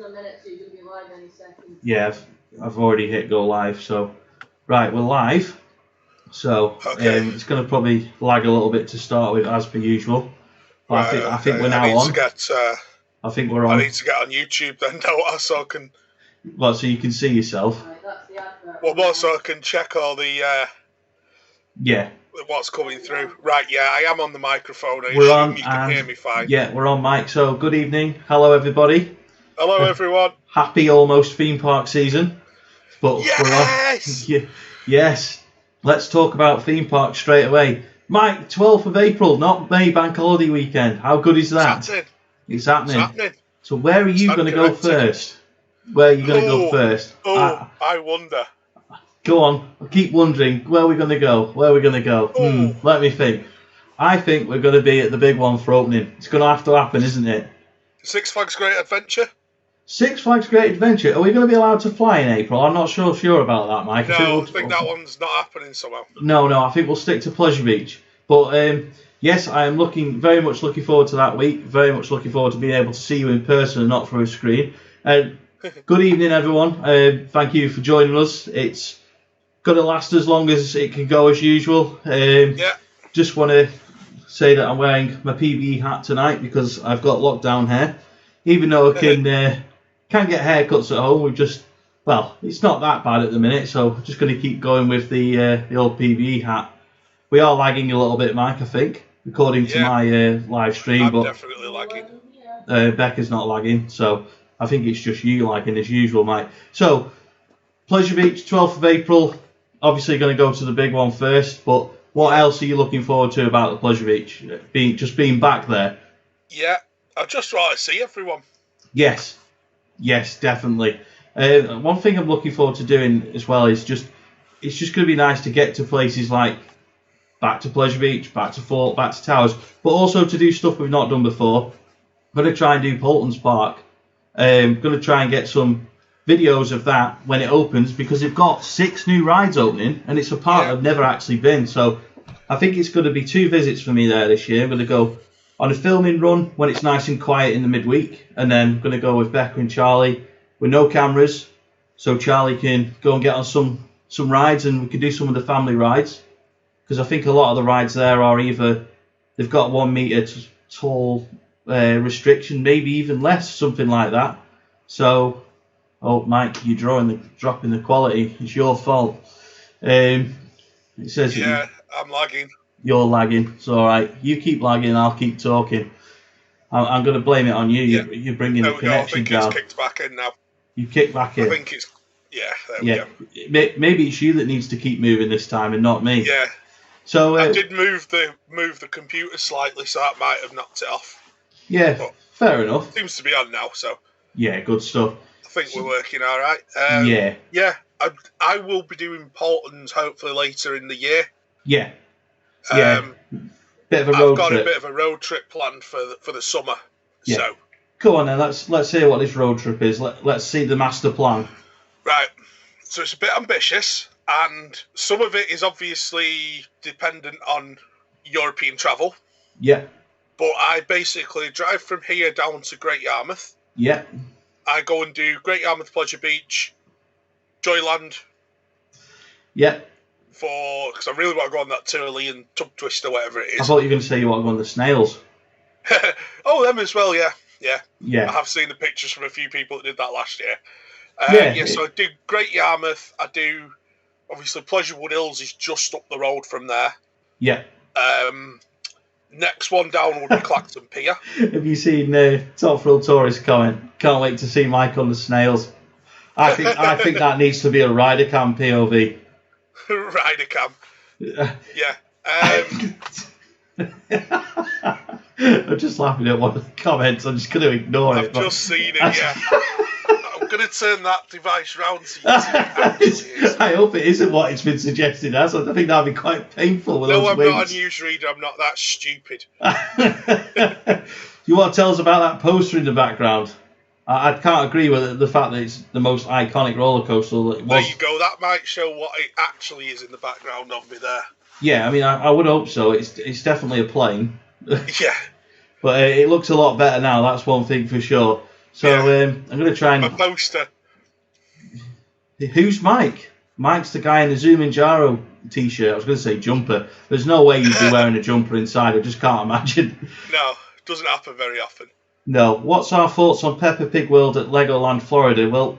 in a minute, so you're going to be live any second. Yeah, I've already hit go live. So, right, we're live. So it's going to probably lag a little bit to start with, as per usual. But I think we're now on. I think we're on. I need to get on YouTube then, don't I? So I can. Well, so you can see yourself. Right, that's the advert. Well, more so I can check all the. Yeah. What's coming through? Right, yeah, I am on the microphone. We're on, you can hear me fine. Yeah, we're on mic. So good evening, hello everybody. Hello everyone. Happy almost theme park season. But yes. We're on. Yes. Let's talk about theme parks straight away. Mike, 12th of April, not May Bank Holiday weekend. How good is that? It's happening. So where are you going to go first? Where are you going to go first? I wonder. Go on. I keep wondering, where are we going to go? Let me think. I think we're going to be at the big one for opening. It's going to have to happen, isn't it? Six Flags Great Adventure? Six Flags Great Adventure. Are we going to be allowed to fly in April? I'm not sure about that, Mike. No, I think that one's not happening somehow. No, I think we'll stick to Pleasure Beach. But yes, I am very much looking forward to that week. Very much looking forward to being able to see you in person and not through a screen. Good evening, everyone. Thank you for joining us. It's going to last as long as it can go, as usual. Just want to say that I'm wearing my PBE hat tonight because I've got lockdown hair. Even though I can get haircuts at home, it's not that bad at the minute, so I'm just going to keep going with the old PBE hat. We are lagging a little bit, Mike, I think, according to my live stream. I'm definitely lagging. Becca's not lagging, so I think it's just you lagging as usual, Mike. So, Pleasure Beach, 12th of April. Obviously going to go to the big one first, but what else are you looking forward to about the Pleasure Beach? Being back there? Yeah, I just want to see everyone. Yes, definitely. One thing I'm looking forward to doing as well is it's just going to be nice to get to places like back to Pleasure Beach, back to Fort, back to Towers, but also to do stuff we've not done before. I'm going to try and do Polton's Park. I'm going to try and get some videos of that when it opens, because they've got 6 new rides opening and it's a park I've never actually been. So I think it's going to be 2 visits for me there this year. I'm going to go on a filming run when it's nice and quiet in the midweek, and then I'm going to go with Becca and Charlie with no cameras, so Charlie can go and get on some rides and we can do some of the family rides, because I think a lot of the rides there are either they've got 1 meter tall restriction, maybe even less, something like that. So Mike, you're dropping the quality. It's your fault. It says I'm lagging. You're lagging. It's all right. You keep lagging, I'll keep talking. I'm going to blame it on you. You're bringing the connection down. It's kicked back in now. You kicked back in. I think it's there we go. Maybe it's you that needs to keep moving this time and not me. Yeah. So I did move the computer slightly, so that might have knocked it off. Yeah, but fair enough. Seems to be on now, so. Yeah, good stuff. I think we're working all right. Yeah. I will be doing Polton's hopefully later in the year. Yeah. Bit of a road trip. I've got a bit of a road trip planned for the summer. Yeah. So. Go on then. Let's hear what this road trip is. Let's see the master plan. Right. So it's a bit ambitious, and some of it is obviously dependent on European travel. Yeah. But I basically drive from here down to Great Yarmouth. Yeah. I go and do Great Yarmouth, Pleasure Beach, Joyland. Yeah. Because I really want to go on that Turley and Tub Twist or whatever it is. I thought you were going to say you want to go on the snails. Oh, them as well, yeah. I have seen the pictures from a few people that did that last year. So I do Great Yarmouth. I do, obviously, Pleasurewood Hills is just up the road from there. Yeah. Next one down would be Clacton Pier. Have you seen Top Thrill Tourist comment? Can't wait to see Mike on the snails. I think that needs to be a rider cam POV. Rider cam. Yeah. I'm just laughing at one of the comments. I'm just going to ignore it. I've just seen it, yeah. I'm going to turn that device round so you can see it. I hope it isn't what it's been suggested as. I think that would be quite painful. No, I'm not a newsreader. I'm not that stupid. You want to tell us about that poster in the background? I can't agree with the fact that it's the most iconic roller coaster that it was. There you go. That might show what it actually is in the background of me there. Yeah, I mean, I would hope so. It's definitely a plane. Yeah. But it looks a lot better now, that's one thing for sure. So I'm going to try A and... poster. Who's Mike? Mike's the guy in the Zumanjaro t-shirt. I was going to say jumper. There's no way you'd be wearing a jumper inside. I just can't imagine. No, doesn't happen very often. No. What's our thoughts on Peppa Pig World at Legoland, Florida? Well,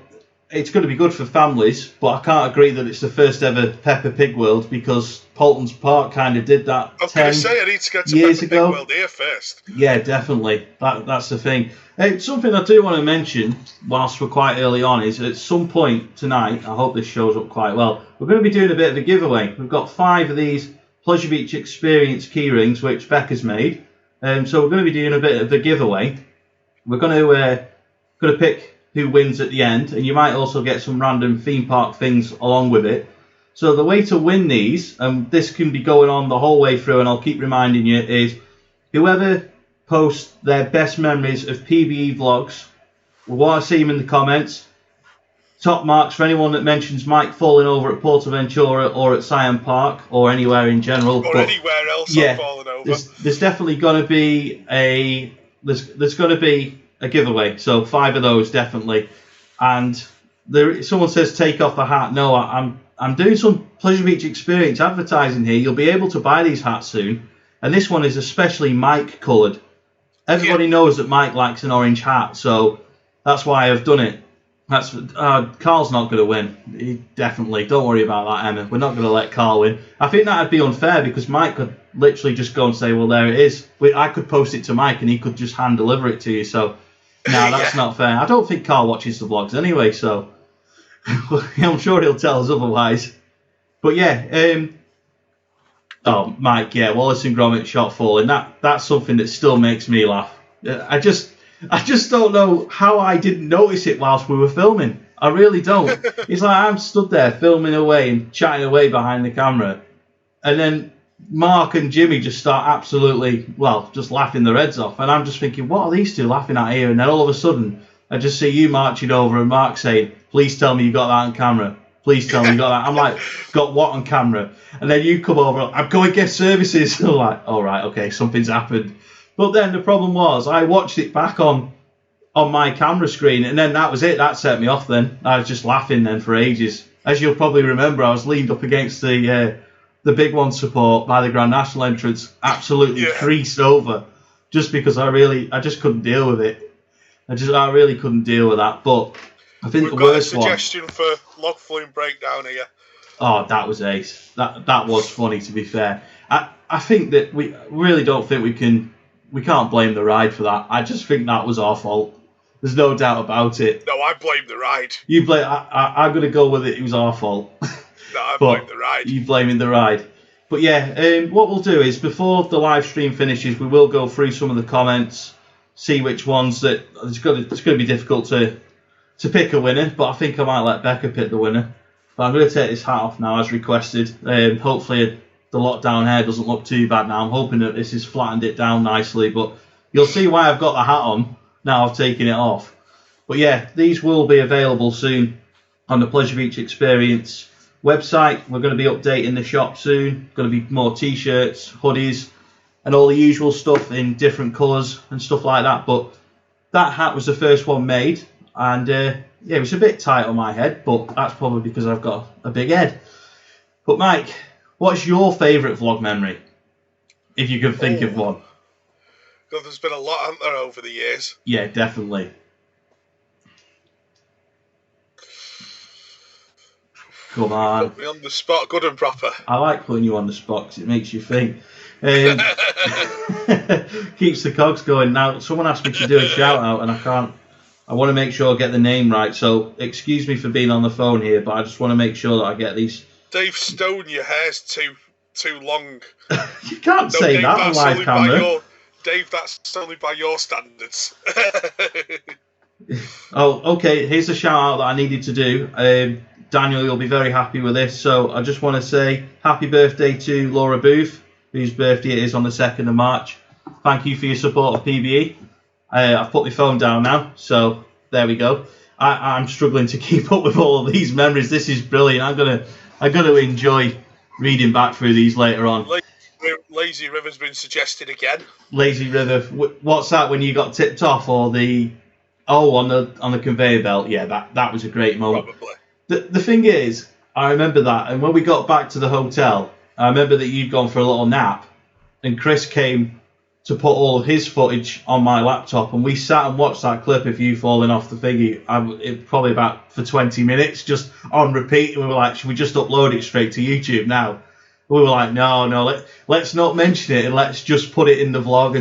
it's going to be good for families, but I can't agree that it's the first ever Peppa Pig World because Paulton's Park kind of did that I was going to say, I need to get to years Peppa ago. Pig World here first. Yeah, definitely. That's the thing. Something I do want to mention, whilst we're quite early on, is at some point tonight, I hope this shows up quite well, we're going to be doing a bit of a giveaway. We've got 5 of these Pleasure Beach Experience key rings, which Becca's made. So we're going to be doing a bit of a giveaway. We're going to pick who wins at the end, and you might also get some random theme park things along with it. So the way to win these, and this can be going on the whole way through, and I'll keep reminding you, is whoever posts their best memories of PBE vlogs, we want to see them in the comments. Top marks for anyone that mentions Mike falling over at Portaventura or at Siam Park or anywhere in general. Or anywhere else I've fallen over. There's definitely going to be there's going to be a giveaway. So 5 of those definitely. And someone says take off the hat. No, I'm doing some Pleasure Beach Experience advertising here. You'll be able to buy these hats soon. And this one is especially Mike coloured. Everybody knows that Mike likes an orange hat, so that's why I've done it. Carl's not going to win. Definitely. Don't worry about that, Emma. We're not going to let Carl win. I think that'd be unfair because Mike could literally just go and say, well, there it is. I could post it to Mike and he could just hand deliver it to you. So, no, that's not fair. I don't think Carl watches the vlogs anyway, so I'm sure he'll tell us otherwise. But yeah, Mike, Wallace and Gromit shot falling. That's something that still makes me laugh. I just don't know how I didn't notice it whilst we were filming. I really don't. It's like I'm stood there filming away and chatting away behind the camera, and then Mark and Jimmy just start absolutely, just laughing their heads off. And I'm just thinking, what are these two laughing at here? And then all of a sudden, I just see you marching over and Mark saying, please tell me you got that on camera. Please tell me you got that. I'm like, got what on camera? And then you come over, I'm going guest services. I'm like, all right, okay, something's happened. But then the problem was, I watched it back on my camera screen, and then that was it. That set me off then. I was just laughing then for ages. As you'll probably remember, I was leaned up against the Big One support by the Grand National entrance, absolutely creased over, just because I just couldn't deal with it. I really couldn't deal with that. But I think the worst one... We've got a suggestion for log flume breakdown here. Oh, that was ace. That was funny, to be fair. I think that we really don't think we can't blame the ride for that. I just think that was our fault. There's no doubt about it. No, I blame the ride. You blame. I'm going to go with it. It was our fault. No, I blame the ride. You blaming the ride. But yeah, what we'll do is before the live stream finishes, we will go through some of the comments, see which ones that it's going to be difficult to pick a winner. But I think I might let Becca pick the winner. But I'm going to take this hat off now as requested. Hopefully the lockdown hair doesn't look too bad now. I'm hoping that this has flattened it down nicely. But you'll see why I've got the hat on now I've taken it off. But yeah, these will be available soon on the Pleasure Beach Experience website. We're going to be updating the shop soon. Going to be more t-shirts, hoodies, and all the usual stuff in different colours and stuff like that. But that hat was the first one made, and it was a bit tight on my head, but that's probably because I've got a big head. But Mike, what's your favourite vlog memory, if you can think of one? God, there's been a lot, hasn't there, over the years? Yeah, definitely. Come on. Put me on the spot, good and proper. I like putting you on the spot because it makes you think. Keeps the cogs going. Now, someone asked me to do a shout out, and I want to make sure I get the name right. So, excuse me for being on the phone here, but I just want to make sure that I get these. Dave Stone, your hair's too long. You can't say Dave, that on live camera. Dave, that's only by your standards. Oh, okay. Here's a shout out that I needed to do. Daniel, you'll be very happy with this. So I just want to say happy birthday to Laura Booth, whose birthday it is on the 2nd of March. Thank you for your support of PBE. I've put my phone down now, so there we go. I'm struggling to keep up with all of these memories. This is brilliant. I'm gonna enjoy reading back through these later on. Lazy River's been suggested again. Lazy River. What's that? When you got tipped off, or the Oh, on the conveyor belt, yeah, that was a great moment. Probably. The thing is, I remember that, and when we got back to the hotel, I remember that you'd gone for a little nap, and Chris came to put all of his footage on my laptop, and we sat and watched that clip of you falling off the thingy. It probably about for 20 minutes, just on repeat. And we were like, should we just upload it straight to YouTube now? We were like, no, let's not mention it, and let's just put it in the vlog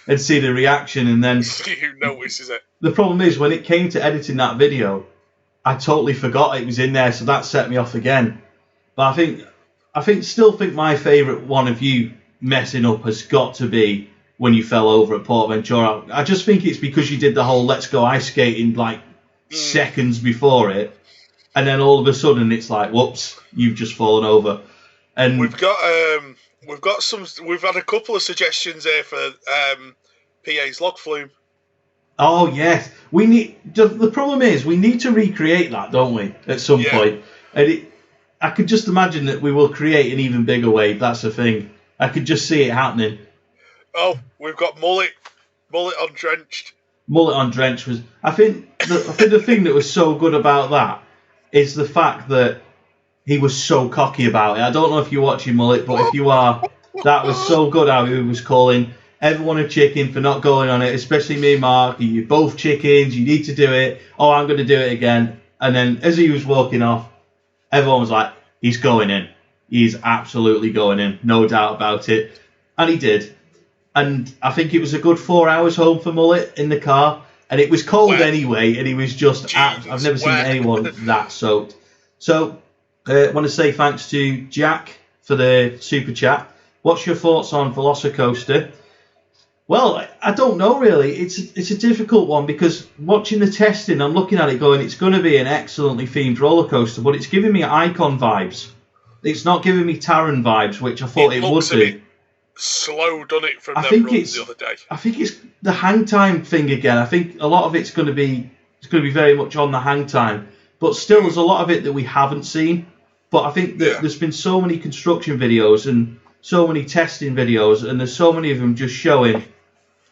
and see the reaction. And then who notices it? The problem is, when it came to editing that video, I totally forgot it was in there, so that set me off again. But still think my favourite one of you messing up has got to be when you fell over at Port Ventura. I just think it's because you did the whole let's go ice skating like seconds before it, and then all of a sudden it's like, whoops, you've just fallen over. And we've had a couple of suggestions here for PA's log flume. Oh yes, we need. The problem is we need to recreate that, don't we? At some point, and I could just imagine that we will create an even bigger wave. That's the thing. I could just see it happening. Oh, we've got mullet on drenched. Mullet on drenched was. I think the thing that was so good about that is the fact that he was so cocky about it. I don't know if you're watching Mullet, but if you are, that was so good how he was calling everyone a chicken for not going on it, especially me and Mark. You're both chickens, you need to do it. Oh, I'm going to do it again. And then as he was walking off, everyone was like, he's going in. He's absolutely going in, no doubt about it. And he did. And I think it was a good 4 hours home for Mullet in the car. And it was cold anyway, and he was just... I've never seen anyone that soaked. So, I want to say thanks to Jack for the super chat. What's your thoughts on Velocicoaster? Well, I don't know really. It's a difficult one because watching the testing, I'm looking at it going, it's going to be an excellently themed roller coaster, but it's giving me Icon vibes. It's not giving me Taron vibes, which I thought it would be. Slow done it from them runs the other day. I think it's the hang time thing again. I think a lot of it's going to be very much on the hang time, but still there's a lot of it that we haven't seen. But I think that there's been so many construction videos and so many testing videos, and there's so many of them just showing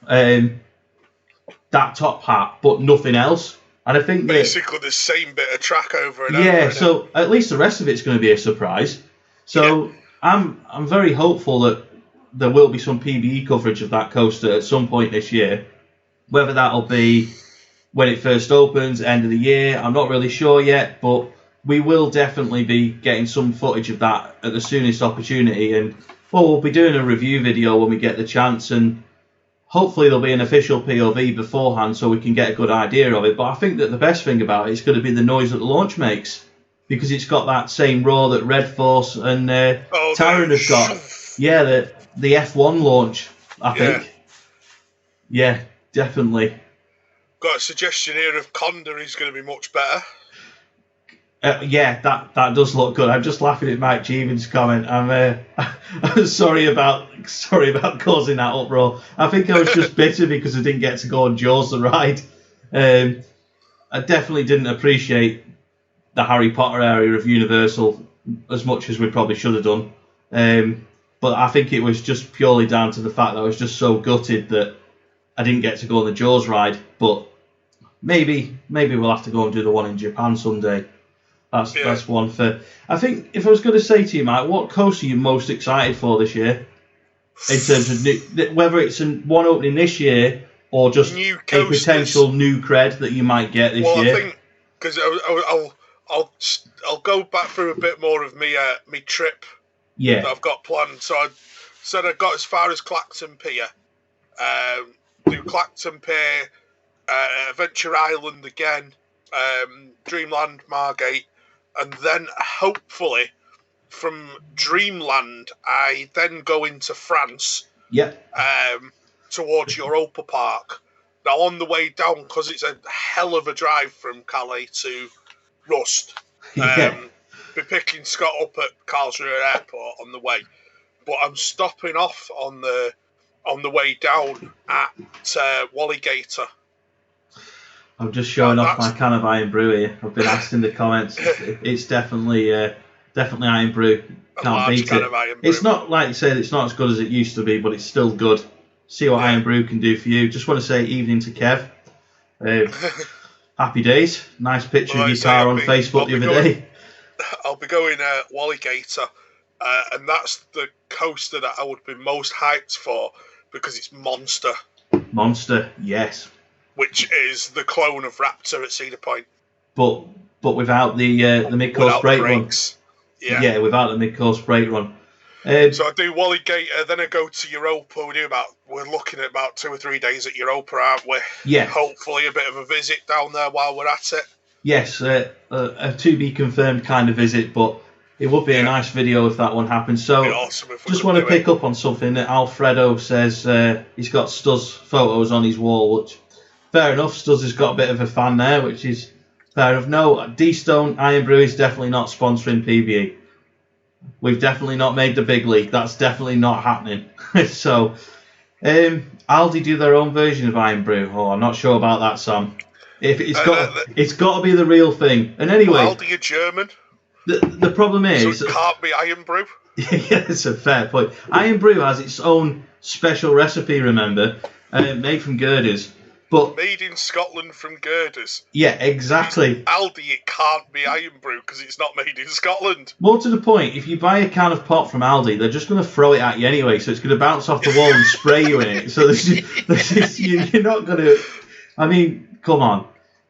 that top hat, but nothing else. And I think basically the same bit of track over and over. Yeah, so at least the rest of it's going to be a surprise. So I'm very hopeful that there will be some PBE coverage of that coaster at some point this year. Whether that'll be when it first opens, end of the year, I'm not really sure yet, but we will definitely be getting some footage of that at the soonest opportunity. And we'll be doing a review video when we get the chance, and hopefully there'll be an official POV beforehand so we can get a good idea of it. But I think that the best thing about it is going to be the noise that the launch makes, because it's got that same roar that Red Force and Taron have got. Yeah, the F1 launch, I think. Yeah, definitely. Got a suggestion here of Conda is going to be much better. Yeah, that does look good. I'm just laughing at Mike Jeevan's comment. I'm sorry about causing that uproar. I think I was just bitter because I didn't get to go on Jaws the ride. I definitely didn't appreciate the Harry Potter area of Universal as much as we probably should have done. But I think it was just purely down to the fact that I was just so gutted that I didn't get to go on the Jaws ride. But maybe we'll have to go and do the one in Japan someday. That's one for... I think if I was going to say to you, Mike, what coaster are you most excited for this year? In terms of whether it's one opening this year or just a potential new cred that you might get this year. Well, I think... Because I'll go back through a bit more of me trip that I've got planned. So I said I got as far as Clacton Pier. Do Clacton Pier, Adventure Island again, Dreamland, Margate, and then hopefully from Dreamland I then go into France. Towards Europa Park. Now on the way down, because it's a hell of a drive from Calais to Rust, be picking Scott up at Karlsruhe Airport on the way, but I'm stopping off on the way down at Walligator. I'm just showing off my can of Iron Brew here. I've been asked in the comments. It's definitely Iron Brew. Can't beat it. It's not, like you said, it's not as good as it used to be, but it's still good. See what Iron Brew can do for you. Just want to say evening to Kev. Happy days. Nice picture of your car on Facebook the other day. I'll be going Walligator, and that's the coaster that I would be most hyped for because it's Monster. Monster, yes. Which is the clone of Raptor at Cedar Point. But without the mid-course brake run. Yeah, without the mid-course brake run. So I do Walligator, then I go to Europa. We're looking at about 2 or 3 days at Europa, aren't we? Yeah. Hopefully a bit of a visit down there while we're at it. Yes, a to be confirmed kind of visit, but it would be a nice video if that one happens. So awesome if we just want to pick up on something that Alfredo says. He's got Stuz photos on his wall, which fair enough. Stuz has got a bit of a fan there, which is fair enough. No, D-Stone Iron Brew is definitely not sponsoring PBE. We've definitely not made the big league. That's definitely not happening. So, Aldi do their own version of Iron Brew. Oh, I'm not sure about that, Sam. If it's got to be the real thing. And anyway, Aldi are German. The problem is, so it can't be Iron Brew. Yeah, it's a fair point. Iron Brew has its own special recipe. Remember, made from girders. But made in Scotland from girders. Yeah, exactly. Aldi, it can't be Iron Brew because it's not made in Scotland. More to the point, if you buy a can of pop from Aldi, they're just going to throw it at you anyway, so it's going to bounce off the wall and spray you in it. So you're not going to... I mean, come on.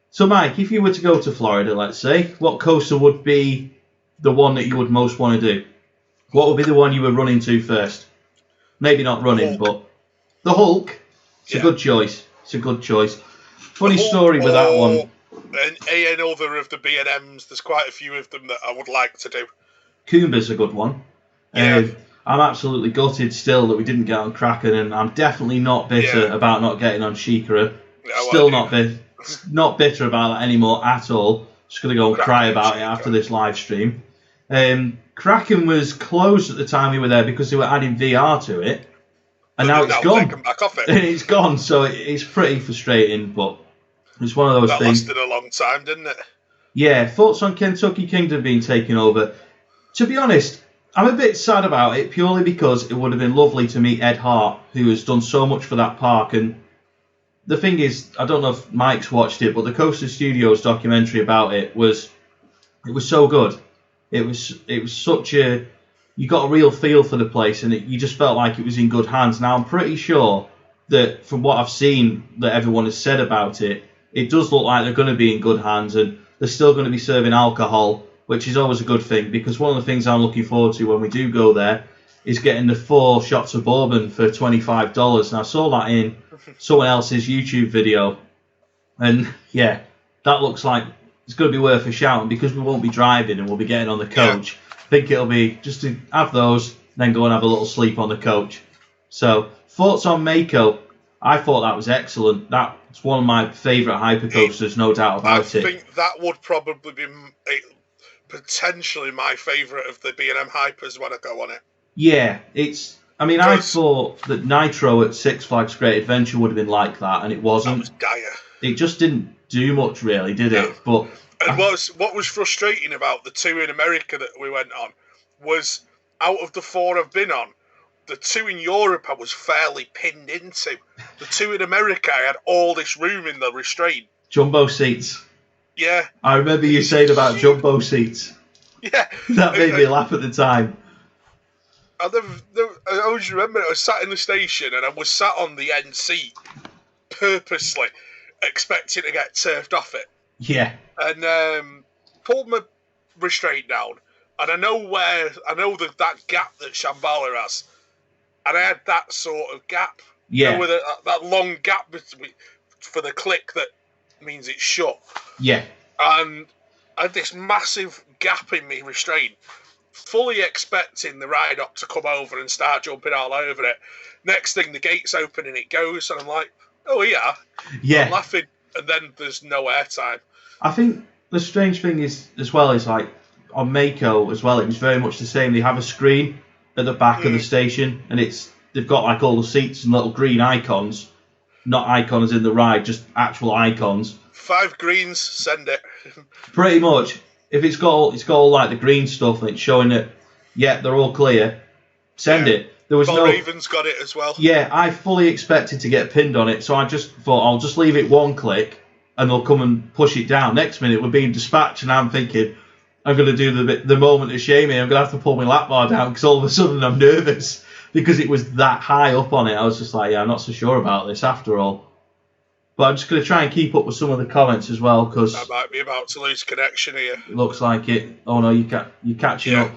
So, Mike, if you were to go to Florida, let's say, what coaster would be the one that you would most want to do? What would be the one you would run into first? Maybe not running, but... The Hulk. It's a good choice. It's a good choice. Funny story with that one. And other of the B&Ms, there's quite a few of them that I would like to do. Coomba's a good one. Yeah. I'm absolutely gutted still that we didn't get on Kraken, and I'm definitely not bitter about not getting on Shikara. No, still not bitter about that anymore at all. Just going to go and cry about it after this live stream. Kraken was closed at the time we were there because they were adding VR to it. And now it's gone. Back off it. It's gone, so it's pretty frustrating, but it's one of those things. That lasted a long time, didn't it? Yeah, thoughts on Kentucky Kingdom being taken over? To be honest, I'm a bit sad about it, purely because it would have been lovely to meet Ed Hart, who has done so much for that park. And the thing is, I don't know if Mike's watched it, but the Coaster Studios documentary about it was so good. It was such a... You got a real feel for the place, and you just felt like it was in good hands. Now, I'm pretty sure that from what I've seen that everyone has said about it, it does look like they're going to be in good hands, and they're still going to be serving alcohol, which is always a good thing, because one of the things I'm looking forward to when we do go there is getting the 4 shots of bourbon for $25. And I saw that in someone else's YouTube video, and yeah, that looks like it's going to be worth a shout, and because we won't be driving and we'll be getting on the coach. Yeah. I think it'll be just to have those, then go and have a little sleep on the coach. So, thoughts on Mako? I thought that was excellent. That's one of my favourite hypercoasters, no doubt about it. I think that would probably be potentially my favourite of the B&M hypers when I go on it. Yeah, it's... I mean, I thought that Nitro at Six Flags Great Adventure would have been like that, and it wasn't. That was dire. It just didn't do much, really, did it? But... And what was frustrating about the 2 in America that we went on was, out of the 4 I've been on, the 2 in Europe I was fairly pinned into. The 2 in America, I had all this room in the restraint. Jumbo seats. Yeah. I remember you saying about jumbo seats. Yeah. That made me laugh at the time. I always remember I was sat in the station and I was sat on the end seat purposely expecting to get turfed off it. Yeah. And pulled my restraint down, and I know that gap that Shambhala has, and I had that sort of gap. Yeah. You know, that long gap for the click that means it's shut. Yeah. And I had this massive gap in me restraint, fully expecting the ride-up to come over and start jumping all over it. Next thing, the gate's open and it goes, and I'm like, oh yeah. Yeah. I'm laughing, and then there's no airtime. I think the strange thing is, as well, is like on Mako as well, it was very much the same. They have a screen at the back of the station, and they've got like all the seats and little green icons, not icons in the ride, just actual icons. 5 greens, send it. Pretty much. If it's got all like the green stuff and it's showing that, yeah, they're all clear, send it. There was Raven's got it as well. Yeah, I fully expected to get pinned on it, so I just thought I'll just leave it one click. and they'll come and push it down. Next minute, we're being dispatched, and I'm thinking, I'm going to do the moment of shame here. I'm going to have to pull my lap bar down because all of a sudden I'm nervous because it was that high up on it. I was just like, yeah, I'm not so sure about this after all. But I'm just going to try and keep up with some of the comments as well because I might be about to lose connection here. Looks like it. Oh no, you're catching up.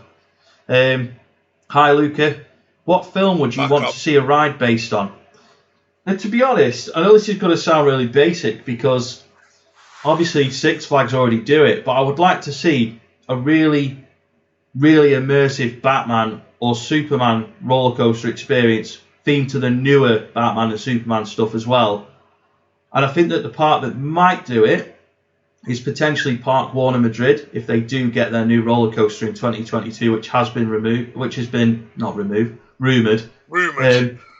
Hi Luca. What film would you want to see a ride based on? And to be honest, I know this is going to sound really basic because obviously Six Flags already do it, but I would like to see a really, really immersive Batman or Superman roller coaster experience themed to the newer Batman and Superman stuff as well. And I think that the part that might do it is potentially Park Warner Madrid if they do get their new roller coaster in 2022, which has been rumoured.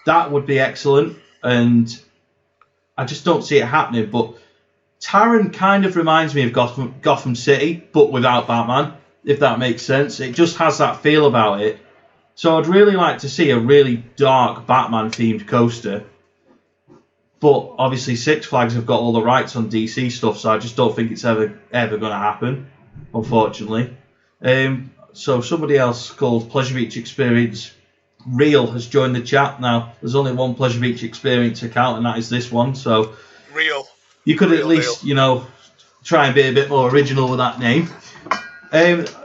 That would be excellent, and I just don't see it happening. But Taron kind of reminds me of Gotham City, but without Batman, if that makes sense. It just has that feel about it. So I'd really like to see a really dark Batman-themed coaster. But obviously Six Flags have got all the rights on DC stuff, so I just don't think it's ever going to happen, unfortunately. So somebody else called Pleasure Beach Experience Real has joined the chat. Now, there's only one Pleasure Beach Experience account, and that is this one. So Real. You could at least, try and be a bit more original with that name.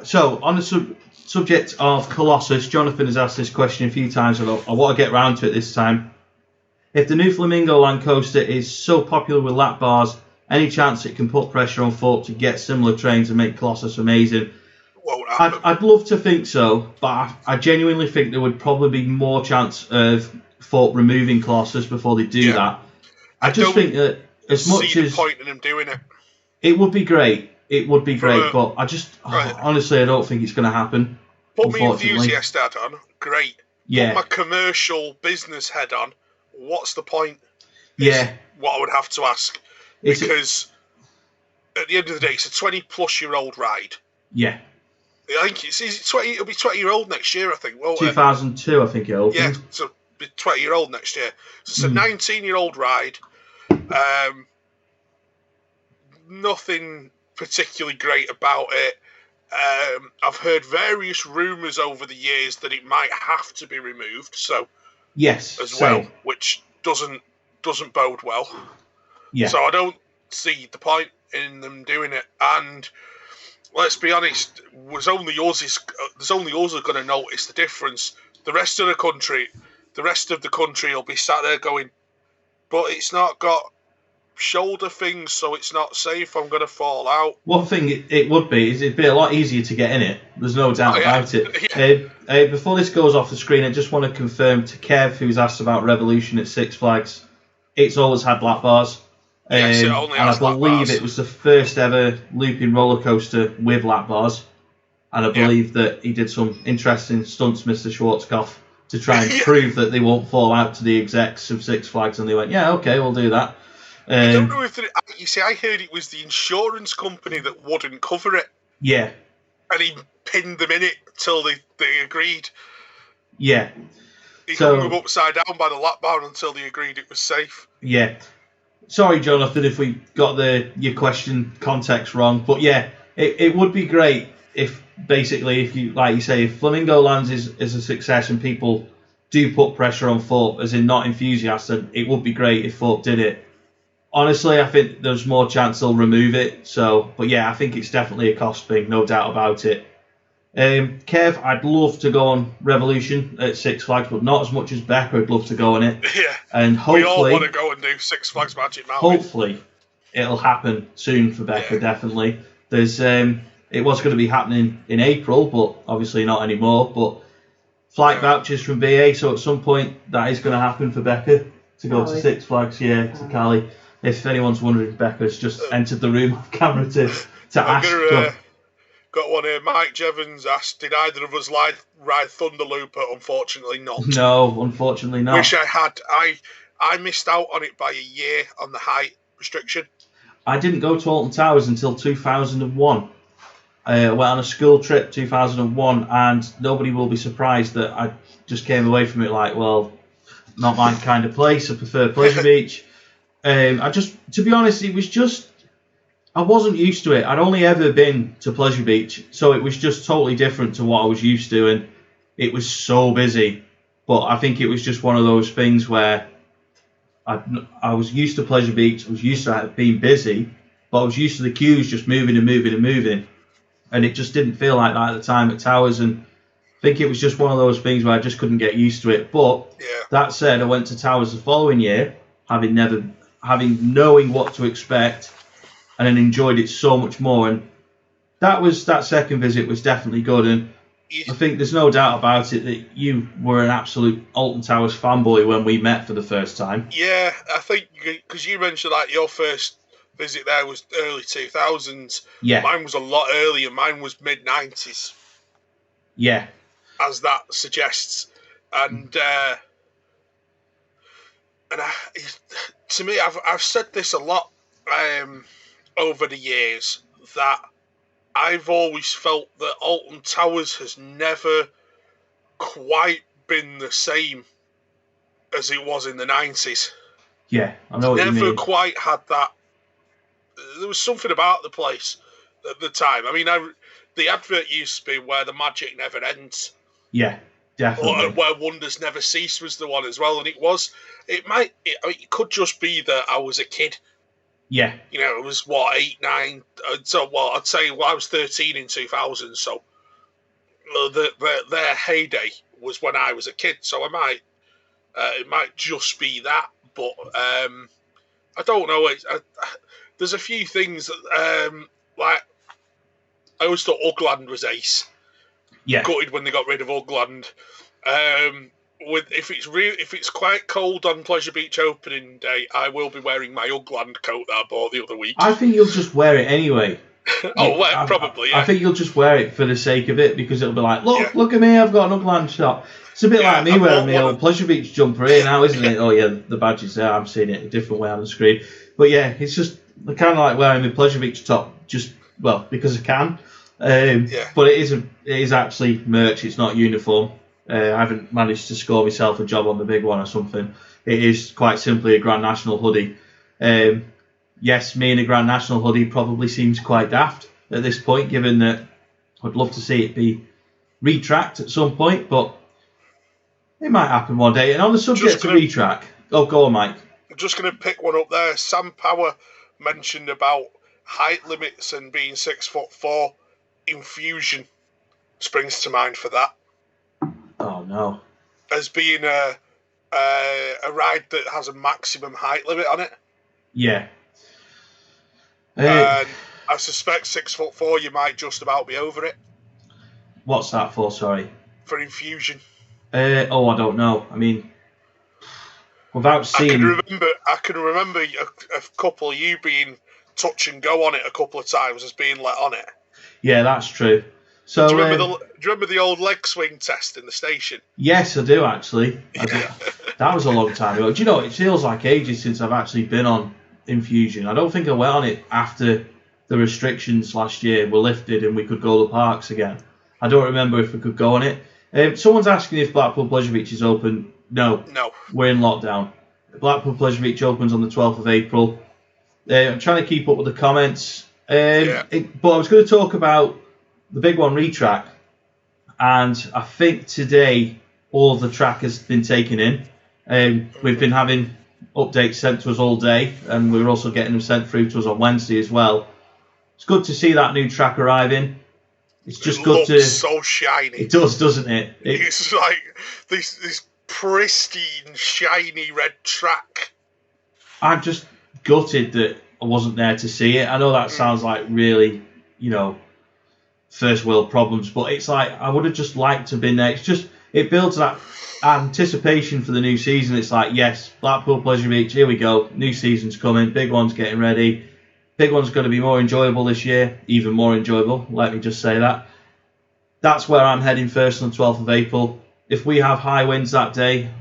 So on the subject of Colossus, Jonathan has asked this question a few times, and I want to get round to it this time. If the new Flamingo Land coaster is so popular with lap bars, any chance it can put pressure on Thorpe to get similar trains and make Colossus amazing? I'd love to think so, but I genuinely think there would probably be more chance of Thorpe removing Colossus before they do that. I just think that as much as point in them doing it, it would be great. It would be great, but I just honestly I don't think it's going to happen. Put my enthusiast head on, great. Yeah. Put my commercial business head on. What's the point? Yeah. What I would have to ask. Because at the end of the day, it's a 20-plus-year-old ride. Yeah. I think it'll be 20-year-old next year, I think. Well, 2002, I think it opened. Yeah, so it'll be 20-year-old next year. So it's a 19-year-old ride. Nothing particularly great about it. I've heard various rumours over the years that it might have to be removed. So yes, as well, which doesn't bode well. Yeah. So I don't see the point in them doing it. And let's be honest, there's only us are going to notice the difference. The rest of the country will be sat there going, but it's not got shoulder things, so it's not safe. I'm going to fall out. One thing it would be is it'd be a lot easier to get in it. There's no doubt about it. Yeah. Before this goes off the screen, I just want to confirm to Kev, who's asked about Revolution at Six Flags, it's always had lap bars. Yes, it only has and I believe it was the first ever looping roller coaster with lap bars. And I believe that he did some interesting stunts, Mr. Schwarzkopf, to try and prove that they won't fall out to the execs of Six Flags. And they went, yeah, okay, we'll do that. I don't know if you see. I heard it was the insurance company that wouldn't cover it. Yeah, and he pinned them in it till they agreed. Yeah, he hung them upside down by the lap bar until they agreed it was safe. Yeah, sorry, Jonathan, if we got your question context wrong, but yeah, it would be great if basically if you like you say if Flamingo Lands is a success and people do put pressure on Thorpe, as in not enthusiasts, then it would be great if Thorpe did it. Honestly, I think there's more chance they'll remove it. So, but yeah, I think it's definitely a cost thing, no doubt about it. Kev, I'd love to go on Revolution at Six Flags, but not as much as Becca would love to go on it. Yeah, and hopefully, we all want to go and do Six Flags Magic Mountain. Hopefully, it'll happen soon for Becca. Definitely. There's it was going to be happening in April, but obviously not anymore. But flight vouchers from BA, so at some point that is going to happen for Becca to go to Six Flags. Yeah, to Cali. If anyone's wondering, Becca's just entered the room off camera to ask. Got one here. Mike Jevons asked, did either of us ride Thunderlooper? Unfortunately not. No, unfortunately not. Wish I had. I missed out on it by a year on the height restriction. I didn't go to Alton Towers until 2001. I went on a school trip 2001, and nobody will be surprised that I just came away from it like, well, not my kind of place. I prefer Pleasure Beach. To be honest, it was just I wasn't used to it. I'd only ever been to Pleasure Beach, so it was just totally different to what I was used to, and it was so busy. But I think it was just one of those things where I was used to Pleasure Beach, I was used to it being busy, but I was used to the queues just moving and moving and moving, and it just didn't feel like that at the time at Towers, and I think it was just one of those things where I just couldn't get used to it. But that said, I went to Towers the following year, knowing what to expect, and then enjoyed it so much more. And that second visit was definitely good. And I think there's no doubt about it that you were an absolute Alton Towers fanboy when we met for the first time. Yeah, I think because you mentioned like your first visit there was early 2000s. Yeah. Mine was a lot earlier. Mine was mid 90s. Yeah. As that suggests, and to me, I've said this a lot over the years that I've always felt that Alton Towers has never quite been the same as it was in the 90s. Yeah, I know what you mean. Never quite had that. There was something about the place at the time. I mean, the advert used to be where the magic never ends. Yeah, definitely. Or where wonders never cease was the one as well, and it was. It could just be that I was a kid. Yeah. You know, it was what 8, 9. So, I'd say I was 13 in 2000. So, their heyday was when I was a kid. So it might just be that, but I don't know. There's a few things that, like I always thought Ugland was ace. Yeah. Gutted when they got rid of Ugland. If it's quite cold on Pleasure Beach opening day, I will be wearing my Ugland coat that I bought the other week. I think you'll just wear it anyway. Probably. Yeah. I think you'll just wear it for the sake of it, because it'll be like, look at me, I've got an Ugland shop. It's a bit like me wearing my old Pleasure Beach jumper here now, isn't it? Oh yeah, the badge is there. I'm seeing it a different way on the screen. But yeah, it's just kind of like wearing my Pleasure Beach top, because I can. But it is actually merch. It's not uniform. I haven't managed to score myself a job on the big one or something. It is quite simply a Grand National hoodie. Yes, me in a Grand National hoodie probably seems quite daft at this point, given that I'd love to see it be retracked at some point, but it might happen one day. And on the subject of retrack, go on, Mike. I'm just going to pick one up there. Sam Power mentioned about height limits and being 6'4". Infusion springs to mind for that. Oh no! As being a ride that has a maximum height limit on it. Yeah. And I suspect 6'4", you might just about be over it. What's that for? Sorry. For Infusion. I don't know. I mean, without seeing, I can remember a couple of you being touch and go on it a couple of times as being let on it. Yeah, that's true. So, do you remember the old leg swing test in the station? Yes, I do actually. That was a long time ago. Do you know, it feels like ages since I've actually been on Infusion. I don't think I went on it after the restrictions last year were lifted and we could go to the parks again. I don't remember if we could go on it. Someone's asking if Blackpool Pleasure Beach is open. No, we're in lockdown. Blackpool Pleasure Beach opens on the 12th of April. I'm trying to keep up with the comments. But I was going to talk about the big one, retrack, and I think today all of the track has been taken in. We've been having updates sent to us all day, and we're also getting them sent through to us on Wednesday as well. It's good to see that new track arriving. It's just good to. It's so shiny. It does, doesn't it? It's like this pristine, shiny red track. I'm just gutted that I wasn't there to see it. I know that sounds like really, first world problems, but it's like I would have just liked to have been there. It's just, it builds that anticipation for the new season. It's like, yes, Blackpool Pleasure Beach, here we go, new season's coming, big one's getting ready, big one's going to be more enjoyable this year, even more enjoyable, let me just say that. That's where I'm heading first on the 12th of April. If we have high winds that day,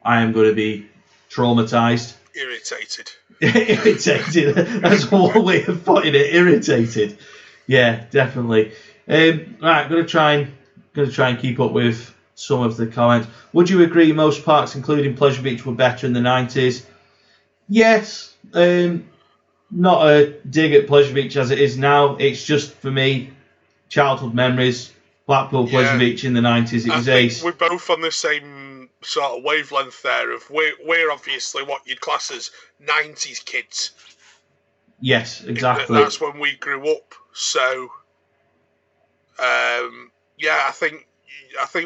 I am going to be traumatised. Irritated. Irritated. That's one way of putting it. Irritated. Yeah, definitely. Right, I'm going to try and keep up with some of the comments. Would you agree most parks, including Pleasure Beach, were better in the 90s? Yes. not a dig at Pleasure Beach as it is now. It's just, for me, childhood memories. Blackpool Pleasure Beach in the 90s, it was ace. We're both on the same sort of wavelength there. Of we're obviously what you'd class as 90s kids. Yes, exactly. That's when we grew up. So, I think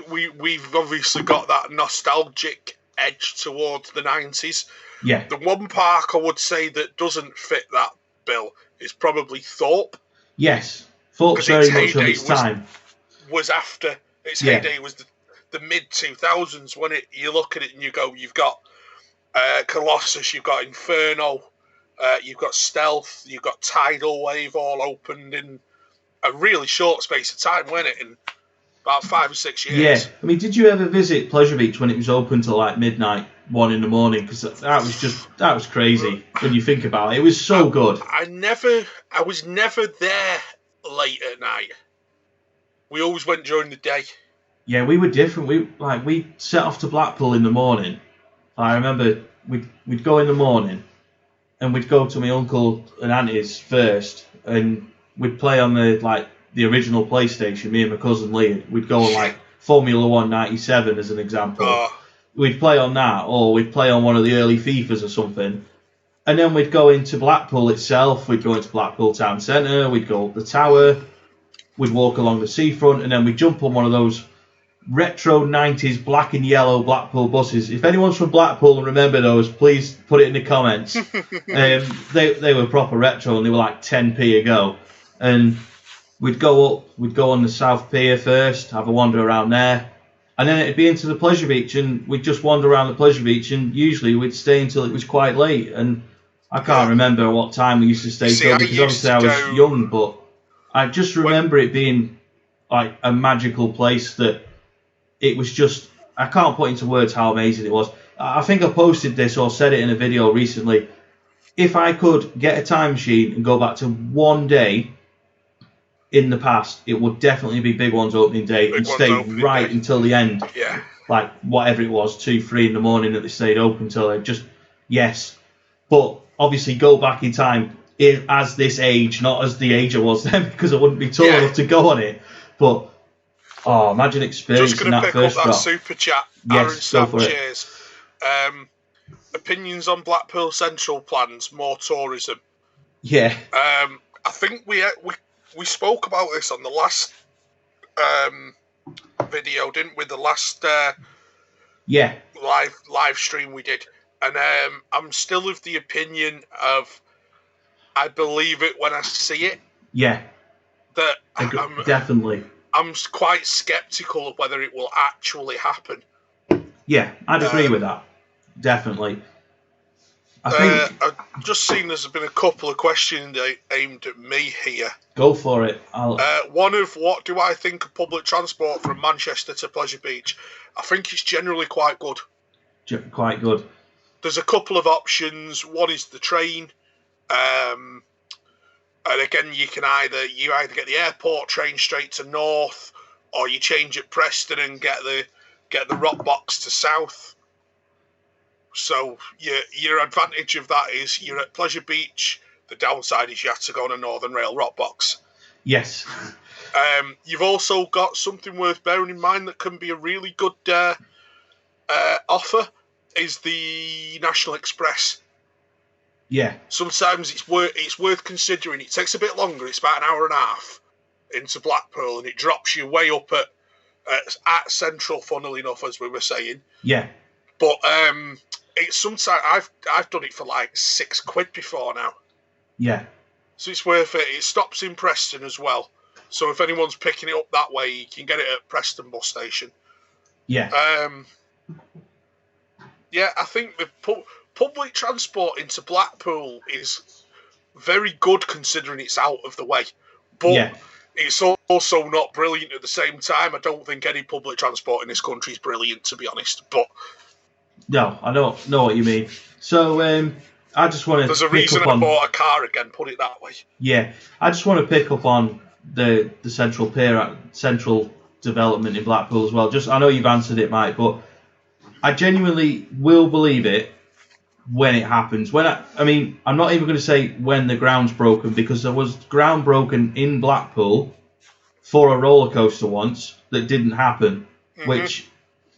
we've obviously got that nostalgic edge towards the 90s. Yeah. The one park I would say that doesn't fit that bill is probably Thorpe. Yes, Thorpe's very much of its time. Was after its heyday was the mid 2000s when you look at it and you go, you've got Colossus, you've got Inferno, you've got Stealth, you've got Tidal Wave, all opened in a really short space of time, wasn't it? In about 5 or 6 years. Yeah, I mean, did you ever visit Pleasure Beach when it was open till like midnight, 1 in the morning? Because that was crazy when you think about it. It was so good. I was never there late at night. We always went during the day. Yeah, we were different. We set off to Blackpool in the morning. I remember we'd go in the morning, and we'd go to my uncle and auntie's first, and we'd play on the original PlayStation. Me and my cousin Lee, we'd go on like Formula 1 97 as an example. Oh. We'd play on that, or we'd play on one of the early FIFAs or something. And then we'd go into Blackpool itself. We'd go into Blackpool Town Centre. We'd go up the tower. We'd walk along the seafront, and then we'd jump on one of those retro 90s black and yellow Blackpool buses. If anyone's from Blackpool and remember those, please put it in the comments. They were proper retro, and they were like 10p a go. And we'd go on the South Pier first, have a wander around there, and then it'd be into the Pleasure Beach, and we'd just wander around the Pleasure Beach, and usually we'd stay until it was quite late. And I can't remember what time we used to stay till, because obviously I was young, but I just remember it being like a magical place that it was just, I can't put into words how amazing it was. I think I posted this or said it in a video recently. If I could get a time machine and go back to one day in the past, it would definitely be Big One's opening day and stay right until the end. Yeah. Like whatever it was, 2, 3 in the morning that they stayed open till they just, yes. But obviously go back in time as this age, not as the age I was then, because I wouldn't be tall enough to go on it. But imagine experiencing that first drop. Just going to pick up that super chat. Yes, Aaron go for Sanchez. Opinions on Blackpool Central plans, more tourism. Yeah. I think we spoke about this on the last video, didn't we? The last live stream we did. And I'm still of the opinion of I believe it when I see it. Yeah. Definitely. I'm quite sceptical of whether it will actually happen. Yeah, I'd agree with that. Definitely. I've just seen there's been a couple of questions aimed at me here. Go for it. One of what do I think of public transport from Manchester to Pleasure Beach? I think it's generally quite good. Quite good. There's a couple of options. One is the train. And again, you either get the airport train straight to North, or you change at Preston and get the rock box to South. So your advantage of that is you're at Pleasure Beach. The downside is you have to go on a Northern Rail rock box. Yes. You've also got something worth bearing in mind that can be a really good offer is the National Express. Yeah. Sometimes it's worth considering. It takes a bit longer. It's about an hour and a half into Blackpool, and it drops you way up at Central. Funnily enough, as we were saying. Yeah. But it's sometimes I've done it for like £6 before now. Yeah. So it's worth it. It stops in Preston as well. So if anyone's picking it up that way, you can get it at Preston bus station. Yeah. Yeah, I think the public transport into Blackpool is very good considering it's out of the way. But it's also not brilliant at the same time. I don't think any public transport in this country is brilliant, to be honest. But no, I don't know what you mean. So I just want to. There's a reason I bought a car again. Put it that way. Yeah, I just want to pick up on the Central Pier, Central development in Blackpool as well. I know you've answered it, Mike, but I genuinely will believe it when it happens. I'm not even going to say when the ground's broken, because there was ground broken in Blackpool for a roller coaster once that didn't happen, which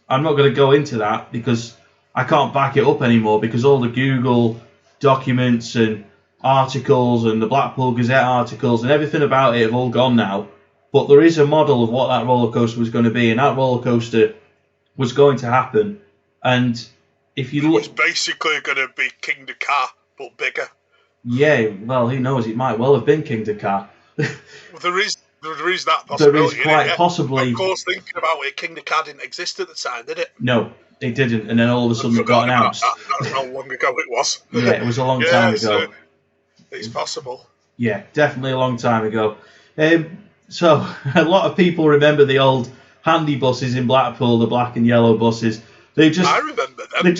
I'm not going to go into that because I can't back it up anymore, because all the Google documents and articles and the Blackpool Gazette articles and everything about it have all gone now. But there is a model of what that roller coaster was going to be, and that roller coaster was going to happen. And if you look, it's basically going to be King Dakar, but bigger. Yeah, well, who knows? It might well have been King Dakar. There is that possibility. There is quite possibly. Of course, thinking about it, King Dakar didn't exist at the time, did it? No, it didn't. And then all of a sudden it got announced. That's how long ago it was. Yeah, it was a long time ago. It's possible. Yeah, definitely a long time ago. So a lot of people remember the old handy buses in Blackpool, the black and yellow buses. I remember them. They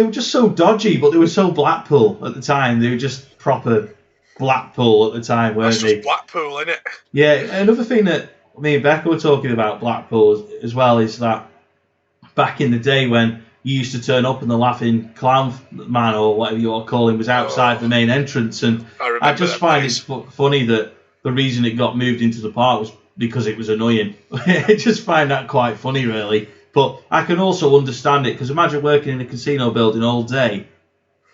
were just so dodgy, but they were so Blackpool at the time. They were just proper Blackpool at the time, weren't they? That's just Blackpool, innit? Yeah, another thing that me and Becca were talking about Blackpool as well is that back in the day when you used to turn up and the Laughing Clown Man, or whatever you want to call him, was outside the main entrance, and I just find it's funny that the reason it got moved into the park was because it was annoying. I just find that quite funny, really. But I can also understand it, because imagine working in a casino building all day,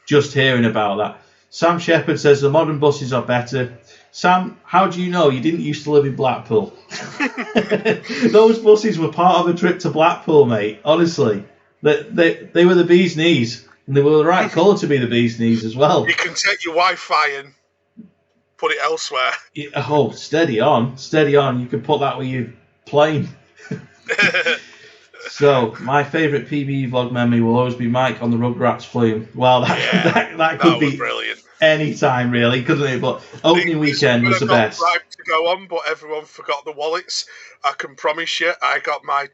just hearing about that. Sam Shepherd says the modern buses are better. Sam, how do you know? You didn't used to live in Blackpool. Those buses were part of a trip to Blackpool, mate. Honestly, they were the bee's knees, and they were the right colour to be the bee's knees as well. You can take your Wi-Fi and put it elsewhere. Oh, steady on. You can put that with your plane. So, my favourite PBE vlog memory will always be Mike on the Rugrats flume. Well, that could be brilliant. Any time, really, couldn't it? But opening weekend was the best. Right to go on, but everyone forgot the wallets. I can promise you, I got my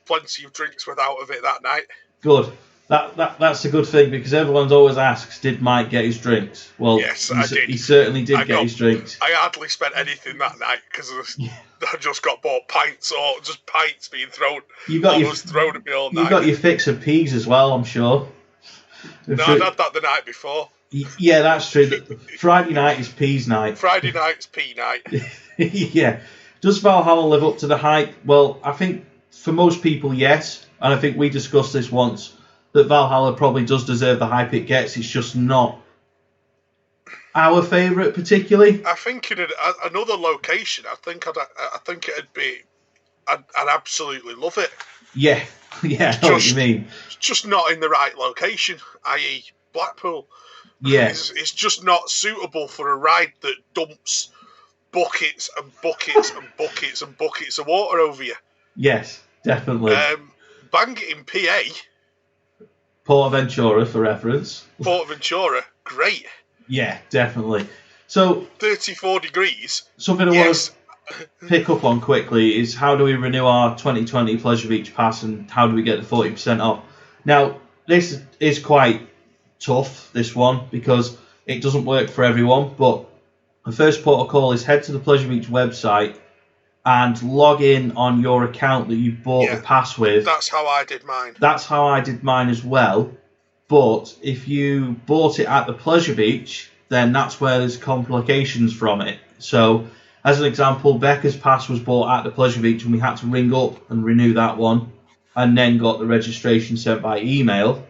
plenty of drinks without of it that night. Good. That's a good thing, because everyone always asks, did Mike get his drinks? Well, yes, I did. He certainly did get his drinks. I hardly spent anything that night, because I just got bought pints, or just pints being thrown. Thrown at me all night. You got your fix of peas as well, I'm sure. No, I'd had that the night before. Yeah, that's true. Friday night is peas night. Friday night's pea night. Yeah. Does Valhalla live up to the hype? Well, I think for most people, yes. And I think we discussed this once, that Valhalla probably does deserve the hype it gets. It's just not our favourite particularly. I think in another location, I think it'd be, I'd absolutely love it. Yeah, I know what you mean. It's just not in the right location, i.e. Blackpool. Yeah. It's just not suitable for a ride that dumps buckets and buckets and buckets and buckets of water over you. Yes, definitely. Bang it in PA. Portaventura, for reference. Portaventura, great. Yeah, definitely. So 34 degrees. Something I want to pick up on quickly is, how do we renew our 2020 Pleasure Beach Pass, and how do we get the 40% off? Now, this is quite tough, this one, because it doesn't work for everyone, but the first protocol is head to the Pleasure Beach website and log in on your account that you bought the pass with. That's how I did mine. That's how I did mine as well. But if you bought it at the Pleasure Beach, then that's where there's complications from it. So, as an example, Becca's pass was bought at the Pleasure Beach, and we had to ring up and renew that one, and then got the registration sent by email.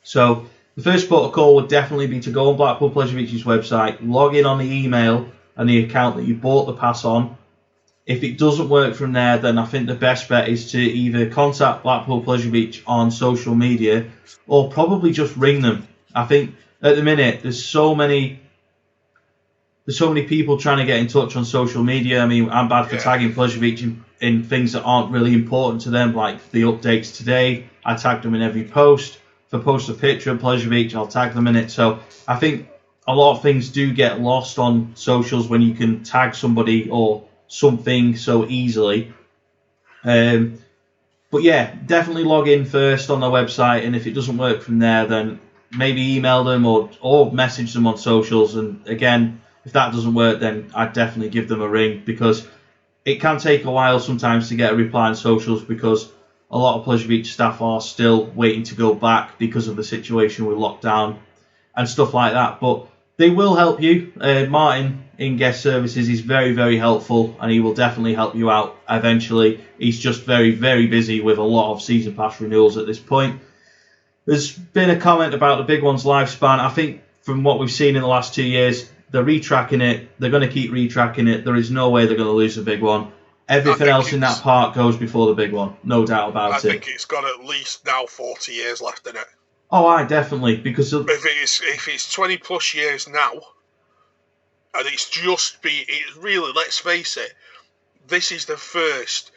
So the first protocol would definitely be to go on Blackpool Pleasure Beach's website, log in on the email and the account that you bought the pass on. If it doesn't work from there, then I think the best bet is to either contact Blackpool Pleasure Beach on social media, or probably just ring them. I think at the minute there's so many people trying to get in touch on social media. I mean, I'm bad for tagging Pleasure Beach in things that aren't really important to them, like the updates today. I tag them in every post. If I post a picture of Pleasure Beach, I'll tag them in it. So I think a lot of things do get lost on socials when you can tag somebody or something so easily. But yeah, definitely log in first on their website, and if it doesn't work from there, then maybe email them or message them on socials. And again, if that doesn't work, then I'd definitely give them a ring, because it can take a while sometimes to get a reply on socials, because a lot of Pleasure Beach staff are still waiting to go back because of the situation with lockdown and stuff like that. But they will help you. Martin in guest services is very, very helpful, and he will definitely help you out eventually. He's just very, very busy with a lot of season pass renewals at this point. There's been a comment about the big one's lifespan. I think from what we've seen in the last 2 years, they're retracking it. They're going to keep retracking it. There is no way they're going to lose the big one. Everything else in that park goes before the big one, no doubt about it. I think it's got at least now 40 years left in it. Oh, definitely, because if it's 20 plus years now, and really, let's face it, this is the first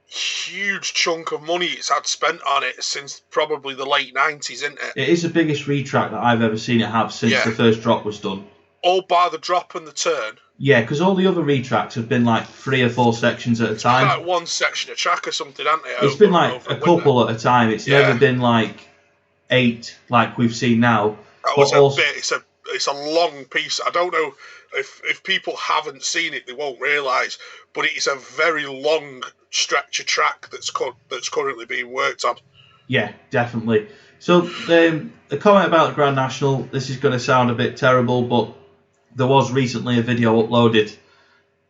huge chunk of money it's had spent on it since probably the late 90s, isn't it? It is the biggest retrack that I've ever seen it have since the first drop was done. All by the drop and the turn. Yeah, because all the other retracks have been like 3 or 4 sections at a time. Like one section of track or something, hasn't it? It's been like a couple at a time. It's never been like 8 like we've seen now. It's a long piece. I don't know if people haven't seen it, they won't realise, but it is a very long stretch of track that's currently being worked on. Yeah, definitely. So the comment about the Grand National, this is going to sound a bit terrible, but there was recently a video uploaded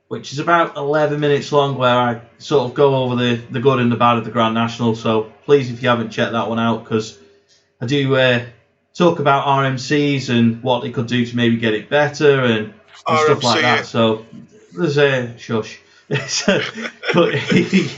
which is about 11 minutes long, where I sort of go over the good and the bad of the Grand National. So please, if you haven't checked that one out, because I do talk about RMCs and what they could do to maybe get it better and stuff like that. So there's a shush. But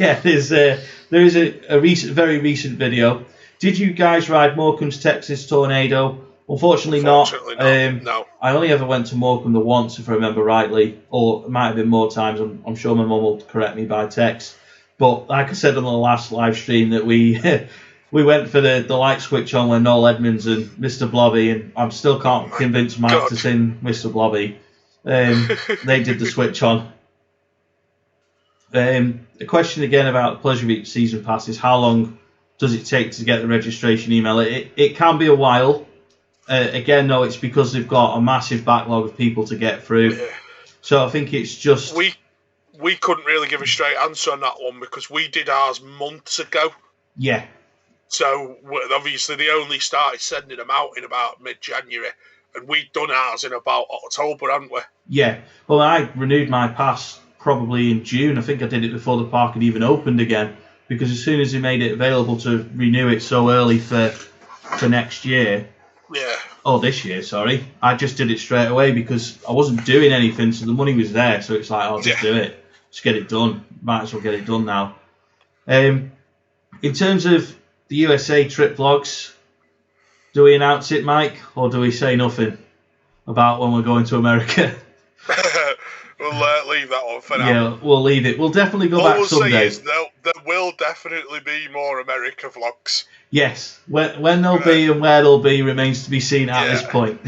yeah, there is a very recent video. Did you guys ride Morecambe's Texas Tornado? Unfortunately not. No. I only ever went to Morecambe the once, if I remember rightly, or it might have been more times. I'm sure my mum will correct me by text. But like I said on the last live stream, that we we went for the light switch on when Noel Edmonds and Mr. Blobby, and I still can't convince Mike to sing Mr. Blobby. They did the switch on. A question again about Pleasure Beach season pass is how long does it take to get the registration email? It can be a while. Again, no, it's because they've got a massive backlog of people to get through. Yeah. So I think it's just... We couldn't really give a straight answer on that one because we did ours months ago. Yeah. So obviously they only started sending them out in about mid-January, and we'd done ours in about October, hadn't we? Yeah. Well, I renewed my pass probably in June. I think I did it before the park had even opened again, because as soon as they made it available to renew it so early for next year... Yeah. Oh, this year, sorry. I just did it straight away because I wasn't doing anything, so the money was there. So it's like, I'll just do it. Just get it done. Might as well get it done now. In terms of the USA trip vlogs, do we announce it, Mike, or do we say nothing about when we're going to America? We'll leave that one for now. Yeah, we'll leave it. We'll definitely go back someday. All we'll say is there will definitely be more America vlogs. Yes, when they'll be and where they'll be remains to be seen at this point.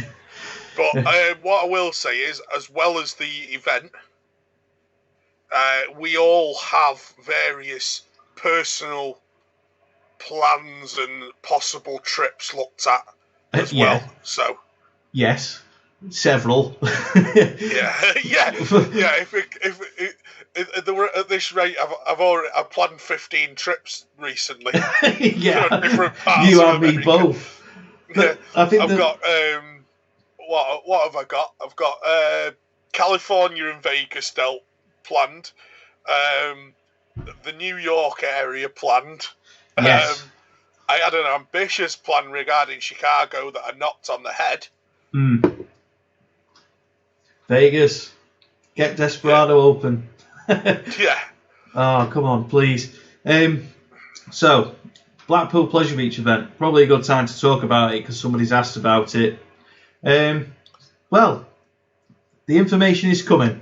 But what I will say is, as well as the event, we all have various personal plans and possible trips looked at as well. So yes. Several. yeah. If there were at this rate, I've planned 15 trips recently. Yeah, different parts you of and me both. Yeah, I think I've got what have I got? I've got California and Vegas still planned. The New York area planned. Yes. I had an ambitious plan regarding Chicago that I knocked on the head. Vegas, get Desperado open. Yeah. Oh, come on, please. So, Blackpool Pleasure Beach event. Probably a good time to talk about it because somebody's asked about it. Well, the information is coming.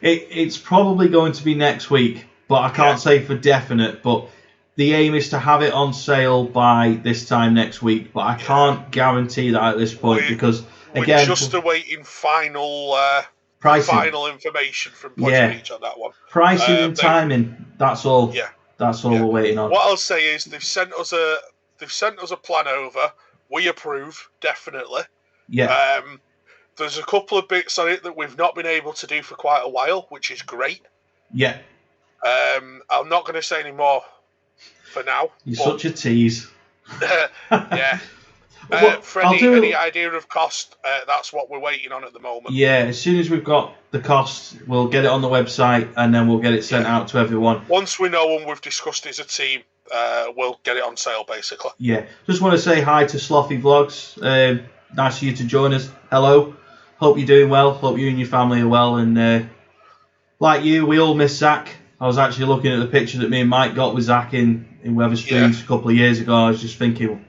It's probably going to be next week, but I can't say for definite. But the aim is to have it on sale by this time next week. But I can't guarantee that at this point because... Again, we're just awaiting final information from Pleasure Beach on that one. Pricing and timing. That's all. Yeah. That's all we're waiting on. What I'll say is they've sent us a plan over. We approve, definitely. Yeah. There's a couple of bits on it that we've not been able to do for quite a while, which is great. Yeah. I'm not going to say any more for now. You're such a tease. Yeah. For any idea of cost, that's what we're waiting on at the moment. Yeah, as soon as we've got the cost, we'll get it on the website and then we'll get it sent out to everyone. Once we know and we've discussed it as a team, we'll get it on sale, basically. Yeah, just want to say hi to Slothy Vlogs. Nice of you to join us. Hello. Hope you're doing well. Hope you and your family are well. And like you, we all miss Zach. I was actually looking at the picture that me and Mike got with Zach in Wetherspoons a couple of years ago. I was just thinking,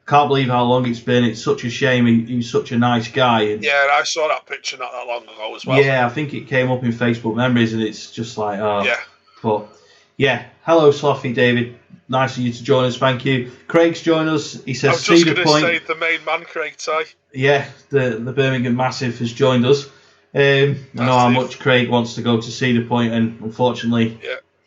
can't believe how long it's been. It's such a shame. He's such a nice guy. And yeah, I saw that picture not that long ago as well. Yeah, I think it came up in Facebook memories, and it's just like, oh. Yeah. But yeah, hello, Slothy David. Nice of you to join us. Thank you. Craig's joined us. He says, I was just going to point. say the main man, Craig Ty. Yeah, the Birmingham Massive has joined us. I know how much Craig wants to go to Cedar Point, and unfortunately,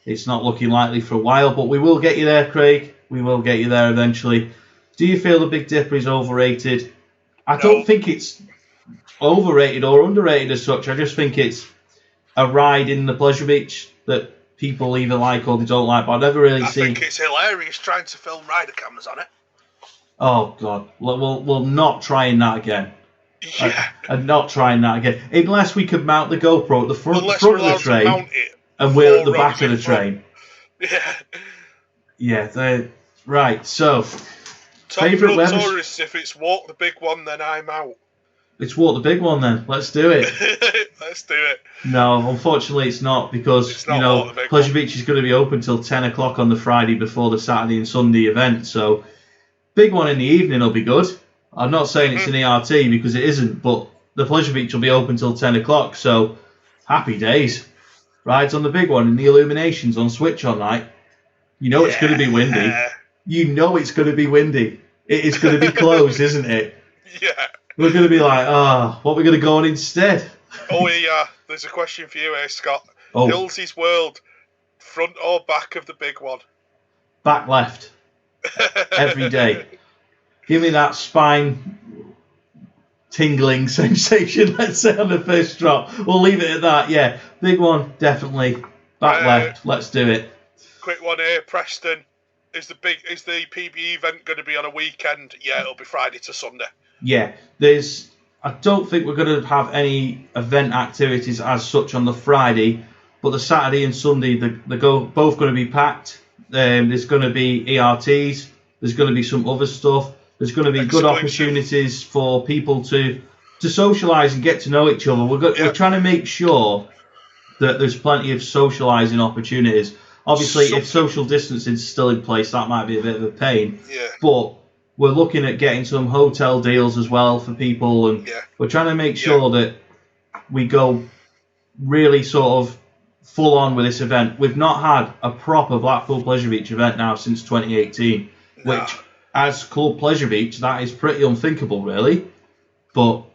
it's not looking likely for a while. But we will get you there, Craig. We will get you there eventually. Do you feel the Big Dipper is overrated? I don't think it's overrated or underrated as such. I just think it's a ride in the Pleasure Beach that people either like or they don't like. But I've never really seen. I think it's hilarious trying to film rider cameras on it. Oh God, we'll not trying that again. Yeah. I'm not trying that again. Unless we could mount the GoPro at the front of the train and we're at the back of the train. Yeah. Yeah, right, so favourite weather tourists, if it's walk the big one, then I'm out. It's walk the big one then. Let's do it. Let's do it. No, unfortunately it's not, because Pleasure Beach is going to be open till 10 o'clock on the Friday before the Saturday and Sunday event, so big one in the evening will be good. I'm not saying it's an ERT because it isn't, but the Pleasure Beach will be open till 10 o'clock, so happy days. Rides on the big one and the illuminations on switch on night. You know it's going to be windy. You know it's going to be windy. It is going to be closed, isn't it? Yeah. We're going to be like, what are we going to go on instead? Oh, yeah. There's a question for you here, Scott. Hillsy's World, front or back of the big one? Back left. Every day. Give me that spine tingling sensation, let's say, on the first drop. We'll leave it at that, yeah. Big one, definitely. Back left, let's do it. Quick one here, Preston. Is the PBE event going to be on a weekend? Yeah, it'll be Friday to Sunday. Yeah, I don't think we're going to have any event activities as such on the Friday, but the Saturday and Sunday, they're both going to be packed. There's going to be ERTs, there's going to be some other stuff. There's going to be good opportunities for people to socialise and get to know each other. We're trying to make sure that there's plenty of socialising opportunities. Obviously, if social distancing is still in place, that might be a bit of a pain. Yeah. But we're looking at getting some hotel deals as well for people, and we're trying to make sure that we go really sort of full on with this event. We've not had a proper Blackpool Pleasure Beach event now since 2018, which, as Club Pleasure Beach, that is pretty unthinkable, really. But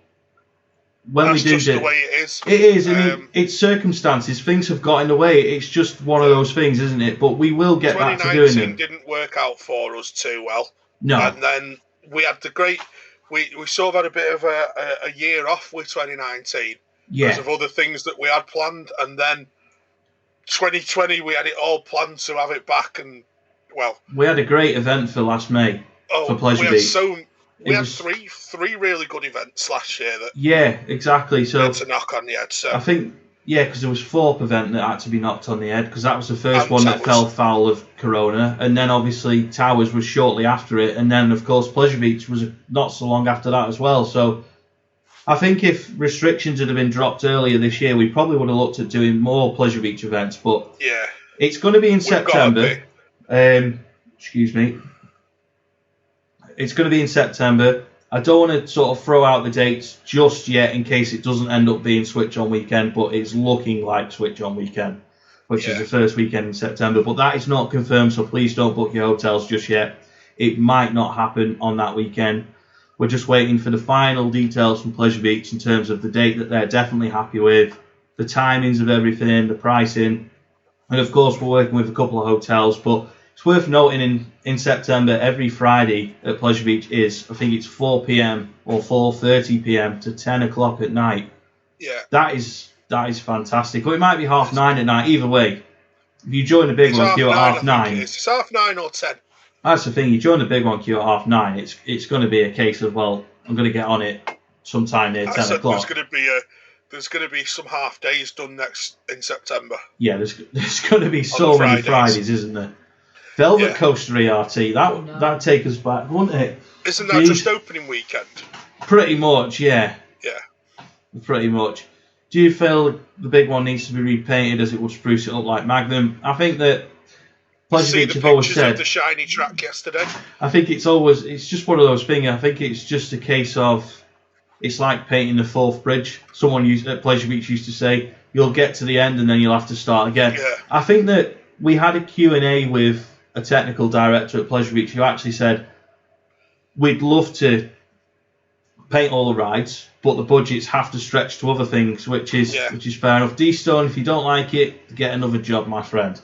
when that's we do just the way it is. It is. I mean, it's circumstances. Things have got in the way. It's just one of those things, isn't it? But we will get back to doing them. 2019 didn't work out for us too well. No. And then we had the great... We sort of had a bit of a year off with 2019 because of other things that we had planned. And then 2020, we had it all planned to have it back. And, well... We had a great event for last May for Pleasure Beach. We had three really good events last year. Exactly. So to knock on the head. So I think, because there was Thorpe event that had to be knocked on the head, because that was the first one that fell foul of Corona, and then obviously Towers was shortly after it, and then of course Pleasure Beach was not so long after that as well. So I think if restrictions had been dropped earlier this year, we probably would have looked at doing more Pleasure Beach events. But it's going to be in September. Excuse me. It's going to be in September. I don't want to sort of throw out the dates just yet in case it doesn't end up being Switch on weekend, but it's looking like Switch on weekend, which is the first weekend in September. But that is not confirmed, so please don't book your hotels just yet. It might not happen on that weekend. We're just waiting for the final details from Pleasure Beach in terms of the date that they're definitely happy with, the timings of everything, the pricing. And of course, we're working with a couple of hotels, but it's worth noting in September, every Friday at Pleasure Beach is, I think it's 4 p.m. or 4:30 p.m. to 10 o'clock at night. Yeah. That is fantastic. Or it might be 9:30 at night. Either way, If you join the big one queue at 9:30. It's 9:30 or 10. That's the thing. You join the big one queue at 9:30. It's going to be a case of, well, I'm going to get on it sometime near 10 o'clock. There's going to be some half days done in September. Yeah, there's going to be so many Fridays, isn't there? Velvet Coaster ERT, that'd take us back, wouldn't it? Isn't that just opening weekend? Pretty much, yeah. Yeah. Pretty much. Do you feel the big one needs to be repainted as it would spruce it up like Magnum? I think that Pleasure Beach have always said... of the shiny track yesterday. I think it's just one of those things. I think it's just a case of... It's like painting the fourth bridge. Someone at Pleasure Beach used to say, you'll get to the end and then you'll have to start again. Yeah. I think that we had a Q&A with a technical director at Pleasure Beach who actually said, we'd love to paint all the rides, but the budgets have to stretch to other things, which is fair enough. D-Stone, if you don't like it, get another job, my friend.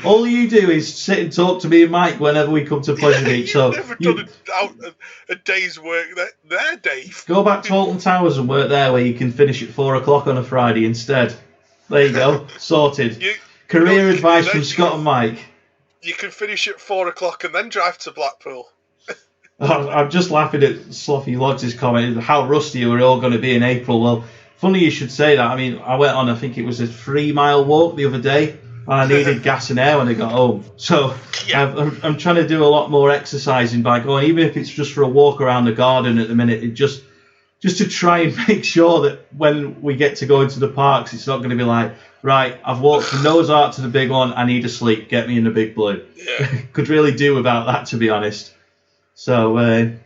All you do is sit and talk to me and Mike whenever we come to Pleasure Beach. So never done a day's work there, Dave. Go back to Alton Towers and work there, where you can finish at 4 o'clock on a Friday instead. There you go, sorted. Career advice from Scott and Mike. You can finish at 4 o'clock and then drive to Blackpool. I'm just laughing at Sloppy Logs' comment, how rusty we're all going to be in April. Well, funny you should say that. I mean, I went on, I think it was a 3-mile walk the other day, and I needed gas and air when I got home. So I'm trying to do a lot more exercising by going, even if it's just for a walk around the garden at the minute, just to try and make sure that when we get to go into the parks, it's not going to be like, right, I've walked from Noah's Ark to the big one, I need to sleep, get me in the Big Blue. Yeah. Could really do without that, to be honest. So,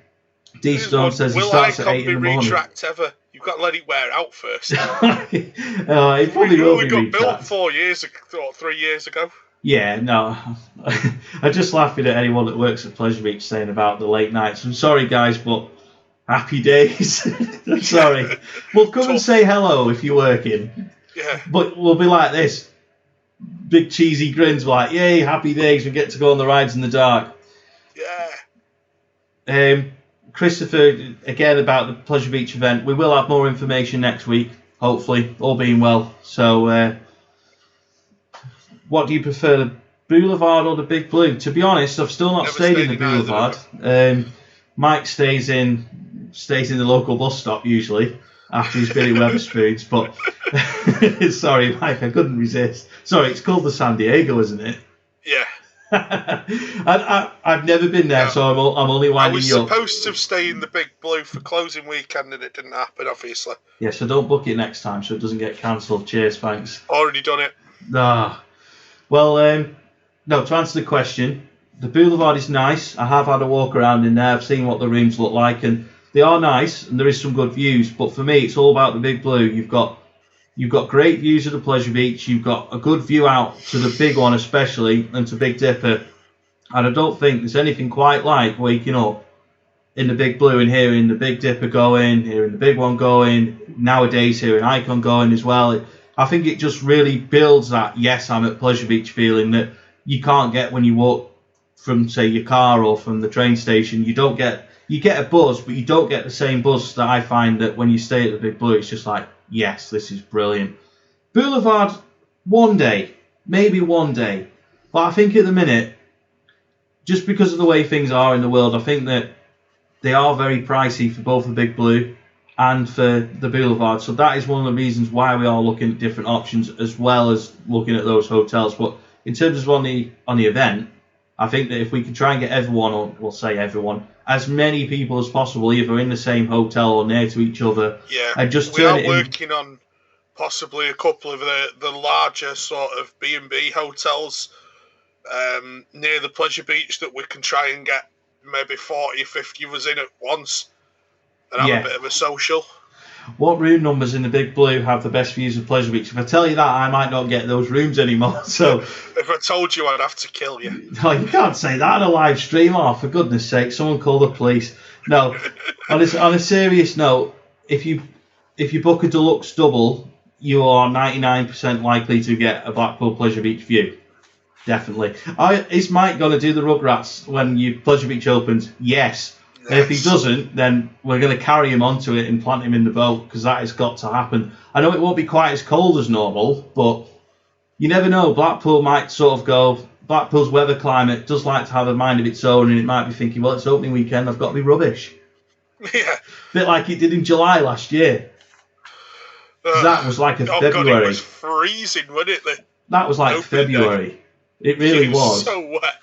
D-Stone says he starts at 8 in the morning. Retract ever. You've got to let it wear out first. It probably will be got built 3 years ago. Yeah, no. I just laughing at anyone that works at Pleasure Beach saying about the late nights. I'm sorry, guys, but happy days. I'm sorry. Well, come and say hello if you're working. Yeah. But we'll be like this. Big cheesy grins like, yay, happy days, we get to go on the rides in the dark. Yeah. Christopher, again, about the Pleasure Beach event. We will have more information next week, hopefully, all being well. So, what do you prefer, the Boulevard or the Big Blue? To be honest, I've still not stayed in the Boulevard. Mike stays in the local bus stop usually after he's been in Wetherspoons. But sorry, Mike, I couldn't resist. Sorry, it's called the San Diego, isn't it? Yeah. I've never been there, so I'm only winding you up. I was supposed to stay in the Big Blue for closing weekend, and it didn't happen, obviously. Yeah, so don't book it next time, so it doesn't get cancelled. Cheers, thanks. Already done it. Well, no, to answer the question, the Boulevard is nice. I have had a walk around in there. I've seen what the rooms look like, and they are nice, and there is some good views. But for me, it's all about the Big Blue. You've got great views of the Pleasure Beach. You've got a good view out to the big one, especially, and to Big Dipper. And I don't think there's anything quite like waking up in the Big Blue and hearing the Big Dipper going, hearing the big one going, nowadays hearing Icon going as well. I think it just really builds that, yes, I'm at Pleasure Beach feeling that you can't get when you walk from, say, your car or from the train station. You get a buzz, but you don't get the same buzz that I find that when you stay at the Big Blue. It's just like, yes, this is brilliant. Boulevard, one day, maybe one day. But I think at the minute, just because of the way things are in the world, I think that they are very pricey for both the Big Blue and for the Boulevard. So that is one of the reasons why we are looking at different options as well as looking at those hotels. But in terms of on the event, I think that if we can try and get everyone, or we'll say everyone, as many people as possible, either in the same hotel or near to each other, and just we are working on possibly a couple of the larger sort of B&B hotels near the Pleasure Beach that we can try and get maybe 40, 50 of us in at once and have a bit of a social. What room numbers in the Big Blue have the best views of Pleasure Beach? If I tell you that, I might not get those rooms anymore. So, if I told you, I'd have to kill you. No, you can't say that on a live stream. Oh, for goodness sake, someone call the police. No, on a serious note, if you book a deluxe double, you are 99% likely to get a Blackpool Pleasure Beach view. Definitely. Is Mike going to do the Rugrats when Pleasure Beach opens? Yes. And if he doesn't, then we're going to carry him onto it and plant him in the boat, because that has got to happen. I know it won't be quite as cold as normal, but you never know. Blackpool might sort of go. Blackpool's weather climate does like to have a mind of its own, and it might be thinking, well, it's opening weekend. I've got to be rubbish. Yeah. A bit like it did in July last year. That was like February. God, it was freezing, wasn't it? That was like February. It really was. So wet.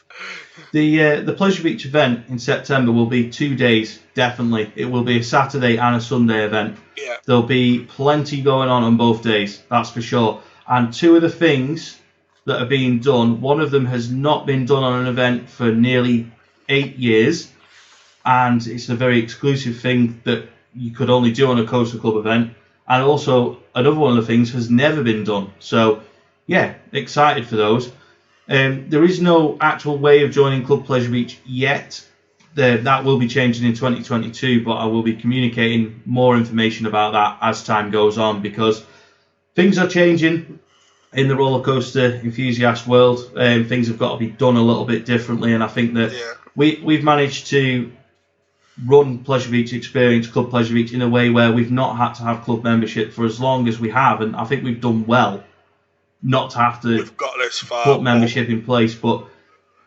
The Pleasure Beach event in September will be 2 days, definitely. It will be a Saturday and a Sunday event. Yeah. There'll be plenty going on both days, that's for sure. And two of the things that are being done, one of them has not been done on an event for nearly 8 years, and it's a very exclusive thing that you could only do on a Coastal Club event. And also, another one of the things has never been done. So, yeah, excited for those. There is no actual way of joining Club Pleasure Beach yet. That will be changing in 2022, but I will be communicating more information about that as time goes on, because things are changing in the roller coaster enthusiast world. Things have got to be done a little bit differently, and I think that we've managed to run Pleasure Beach Experience, Club Pleasure Beach, in a way where we've not had to have club membership for as long as we have, and I think we've done well not to have to put membership in place. But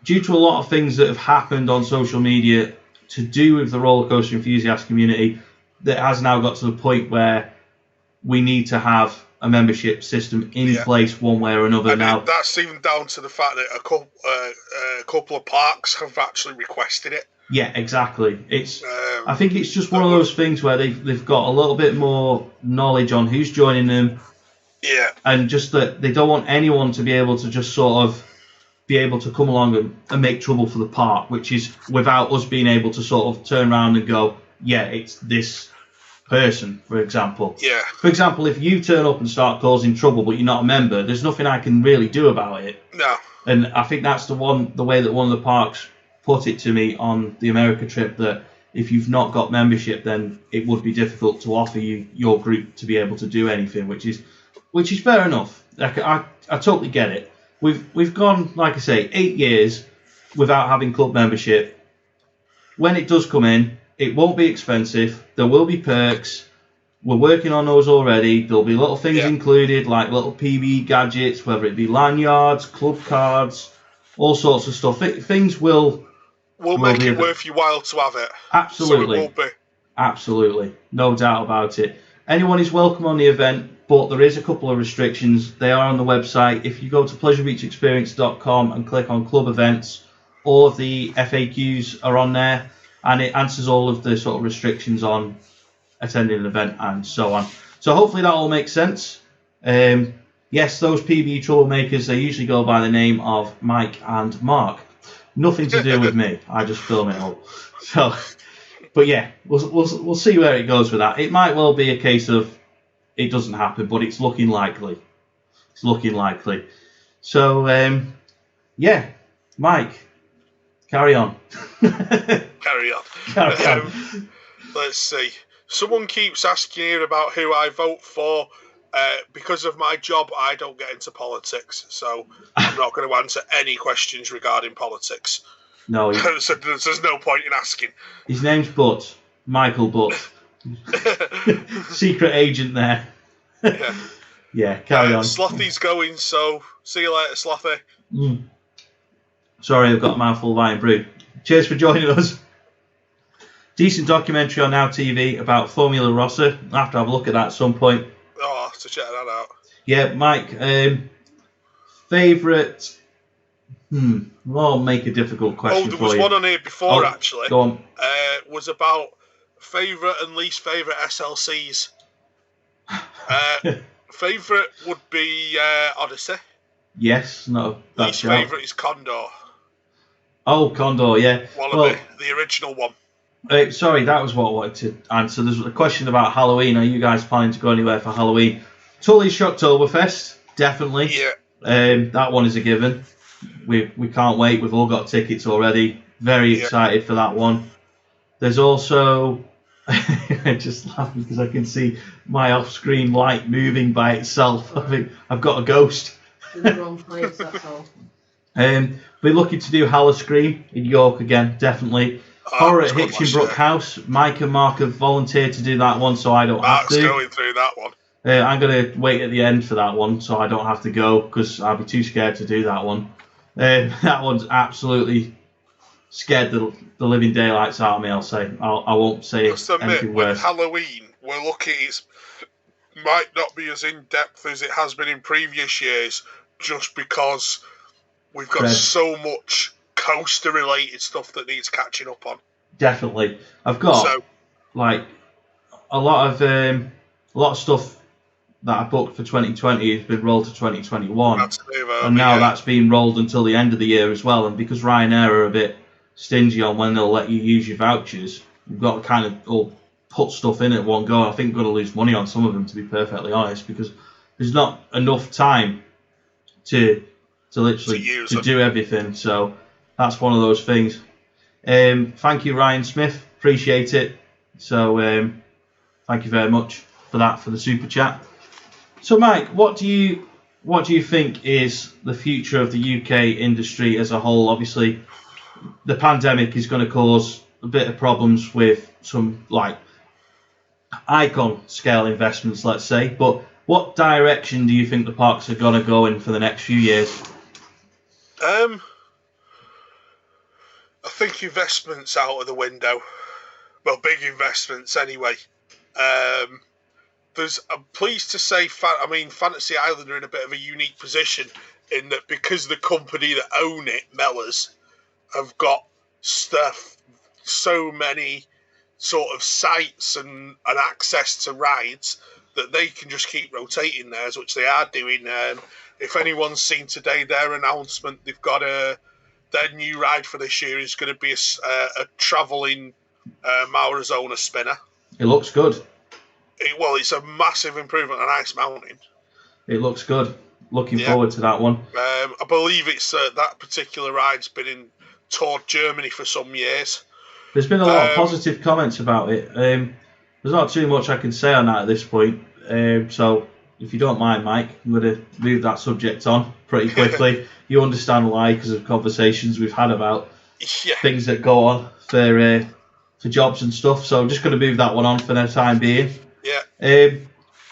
due to a lot of things that have happened on social media to do with the roller coaster enthusiast community, that has now got to the point where we need to have a membership system in place one way or another. And now that's even down to the fact that a couple of parks have actually requested it. Yeah, exactly. It's I think it's just one of those things where they've got a little bit more knowledge on who's joining them. Yeah. And just that they don't want anyone to be able to just sort of be able to come along and make trouble for the park, which is without us being able to sort of turn around and go, yeah, it's this person, for example. Yeah. For example, if you turn up and start causing trouble but you're not a member, there's nothing I can really do about it. No. And I think that's the way that one of the parks put it to me on the America trip, that if you've not got membership, then it would be difficult to offer you your group to be able to do anything, which is fair enough. I totally get it. We've gone, like I say, 8 years without having club membership. When it does come in, it won't be expensive. There will be perks. We're working on those already. There'll be little things included, like little PBE gadgets, whether it be lanyards, club cards, all sorts of stuff. Things will make it worth your while to have it. Absolutely. So it will be. Absolutely. No doubt about it. Anyone is welcome on the event, but there is a couple of restrictions. They are on the website. If you go to pleasurebeachexperience.com and click on club events, all of the FAQs are on there, and it answers all of the sort of restrictions on attending an event and so on. So hopefully that all makes sense. Yes, those PBE troublemakers, they usually go by the name of Mike and Mark. Nothing to do with me. I just film it all. So, but yeah, we'll see where it goes with that. It might well be a case of it doesn't happen, but it's looking likely. It's looking likely. So, yeah, Mike, carry on. Carry on. Carry on. Let's see. Someone keeps asking here about who I vote for. Because of my job, I don't get into politics, so I'm not going to answer any questions regarding politics. No. So there's no point in asking. His name's Butt. Michael Butt. Secret agent there. Yeah. Yeah, carry on. Slothy's going, so see you later, Slothy. Sorry, I've got a mouthful of iron brew. Cheers for joining us. Decent documentary on Now TV about Formula Rossa. I'll have to have a look at that at some point. Oh, I'll have to check that out. Yeah, Mike, favourite... I'll make a difficult question for you. There was one on here before, actually. Go on. Was about favourite and least favourite SLCs. Favourite would be Odyssey. Yes, no. Least favourite is Condor. Oh, Condor, yeah. Wallaby, the original one. Sorry, that was what I wanted to answer. There's a question about Halloween. Are you guys planning to go anywhere for Halloween? Totally Shocktoberfest, definitely. Yeah. That one is a given. We can't wait. We've all got tickets already. Very excited for that one. There's also... I just laughing because I can see my off-screen light moving by itself. I think I've got a ghost. In the wrong place, that's all. We're looking to do Howl-O-Scream in York again, definitely. Horror at Hitchinbrook House. Mike and Mark have volunteered to do that one, so I don't have to. Mark's going through that one. I'm going to wait at the end for that one so I don't have to go because I'll be too scared to do that one. That one's absolutely scared the living daylights out of me, I'll say. I won't say anything worse. With Halloween, we're lucky it might not be as in-depth as it has been in previous years just because we've got so much coaster-related stuff that needs catching up on. Definitely. I've got like a lot of stuff that I booked for 2020 has been rolled to 2021, and now that's been rolled until the end of the year as well. And because Ryanair are a bit stingy on when they'll let you use your vouchers, you've got to kind of all put stuff in at one go. I think I'm going to lose money on some of them, to be perfectly honest, because there's not enough time to literally to do everything. So that's one of those things. Thank you, Ryan Smith. Appreciate it. So thank you very much for that, for the super chat. So Mike, what do you think is the future of the UK industry as a whole? Obviously, the pandemic is going to cause a bit of problems with some like icon scale investments, let's say. But what direction do you think the parks are going to go in for the next few years? I think investments out of the window. Well, big investments anyway. I'm pleased to say, Fantasy Island are in a bit of a unique position in that because the company that own it, Mellors, have got stuff, so many sort of sites and access to rides that they can just keep rotating theirs, which they are doing. If anyone's seen today their announcement, they've got their new ride for this year is going to be a travelling Maurazona spinner. It looks good. It's a massive improvement on Ice Mountain. It looks good. Looking forward to that one. I believe it's that particular ride's been toured Germany for some years. There's been a lot of positive comments about it. There's not too much I can say on that at this point. So if you don't mind, Mike, I'm going to move that subject on pretty quickly. You understand why, because of conversations we've had about things that go on for jobs and stuff. So I'm just going to move that one on for the time being. Yeah.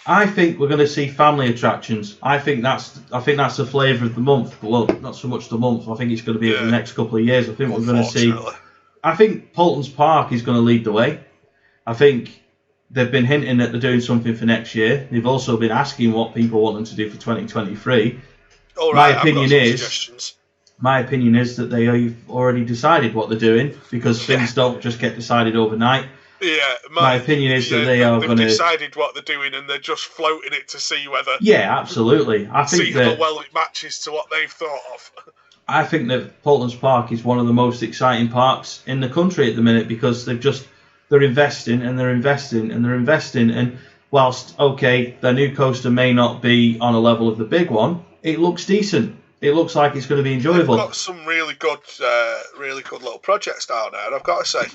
I think we're going to see family attractions. I think that's the flavour of the month. Well, not so much the month. I think it's going to be the next couple of years. I think we're going to see. I think Poulton's Park is going to lead the way. I think they've been hinting that they're doing something for next year. They've also been asking what people want them to do for 2023. All right, my opinion is that they have already decided what they're doing because things don't just get decided overnight. Yeah, my opinion is that they are going to decided what they're doing and they're just floating it to see whether. Yeah, absolutely. I think see how well it matches to what they've thought of. I think that Poulton's Park is one of the most exciting parks in the country at the minute because they're investing and they're investing and they're investing. And whilst their new coaster may not be on a level of the big one, it looks decent. It looks like it's going to be enjoyable. They've got some really good little projects down there, I've got to say.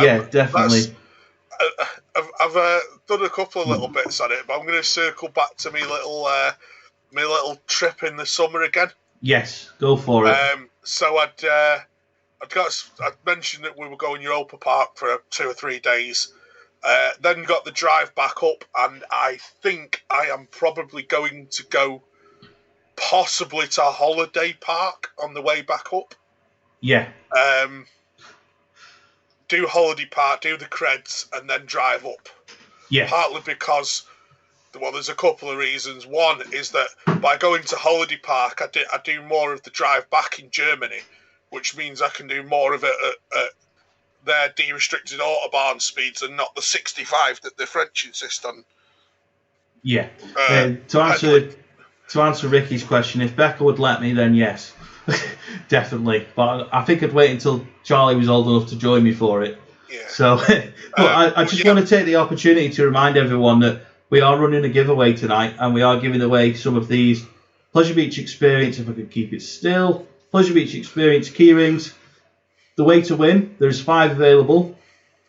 Yeah, definitely. I've done a couple of little bits on it, but I'm going to circle back to my little trip in the summer again. Yes, go for it. So I'd mentioned that we were going Europa Park for 2 or 3 days. Then got the drive back up, and I think I am probably going to go possibly to a holiday park on the way back up. Yeah. Do holiday park, do the creds, and then drive up. Yeah. Partly because, there's a couple of reasons. One is that by going to holiday park, I do more of the drive back in Germany, which means I can do more of it at their de-restricted autobahn speeds and not the 65 that the French insist on. Yeah. To answer Ricky's question, if Becca would let me, then yes. Definitely, but I think I'd wait until Charlie was old enough to join me for it. Yeah. So, but I just want to take the opportunity to remind everyone that we are running a giveaway tonight, and we are giving away some of these Pleasure Beach Experience. If I could keep it still, Pleasure Beach Experience keyrings. The way to win: there's 5 available.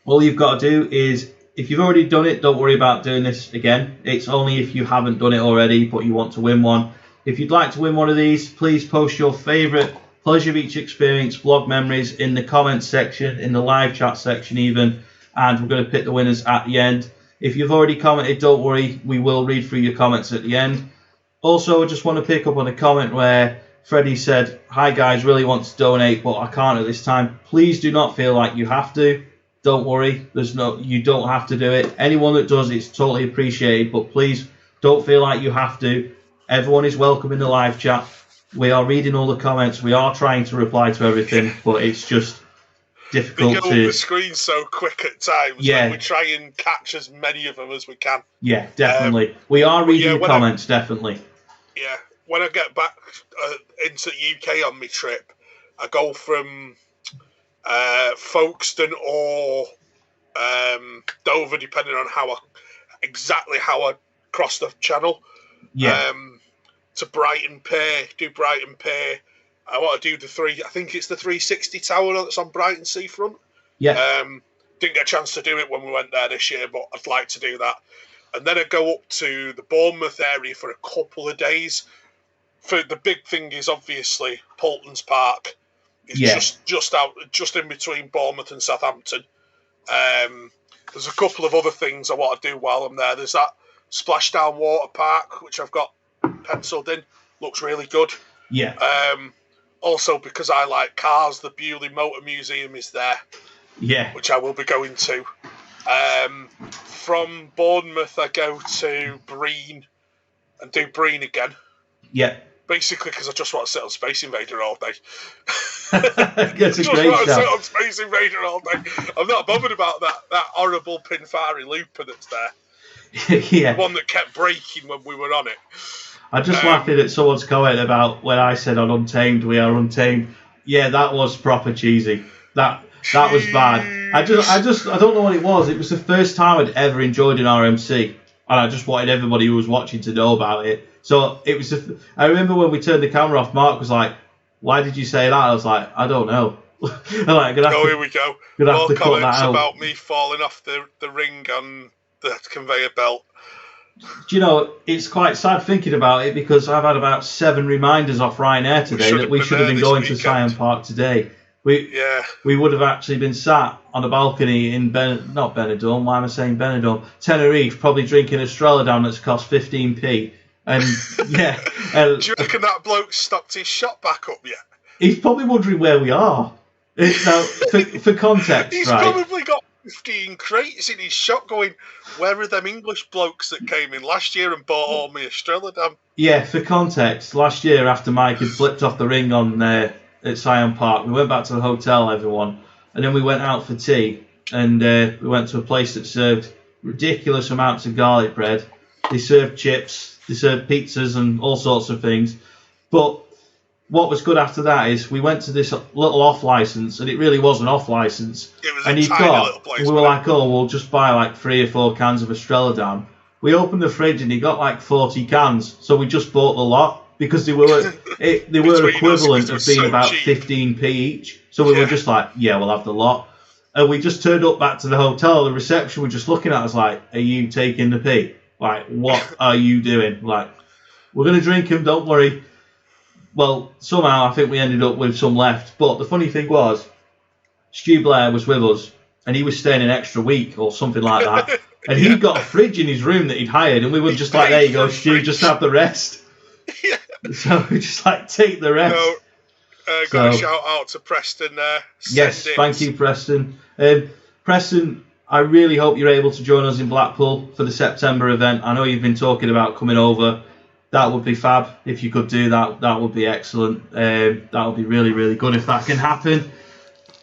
All you've got to do is, if you've already done it, don't worry about doing this again. It's only if you haven't done it already, but you want to win one. If you'd like to win one of these, please post your favourite Pleasure Beach Experience vlog memories in the comments section, in the live chat section even, and we're going to pick the winners at the end. If you've already commented, don't worry, we will read through your comments at the end. Also, I just want to pick up on a comment where Freddie said, "Hi guys, really want to donate, but I can't at this time." Please do not feel like you have to. Don't worry, you don't have to do it. Anyone that does, it's totally appreciated, but please don't feel like you have to. Everyone is welcome in the live chat. We are reading all the comments. We are trying to reply to everything, but it's just difficult to... They go up the screen so quick at times. Yeah. We try and catch as many of them as we can. Yeah, definitely. We are reading the comments, definitely. Yeah. When I get back into the UK on my trip, I go from Folkestone or Dover, depending on exactly how I cross the channel. Yeah. To Brighton Pier, do Brighton Pier. I want to do I think it's the 360 tower that's on Brighton seafront. Yeah. Didn't get a chance to do it when we went there this year, but I'd like to do that. And then I go up to the Bournemouth area for a couple of days. For the big thing is obviously Poulton's Park. It's just in between Bournemouth and Southampton. There's a couple of other things I want to do while I'm there. There's that Splashdown Water Park, which I've got penciled in. Looks really good. Yeah. Also, because I like cars, the Bewley Motor Museum is there. Yeah. Which I will be going to. From Bournemouth, I go to Breen and do Breen again. Yeah. Basically, because I just want to sit on Space Invader all day. That's a great show. Sit on Space Invader all day. I'm not bothered about that horrible Pinfari looper that's there. Yeah. The one that kept breaking when we were on it. I just laughing at someone's comment about when I said on Untamed, we are Untamed. Yeah, that was proper cheesy. That was bad. I don't know what it was. It was the first time I'd ever enjoyed an RMC, and I just wanted everybody who was watching to know about it. So it was. I remember when we turned the camera off, Mark was like, "Why did you say that?" I was like, "I don't know." Here we go. More comments about me falling off the ring on the conveyor belt. Do you know, it's quite sad thinking about it because I've had about 7 reminders off Ryanair today that we should have been going to Scion Park today. We would have actually been sat on a balcony in not Benidorm, why am I saying Benidorm? Tenerife, probably drinking a Strelladam that's cost 15p. And yeah. Do you reckon that bloke stocked his shop back up yet? He's probably wondering where we are. Now, for context, he's probably got 15 crates in his shop going, where are them English blokes that came in last year and bought all me Strelladam? Yeah, for context, last year after Mike had flipped off the ring on at Scion Park, we went back to the hotel, everyone, and then we went out for tea, and we went to a place that served ridiculous amounts of garlic bread. They served chips, they served pizzas and all sorts of things. But what was good after that is we went to this little off license, and it really was an off license. It was and a tiny little place. We were like, oh, we'll just buy like 3 or 4 cans of Strelladam. We opened the fridge and he got like 40 cans, so we just bought the lot because they were equivalent of being about 15p each. So we were just like, yeah, we'll have the lot. And we just turned up back to the hotel. The reception were just looking at us like, are you taking the pee? Like, what are you doing? Like, we're going to drink them, don't worry. Well, somehow I think we ended up with some left. But the funny thing was, Stu Blair was with us, and he was staying an extra week or something like that. And he got a fridge in his room that he'd hired, and we were just like, there you go, Stu, just have the rest. Yeah. So we just like, take the rest. Got a shout out to Preston there. Yes, thank you, Preston. Preston, I really hope you're able to join us in Blackpool for the September event. I know you've been talking about coming over. That would be fab if you could do that. That would be excellent. That would be really, really good if that can happen.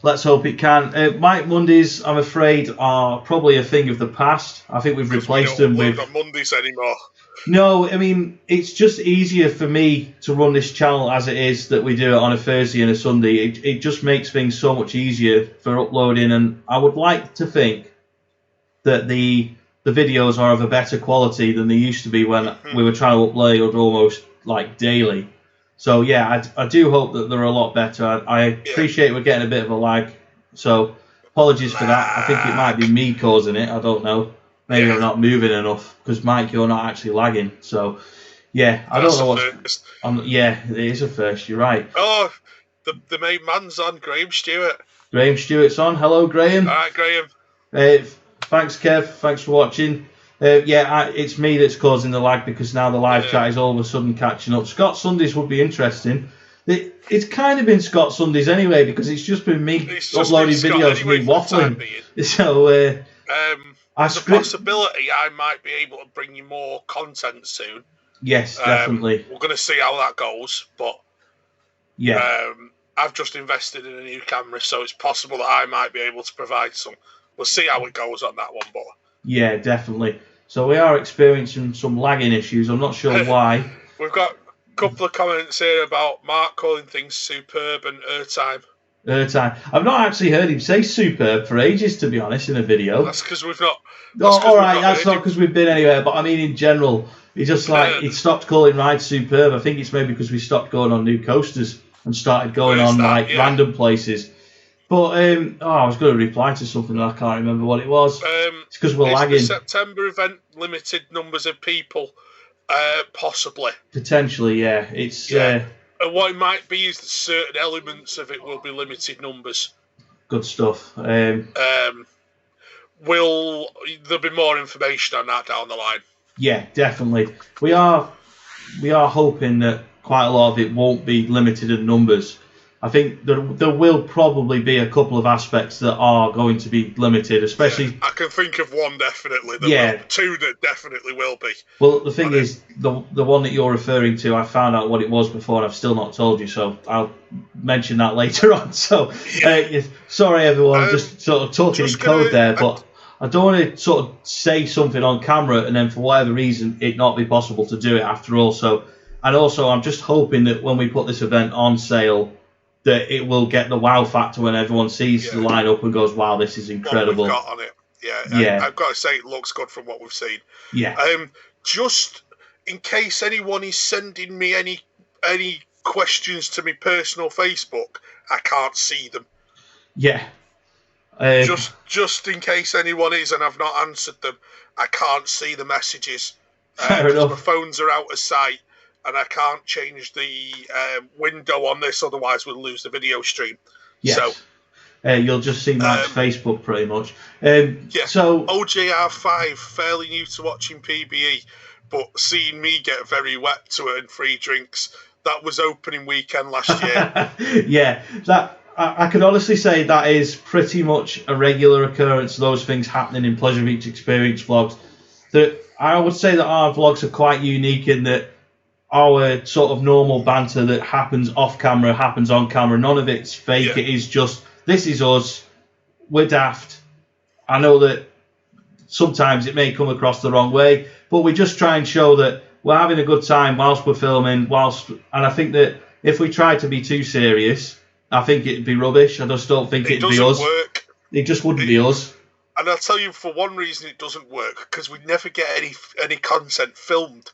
Let's hope it can. Mike Mondays, I'm afraid, are probably a thing of the past. I think we've replaced them with... not Mondays anymore. No, I mean, it's just easier for me to run this channel as it is that we do it on a Thursday and a Sunday. It just makes things so much easier for uploading, and I would like to think that the videos are of a better quality than they used to be when we were trying to upload almost like daily. So yeah, I do hope that they're a lot better. I appreciate we're getting a bit of a lag, so apologies for that. I think it might be me causing it. I don't know. Maybe I'm not moving enough because Mike, you're not actually lagging. So yeah, I don't know what. Yeah, it is a first. You're right. Oh, the main man's on, Graham Stewart. Graham Stewart's on. Hello, Graham. All right, Graham. Thanks, Kev. Thanks for watching. It's me that's causing the lag because now the live chat is all of a sudden catching up. Scott Sundays would be interesting. It's kind of been Scott Sundays anyway because it's just been me uploading videos, me waffling. So there's a possibility I might be able to bring you more content soon. Yes, definitely. We're going to see how that goes, but I've just invested in a new camera, so it's possible that I might be able to provide some. We'll see how it goes on that one, but yeah, definitely. So we are experiencing some lagging issues. I'm not sure why. We've got a couple of comments here about Mark calling things superb and airtime. I've not actually heard him say superb for ages, to be honest, in a video. That's because we've not. That's not because we've been anywhere. But I mean, in general, he just he stopped calling rides superb. I think it's maybe because we stopped going on new coasters and started going on random places. But I was going to reply to something and I can't remember what it was. It's because we're lagging. The September event limited numbers of people, possibly. Potentially, yeah. It's and what it might be is that certain elements of it will be limited numbers. Good stuff. There'll be more information on that down the line. Yeah, definitely. We are hoping that quite a lot of it won't be limited in numbers. I think there will probably be a couple of aspects that are going to be limited, especially. Yeah, I can think of one definitely. Two that definitely will be. Well, the thing is, the one that you're referring to, I found out what it was before, and I've still not told you, so I'll mention that later on. So, sorry everyone, I'm just sort of talking in code there, but I don't want to sort of say something on camera and then for whatever reason it not be possible to do it after all. So, and also I'm just hoping that when we put this event on sale, that it will get the wow factor when everyone sees the lineup and goes, "Wow, this is incredible." What we've got on it, yeah. I've got to say, it looks good from what we've seen. Yeah. Just in case anyone is sending me any questions to my personal Facebook, I can't see them. Yeah. Just in case anyone is and I've not answered them, I can't see the messages. Fair enough. My phones are out of sight. And I can't change the window on this, otherwise we'll lose the video stream. Yes. So you'll just see Mark's Facebook pretty much. So OJR5, fairly new to watching PBE, but seeing me get very wet to it and free drinks. That was opening weekend last year. Yeah, that I can honestly say that is pretty much a regular occurrence. Those things happening in Pleasure Beach Experience vlogs. That I would say that our vlogs are quite unique in that. Our sort of normal banter that happens off camera happens on camera. None of it's fake. Yeah. It is just, this is us. We're daft. I know that sometimes it may come across the wrong way, but we just try and show that we're having a good time whilst we're filming. And I think that if we try to be too serious, I think it'd be rubbish. I just don't think it'd be us. Work. It just wouldn't be us. And I'll tell you for one reason it doesn't work, because we never get any content filmed.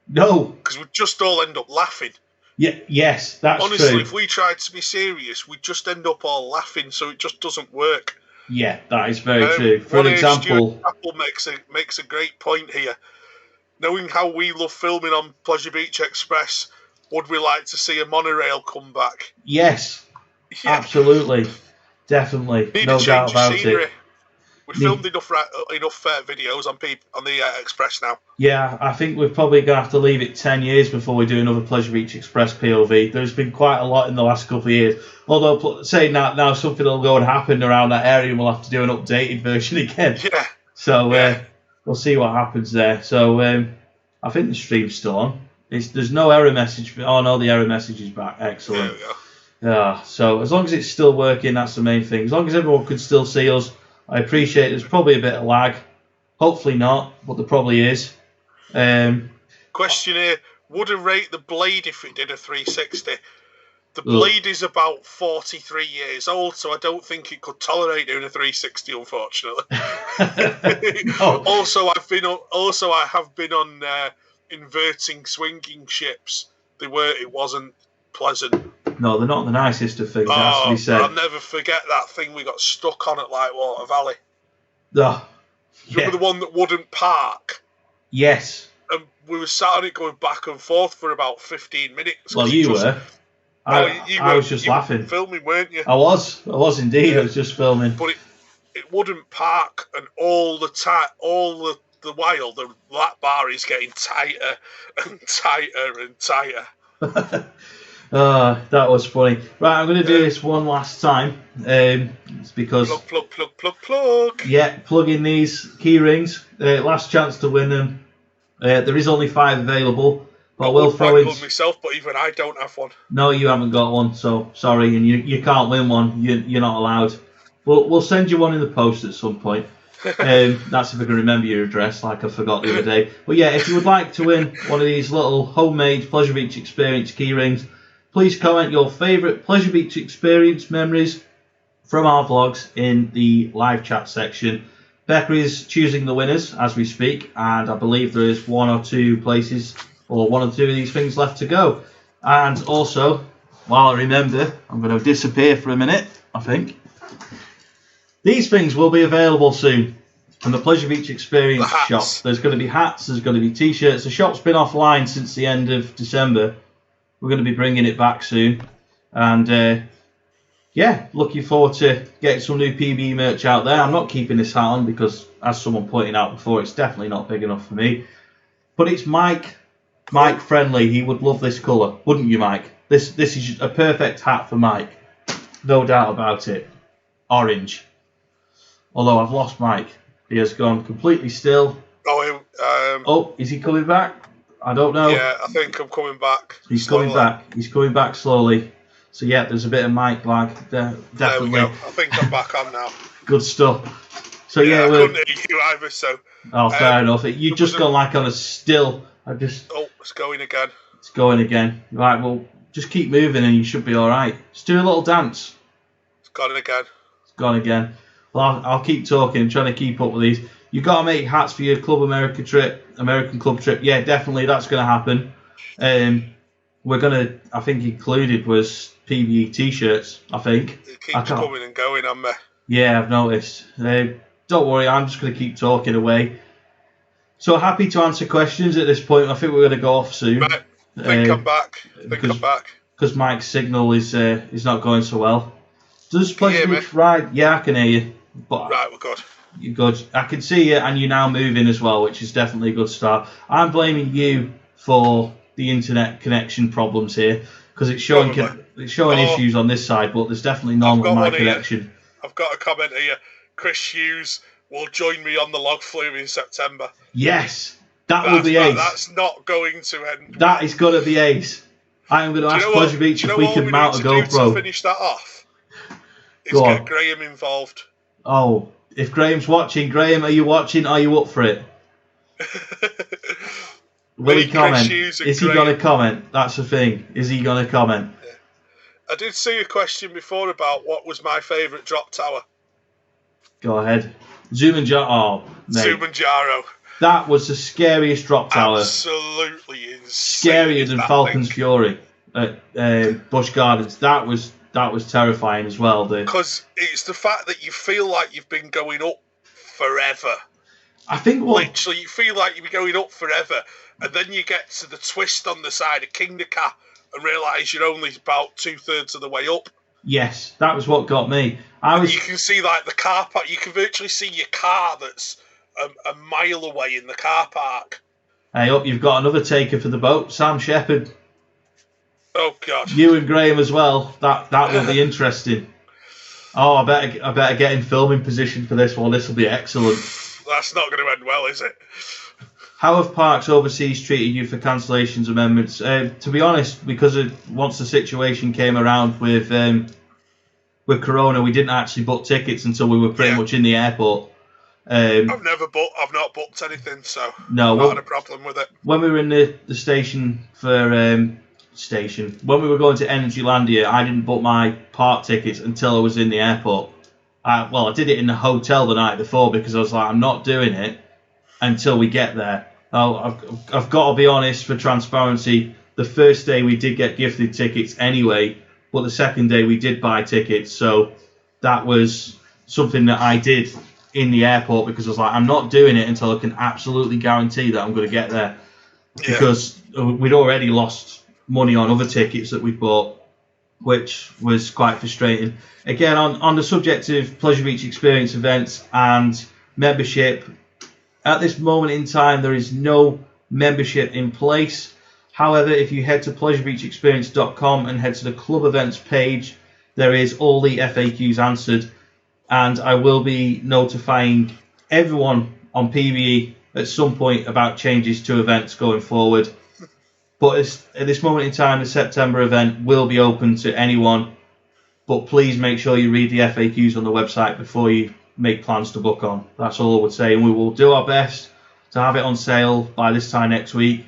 No. Because we just all end up laughing. Yeah, yes, that's Honestly, true. If we tried to be serious, we just end up all laughing, so it just doesn't work. Yeah, that is very true. For an example... Apple makes a great point here. Knowing how we love filming on Pleasure Beach Express, would we like to see a monorail come back? Yes, absolutely. Definitely. No doubt about it. We filmed enough videos on the Express now. Yeah, I think we're probably going to have to leave it 10 years before we do another Pleasure Beach Express POV. There's been quite a lot in the last couple of years. Although, saying that now, something will go and happen around that area and we'll have to do an updated version again. Yeah. So we'll see what happens there. So I think the stream's still on. There's no error message. Oh, no, the error message is back. Excellent. There we go. Yeah, so as long as it's still working, that's the main thing. As long as everyone can still see us, I appreciate there's probably a bit of lag. Hopefully not, but there probably is. Question here, would I rate the Blade if it did a 360? The Blade is about 43 years old, so I don't think it could tolerate doing a 360, unfortunately. No. Also, I have been on inverting swinging ships. It wasn't pleasant. No, they're not the nicest of things, has to be said. I'll never forget that thing we got stuck on at Lightwater Valley. Remember the one that wouldn't park? Yes. And we were sat on it going back and forth for about 15 minutes. Well, you were. I was just laughing. Filming, weren't you? I was indeed. Yeah. I was just filming. But it wouldn't park, and all the while that bar is getting tighter and tighter and tighter. That was funny. Right, I'm going to do this one last time. It's because plug. Yeah, plug in these key rings. Last chance to win them. There is only 5 available, but we'll throw in myself. But even I don't have one. No, you haven't got one, so sorry, and you can't win one. You're not allowed. We'll send you one in the post at some point. That's if I can remember your address, like I forgot the other day. But yeah, if you would like to win one of these little homemade Pleasure Beach Experience key rings, please comment your favourite Pleasure Beach Experience memories from our vlogs in the live chat section. Peppa is choosing the winners as we speak, and I believe there is 1 or 2 places, or 1 or 2 of these things left to go. And also, while I remember, I'm going to disappear for a minute, I think. These things will be available soon from the Pleasure Beach Experience shop. There's going to be hats, there's going to be t-shirts. The shop's been offline since the end of December. We're going to be bringing it back soon. And yeah, looking forward to getting some new PBE merch out there. I'm not keeping this hat on because, as someone pointed out before, it's definitely not big enough for me. But it's Mike friendly. He would love this colour, wouldn't you, Mike? This is a perfect hat for Mike. No doubt about it. Orange. Although I've lost Mike. He has gone completely still. Oh, is he coming back? I don't know. Yeah, I think I'm coming back. He's coming back. He's coming back slowly. So yeah, there's a bit of Mike lag there, definitely. There we go. I think I'm back on now. Good stuff. So yeah, I couldn't hear you either. So. Oh, fair enough. You just gone like on a still. Oh, it's going again. It's going again. Right, well, just keep moving and you should be all right. Just do a little dance. It's gone again. It's gone again. Well, I'll keep talking. I'm trying to keep up with these. You've got to make hats for your Club American club trip. Yeah, definitely, that's going to happen. We're going to, I think included was PBE t-shirts, I think. It keeps coming and going on me. Yeah, I've noticed. Don't worry, I'm just going to keep talking away. So happy to answer questions at this point. I think we're going to go off soon. Right. I think I'm back. Because Mike's signal is not going so well. Does Pleasure Beach ride? Yeah, I can hear you. But right, we're good. You're good. I can see you, and you're now moving as well, which is definitely a good start. I'm blaming you for the internet connection problems here because it's showing issues on this side, but there's definitely none with my connection. Here. I've got a comment here. Chris Hughes will join me on the log flume in September. Yes, that will be ace. That's not going to end. That is going to be ace. I am going to ask Pleasure Beach if we can mount a GoPro. To finish that off, is get Graham involved. Oh, if Graham's watching, Graham, are you watching? Are you up for it? Will he comment? Is he going to comment? That's the thing. Is he going to comment? Yeah. I did see a question before about what was my favourite drop tower. Go ahead. Zumanjaro. Oh, mate. Zumanjaro. That was the scariest drop tower. Absolutely insane. Scarier than Falcon's Fury at Busch Gardens. That was terrifying as well. Because it's the fact that you feel like you've been going up forever. I think literally you feel like you've been going up forever, and then you get to the twist on the side of Kingdacar and realise you're only about 2/3 of the way up. Yes, that was what got me. You can see like the car park. You can virtually see your car that's a mile away in the car park. Hey, up! You've got another taker for the boat, Sam Shepherd. Oh God! You and Graham as well. That will be interesting. Oh, I better get in filming position for this one. This will be excellent. That's not going to end well, is it? How have parks overseas treated you for cancellations amendments? To be honest, because once the situation came around with Corona, we didn't actually book tickets until we were pretty much in the airport. I've not booked anything, so no, not had a problem with it. When we were in the station for when we were going to Energylandia, I didn't book my park tickets until I was in the airport. I did it in the hotel the night before because I was like, I'm not doing it until we get there. I've got to be honest, for transparency, the first day we did get gifted tickets anyway, but the second day we did buy tickets, so that was something that I did in the airport because I was like, I'm not doing it until I can absolutely guarantee that I'm going to get there. Because we'd already lost money on other tickets that we bought. which was quite frustrating. Again, on the subject of Pleasure Beach Experience events and membership, at this moment in time, there is no membership in place. However, if you head to pleasurebeachexperience.com and head to the club events page, there is all the FAQs answered, and I will be notifying everyone on PBE at some point about changes to events going forward. But at this moment in time, the September event will be open to anyone, but please make sure you read the FAQs on the website before you make plans to book on. That's all I would say, and we will do our best to have it on sale by this time next week.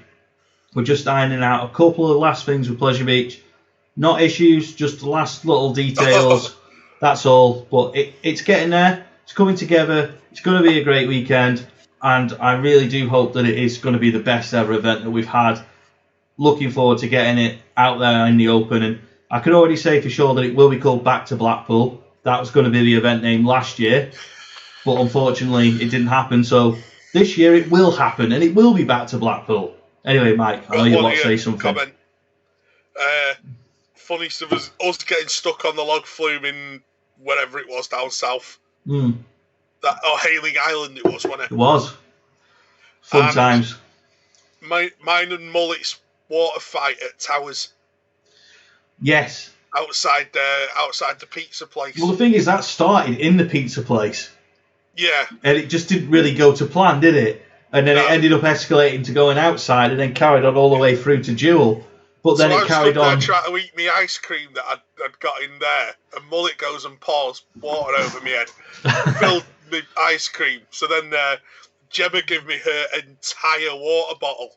We're just ironing out a couple of last things with Pleasure Beach. Not issues, just the last little details. That's all. But it's getting there. It's coming together. It's going to be a great weekend. And I really do hope that it is going to be the best ever event that we've had. Looking forward to getting it out there in the open. And I can already say for sure that it will be called Back to Blackpool. That was going to be the event name last year. But unfortunately, it didn't happen. So this year it will happen. And it will be Back to Blackpool. Anyway, Mike, I know you want to say something. Comment. Funny stuff was us getting stuck on the log flume in wherever it was down south. Hailing Island it was, wasn't it? It was. Fun times. Mine and Mullet's water fight at Towers. Yes. Outside the pizza place. Well, the thing is, that started in the pizza place. Yeah. And it just didn't really go to plan, did it? And then it ended up escalating to going outside and then carried on all the way through to Jewel. But then it carried on. I tried to eat me ice cream that I'd got in there, and Mullet goes and pours water over my head, filled me ice cream. So then Gemma gave me her entire water bottle.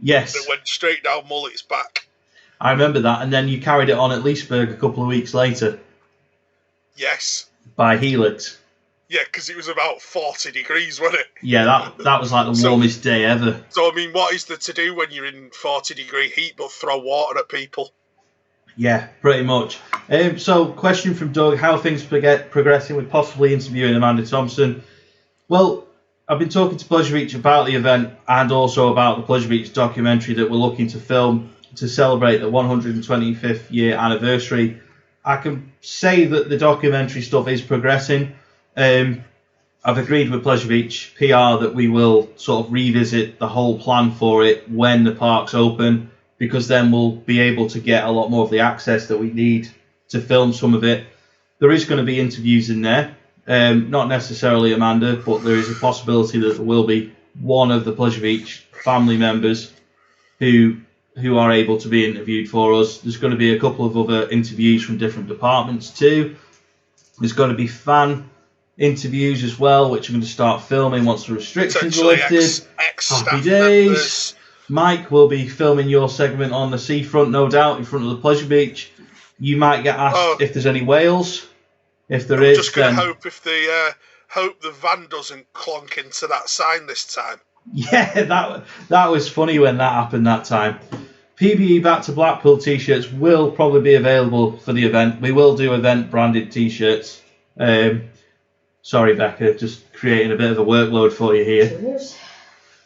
Yes. That went straight down Mullet's back. I remember that, and then you carried it on at Leesburg a couple of weeks later. Yes. By Helix. Yeah, because it was about 40 degrees, wasn't it? Yeah, that was like the warmest day ever. So, I mean, what is there to do when you're in 40-degree heat but throw water at people? Yeah, pretty much. So, question from Doug, how are things progressing with possibly interviewing Amanda Thompson? Well, I've been talking to Pleasure Beach about the event and also about the Pleasure Beach documentary that we're looking to film to celebrate the 125th year anniversary. I can say that the documentary stuff is progressing. I've agreed with Pleasure Beach PR that we will sort of revisit the whole plan for it when the park's open, because then we'll be able to get a lot more of the access that we need to film some of it. There is going to be interviews in there, not necessarily Amanda, but there is a possibility that there will be one of the Pleasure Beach family members who are able to be interviewed for us. There's going to be a couple of other interviews from different departments too. There's going to be fan interviews as well, which I'm going to start filming once the restrictions are lifted. Happy days. Members. Mike will be filming your segment on the seafront, no doubt, in front of the Pleasure Beach. You might get asked if there's any whales. If there is, just going to hope the van doesn't clonk into that sign this time. Yeah, that was funny when that happened that time. PBE Back to Blackpool t-shirts will probably be available for the event. We will do event branded t-shirts. Sorry, Becca, just creating a bit of a workload for you here. Cheers.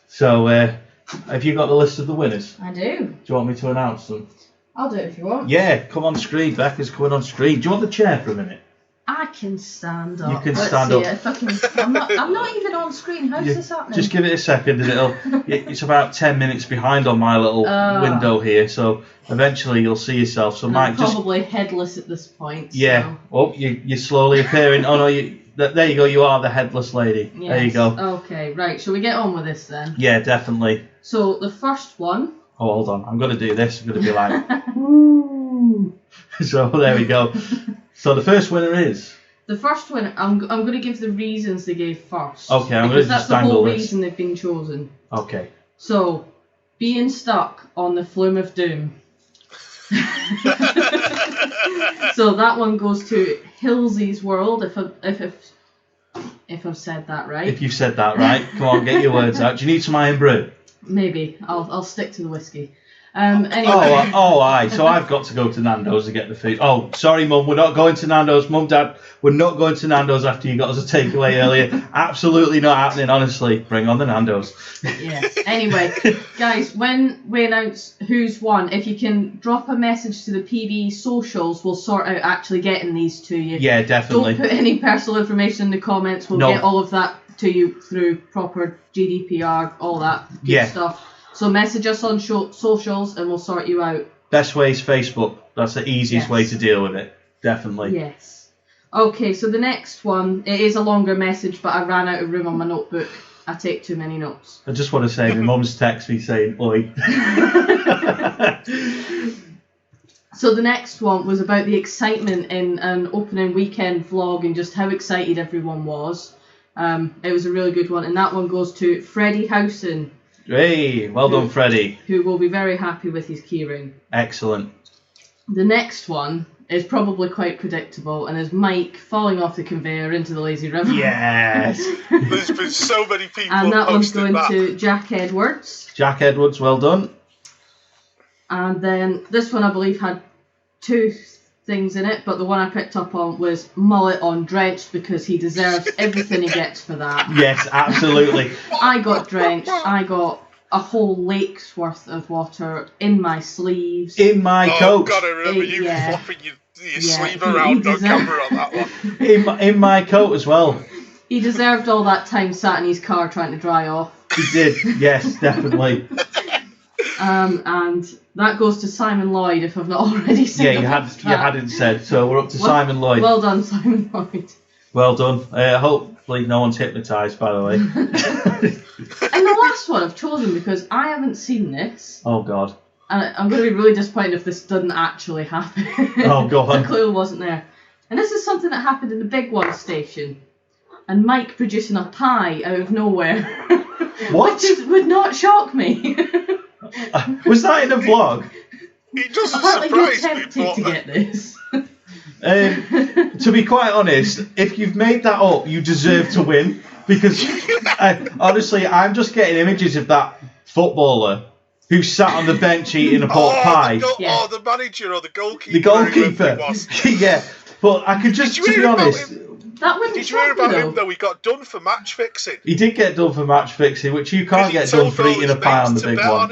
So, have you got the list of the winners? I do. Do you want me to announce them? I'll do it if you want. Yeah, come on screen. Becca's coming on screen. Do you want the chair for a minute? I can stand up. You can stand up. If I can, I'm not even on screen. How's this happening? Just give it a second and it's about 10 minutes behind on my little window here, so eventually you'll see yourself. So Mike, probably headless at this point. Yeah. So. Oh, you're slowly appearing. Oh no, there you go. You are the headless lady. Yes. There you go. Okay, right. Shall we get on with this then? Yeah, definitely. So the first one. Oh, hold on. I'm going to do this. I'm going to be like, woo. So there we go. So the first winner is. The first winner. I'm going to give the reasons they gave first. Okay, I'm going to just dangle this. That's the whole reason they've been chosen. Okay. So, being stuck on the Flume of Doom. So that one goes to Hilsy's World. If I've said that right. If you've said that right, come on, get your words out. Do you need some iron brew? Maybe. I'll stick to the whiskey. Anyway. Aye. So I've got to go to Nando's to get the food. Oh, sorry, Mum, we're not going to Nando's. Mum, Dad, we're not going to Nando's after you got us a takeaway earlier. Absolutely not happening, honestly. Bring on the Nando's. Yeah. Anyway, guys, when we announce who's won, if you can drop a message to the PBE socials, we'll sort out actually getting these to you. Yeah, definitely. Don't put any personal information in the comments. We'll get all of that to you through proper GDPR, all that good stuff. So message us on socials and we'll sort you out. Best way is Facebook. That's the easiest way to deal with it. Definitely. Yes. Okay, so the next one, it is a longer message, but I ran out of room on my notebook. I take too many notes. I just want to say, my mum's texted me saying, oi. So the next one was about the excitement in an opening weekend vlog and just how excited everyone was. It was a really good one, and that one goes to Freddie Howson. Hey, well done, Freddie. Who will be very happy with his keyring. Excellent. The next one is probably quite predictable and is Mike falling off the conveyor into the lazy river. Yes. There's been so many people and that one's going that. to Jack Edwards. Jack Edwards, well done. And then this one I believe had 2 things in it, but the one I picked up on was mullet on drenched because he deserves everything he gets for that. Yes, absolutely. I got drenched. I got a whole lake's worth of water in my sleeves. In my coat. Oh God, I remember you flopping your sleeve around on camera on that one. In my coat as well. He deserved all that time sat in his car trying to dry off. He did, yes, definitely. And that goes to Simon Lloyd, if I've not already said. Yeah, you hadn't said, so we're up to Simon Lloyd. Well done, Simon Lloyd. Well done. Hopefully no one's hypnotised, by the way. And the last one I've chosen because I haven't seen this. Oh, God. And I'm going to be really disappointed if this doesn't actually happen. Oh, go on. The clue wasn't there. And this is something that happened in the Big One station. And Mike producing a pie out of nowhere. What? Which would not shock me. Was that in a vlog? It doesn't Apparently you're surprise me. tempted to get this. To be quite honest, if you've made that up, you deserve to win. Because, honestly, I'm just getting images of that footballer who sat on the bench eating a pot pie. The manager or the goalkeeper. The goalkeeper. Yeah, but I could just, to be honest... Did you hear about him though? He got done for match fixing. He did get done for match fixing, which you can't get done for eating a pie on the Big One.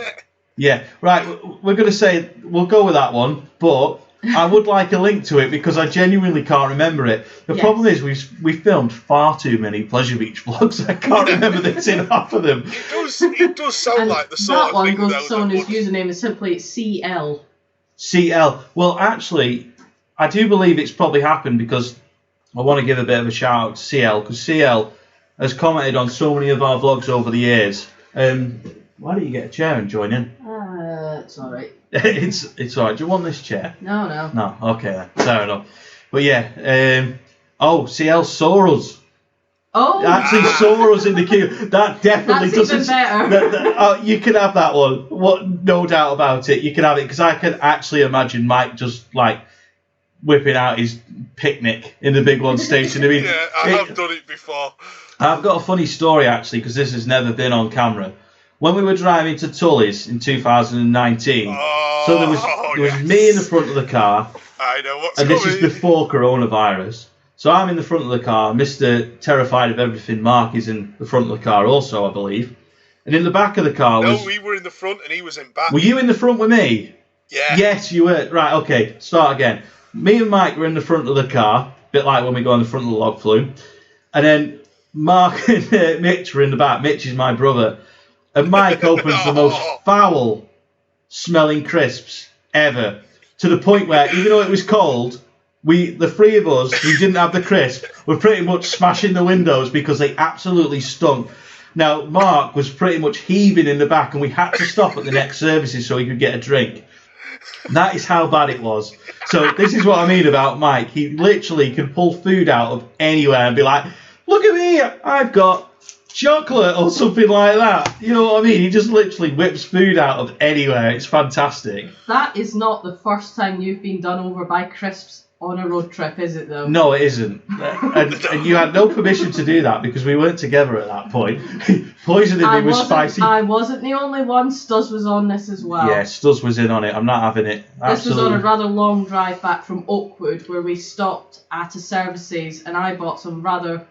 Yeah, right. We're going to say we'll go with that one, but I would like a link to it because I genuinely can't remember it. The problem is we filmed far too many Pleasure Beach vlogs. I can't remember this in half of them. It does sound like the sort of thing. That one goes to someone whose username is simply CL. CL. Well, actually, I do believe it's probably happened because I want to give a bit of a shout out to CL because CL has commented on so many of our vlogs over the years. Why don't you get a chair and join in? It's all right. it's all right. Do you want this chair? No. No. Okay then. Fair enough. But yeah. CL saw us. Oh. Actually saw us in the queue. That definitely doesn't. That's even better. You can have that one. What? No doubt about it. You can have it because I can actually imagine Mike just like whipping out his picnic in the Big One station. I mean, yeah, I have done it before. I've got a funny story actually because this has never been on camera. When we were driving to Tully's in 2019, so there was me in the front of the car. I know what's and coming. This is before coronavirus. So I'm in the front of the car. Mr. Terrified of Everything Mark is in the front of the car also, I believe. And in the back of the car was... No, we were in the front and he was in back. Were you in the front with me? Yeah. Yes, you were. Right, okay, start again. Me and Mike were in the front of the car, a bit like when we go in the front of the log flume. And then Mark and Mitch were in the back. Mitch is my brother. And Mike opens the most foul-smelling crisps ever. To the point where, even though it was cold, the three of us who didn't have the crisp were pretty much smashing the windows because they absolutely stunk. Now, Mark was pretty much heaving in the back and we had to stop at the next services so he could get a drink. That is how bad it was. So this is what I mean about Mike. He literally can pull food out of anywhere and be like, look at me, I've got chocolate or something like that. You know what I mean? He just literally whips food out of anywhere. It's fantastic. That is not the first time you've been done over by crisps on a road trip, is it though? No, it isn't. And you had no permission to do that because we weren't together at that point. Poisoning me was spicy. I wasn't the only one. Stuz was on this as well. Yeah, Stuz was in on it. I'm not having it. This was on a rather long drive back from Oakwood where we stopped at a services and I bought some rather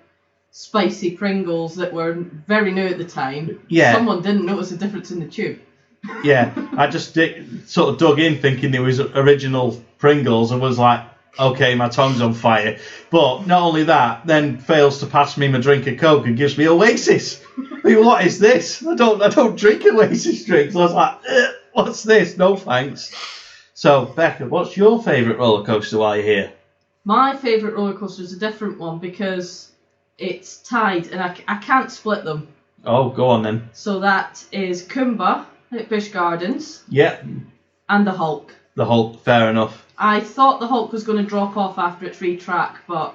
spicy Pringles that were very new at the time. Yeah. Someone didn't notice the difference in the tube. Yeah, I just sort of dug in thinking there was original Pringles and was like, okay, my tongue's on fire. But not only that, then fails to pass me my drink of Coke and gives me Oasis. I mean, what is this? I don't drink Oasis drinks. I was like, what's this? No thanks. So, Becca, what's your favourite roller coaster while you're here? My favourite roller coaster is a different one because it's tied and I can't split them. Oh, go on then. So that is Kumba at Busch Gardens. Yeah. And the Hulk. The Hulk, fair enough. I thought the Hulk was going to drop off after its retrack, but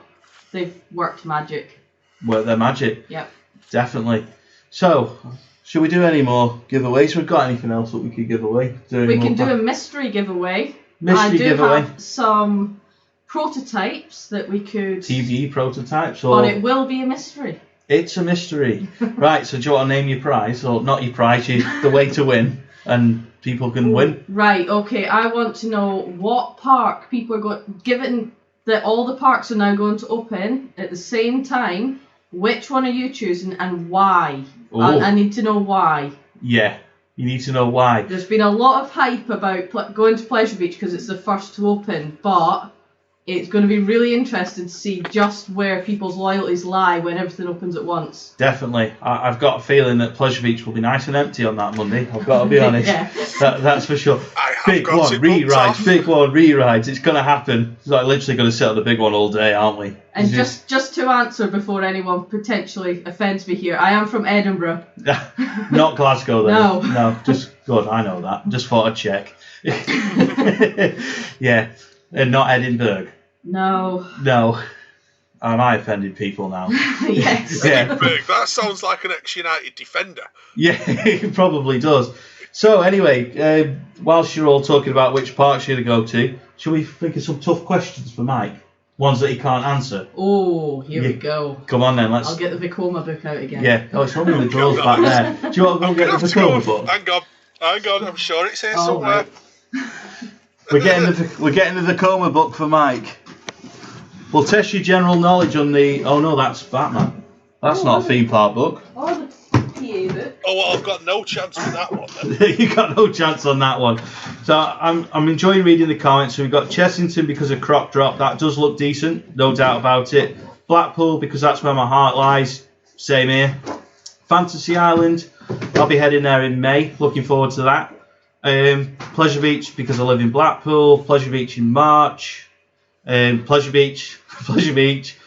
they've worked magic. Worked their magic. Yep. Definitely. So, should we do any more giveaways? We've got anything else that we could give away? We can do a mystery giveaway. Mystery giveaway. I do have some prototypes that we could... PBE prototypes? Or... But it will be a mystery. It's a mystery. Right, so do you want to name your prize? Or not your prize, the way to win. And people can win. Right, okay. I want to know what park people are going... Given that all the parks are now going to open at the same time, which one are you choosing and why? I need to know why. Yeah, you need to know why. There's been a lot of hype about going to Pleasure Beach because it's the first to open, but it's going to be really interesting to see just where people's loyalties lie when everything opens at once. Definitely. I've got a feeling that Pleasure Beach will be nice and empty on that Monday. I've got to be honest. Yeah. That's for sure. Big one, re-rides. It's going to happen. It's like literally going to sit on the big one all day, aren't we? And just to answer before anyone potentially offends me here, I am from Edinburgh. Not Glasgow, then. No. No, just good. I know that. Just thought I'd check. Yeah, and not Edinburgh. No. Am I offended people now? Yes. Yeah. That sounds like an ex-United defender. Yeah, it probably does. So anyway, whilst you're all talking about which parks you're going to go to, shall we think of some tough questions for Mike? Ones that he can't answer. Oh, here we go. Come on then, I'll get the Vekoma book out again. Yeah. Oh, it's only in the drawers back there. Do you want to go get the Vekoma book? Hang on, I'm sure it's here somewhere. Right. We're getting the Vekoma book for Mike. We'll test your general knowledge on the... Oh no, that's Batman. That's not a theme park book. Oh, the PA book. Oh, well, I've got no chance on that one then. You got no chance on that one. So I'm enjoying reading the comments. So we've got Chessington because of Croc Drop. That does look decent, no doubt about it. Blackpool because that's where my heart lies. Same here. Fantasy Island. I'll be heading there in May. Looking forward to that. Pleasure Beach because I live in Blackpool. Pleasure Beach in March. Pleasure Beach. Pleasure Beach.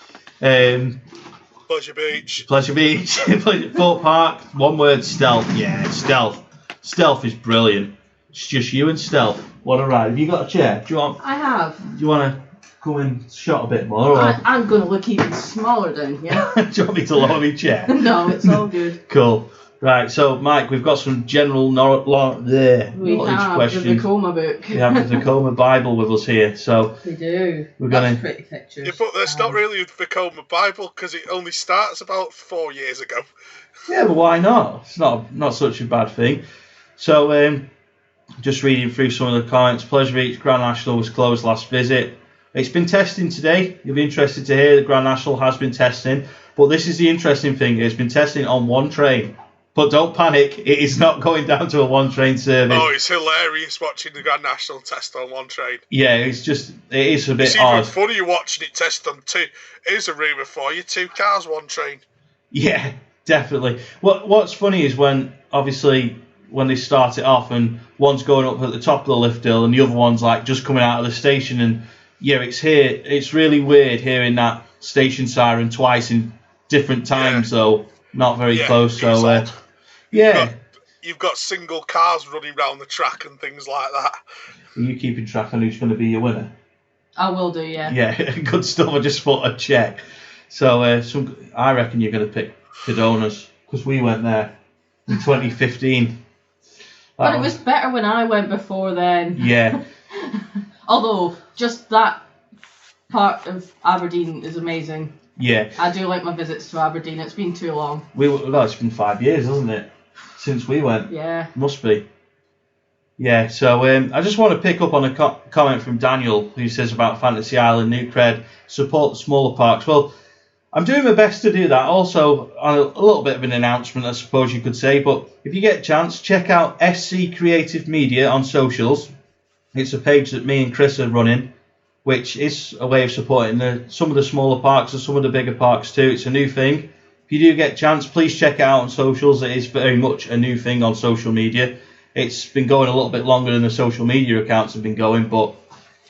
Pleasure Beach. Pleasure Beach. Fort Park. One word, stealth. Yeah, stealth. Stealth is brilliant. It's just you and stealth. What a ride. Have you got a chair? Do you want? I have. Do you want to come and shot a bit more? Or? I'm going to look even smaller down here. Do you want me to lower my chair? No, it's all good. Cool. Right, so Mike, we've got some general knowledge questions. We have the Vekoma book. We have the Vekoma Bible with us here, so we do. We're gonna pretty pictures. Yeah, but that's not really a Vekoma Bible because it only starts about 4 years ago. Yeah, but why not? It's not such a bad thing. So, just reading through some of the comments. Pleasure Beach Grand National was closed last visit. It's been testing today. You'll be interested to hear that Grand National has been testing, but this is the interesting thing. It's been testing on one train. But don't panic, it is not going down to a one-train service. Oh, it's hilarious watching the Grand National test on one train. Yeah, it is a bit it's odd. It's even funny watching it test on two. Here's a rumour for you, 2 cars, 1 train. Yeah, definitely. What's funny is when they start it off and one's going up at the top of the lift hill and the other one's like just coming out of the station and yeah, it's really weird hearing that station siren twice in different times though, not very close, so... You've got single cars running around the track and things like that. Are you keeping track on who's going to be your winner? I will do, yeah. Yeah, good stuff. I just thought I'd check. So I reckon you're going to pick Cadona's because we went there in 2015. But it was better when I went before then. Yeah. Although, just that part of Aberdeen is amazing. Yeah. I do like my visits to Aberdeen. It's been too long. Well, it's been 5 years, hasn't it, since we went? Yeah. Must be. Yeah, so I just want to pick up on a comment from Daniel, who says about Fantasy Island, New Cred, support the smaller parks. Well, I'm doing my best to do that. Also, on a little bit of an announcement, I suppose you could say, but if you get a chance, check out SC Creative Media on socials. It's a page that me and Chris are running, which is a way of supporting some of the smaller parks and some of the bigger parks too. It's a new thing. If you do get a chance, please check it out on socials. It is very much a new thing on social media. It's been going a little bit longer than the social media accounts have been going, but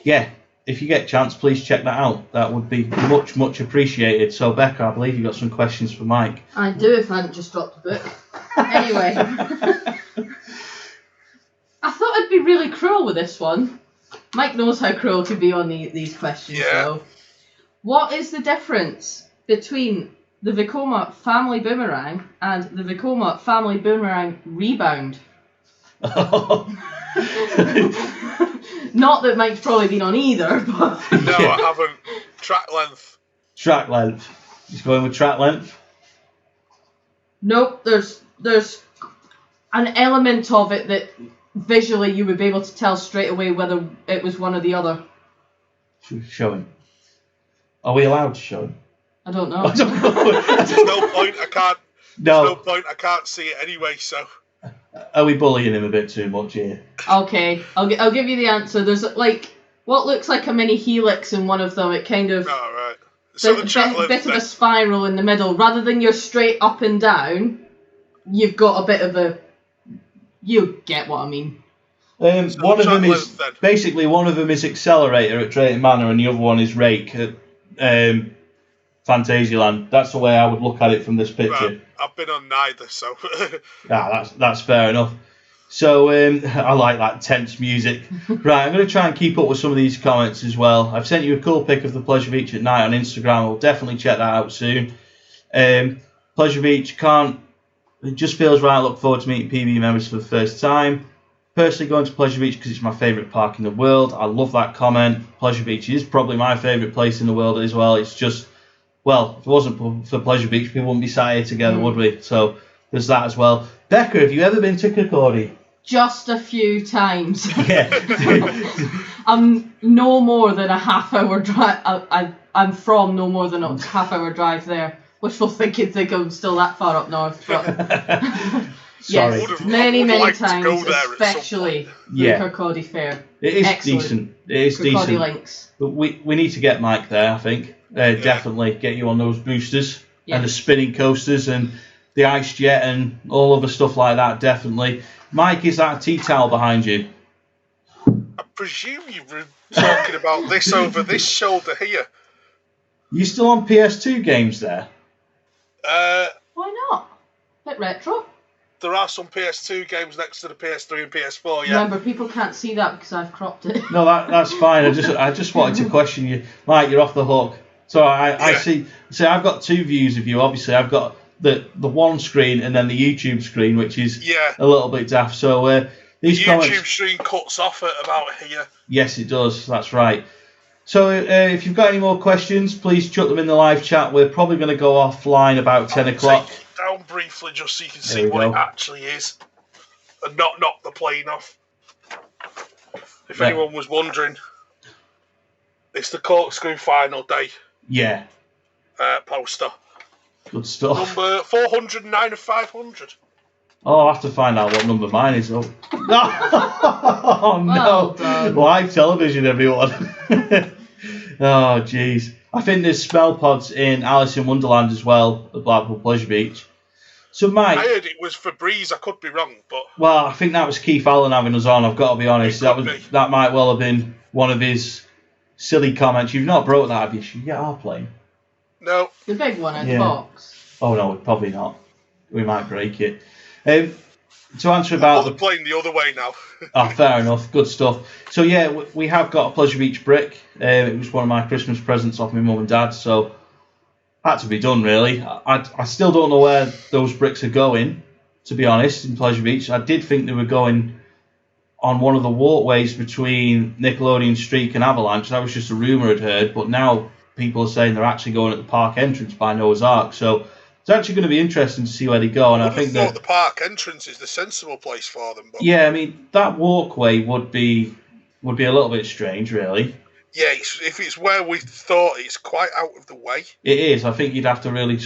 yeah, if you get a chance, please check that out. That would be much, much appreciated. So, Becca, I believe you've got some questions for Mike. I do, if I hadn't just dropped the book. Anyway. I thought I'd be really cruel with this one. Mike knows how cruel it can be on these questions, though. What is the difference between the Vekoma Family Boomerang and the Vekoma Family Boomerang Rebound? Not that Mike's probably been on either, but... No, I haven't. Track length. Track length. He's going with track length? Nope, there's an element of it that visually you would be able to tell straight away whether it was one or the other. Should we show him? Are we allowed to show him? I don't know. There's no point, I can't... No. There's no point, I can't see it anyway, so... Are we bullying him a bit too much here? Okay, I'll give you the answer. There's like what looks like a mini helix in one of them. It kind of right. So the track length, bit of a spiral in the middle. Rather than you're straight up and down, you've got a bit of a. You get what I mean. One of them is basically one of them is Accelerator at Drayton Manor, and the other one is Rake at Fantasyland. That's the way I would look at it from this picture. Right. I've been on neither, so... that's fair enough. So, I like that tense music. Right, I'm going to try and keep up with some of these comments as well. I've sent you a cool pic of the Pleasure Beach at night on Instagram. I'll definitely check that out soon. Pleasure Beach it just feels right. I look forward to meeting PBE members for the first time. Personally going to Pleasure Beach because it's my favourite park in the world. I love that comment. Pleasure Beach is probably my favourite place in the world as well. It's just... Well, if it wasn't for Pleasure Beach, people wouldn't be sat here together, would we? So there's that as well. Becca, have you ever been to Kirkcaldy? Just a few times. Yeah. I'm no more than a half-hour drive. I'm from no more than a half-hour drive there. Wishful thinking, think I'm still that far up north. But Sorry. Yes, many times, especially the Kirkcaldy Fair. It is excellent. Decent. It is Kirkcaldy decent. Links. But we need to get Mike there, I think. Definitely get you on those boosters and the spinning coasters and the ice jet and all other stuff like that, definitely. Mike, is that a tea towel behind you? I presume you were talking about this over this shoulder here. You still on PS2 games there? Why not? Bit retro. There are some PS2 games next to the PS3 and PS4, yeah. Remember, people can't see that because I've cropped it. No, that's fine. I just wanted to question you. Mike, you're off the hook. So I see. So I've got two views of you. Obviously, I've got the one screen and then the YouTube screen, which is a little bit daft. So these the YouTube screen cuts off at about here. Yes, it does. That's right. So if you've got any more questions, please chuck them in the live chat. We're probably going to go offline about 10 o'clock. Take it down briefly just so you can see what it actually is, and not knock the plane off. If anyone was wondering, it's the Corkscrew Final Day. Yeah. Poster. Good stuff. Number 409 of 500. Oh, I'll have to find out what number mine is. Oh, no. Well, live television, everyone. Oh, jeez. I think there's spell pods in Alice in Wonderland as well at Blackpool Pleasure Beach. So, Mike... I heard it was Febreze. I could be wrong, but... Well, I think that was Keith Allen having us on, I've got to be honest. That might well have been one of his silly comments. You've not broke that, have you? Should you get our plane? No. The big one in the box. Oh, no, probably not. We might break it. To answer about the plane the other way now. Fair enough. Good stuff. So yeah, we have got a Pleasure Beach brick. It was one of my Christmas presents off my mum and dad, so had to be done really. I still don't know where those bricks are going, to be honest, in Pleasure Beach. I did think they were going on one of the walkways between Nickelodeon Streak and Avalanche. That was just a rumour I'd heard, but now people are saying they're actually going at the park entrance by Noah's Ark. So it's actually going to be interesting to see where they go. And I think that the park entrance is the sensible place for them. But yeah, I mean that walkway would be a little bit strange, really. Yeah, if it's where we thought, it's quite out of the way. It is. I think you'd have to really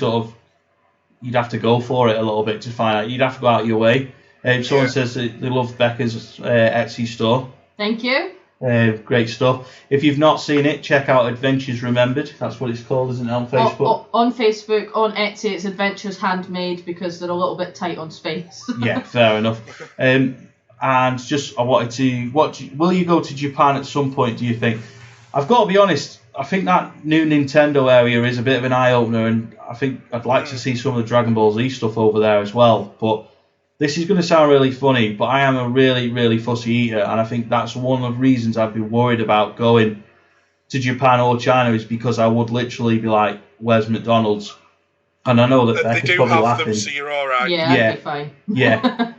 you'd have to go for it a little bit to find out. You'd have to go out of your way. Someone says that they love Becca's Etsy store. Thank you. Great stuff. If you've not seen it, check out Adventures Remembered. That's what it's called, isn't it, on Facebook? On Facebook, on Etsy, it's Adventures Handmade because they're a little bit tight on space. Yeah, fair enough. And just, I wanted to... will you go to Japan at some point, do you think? I've got to be honest, I think that new Nintendo area is a bit of an eye-opener, and I think I'd like to see some of the Dragon Ball Z stuff over there as well. But this is going to sound really funny, but I am a really, really fussy eater, and I think that's one of the reasons I'd be worried about going to Japan or China is because I would literally be like, where's McDonald's? And I know that Becca's probably laughing. Them, so you're all right. Yeah, I'd be fine. Yeah.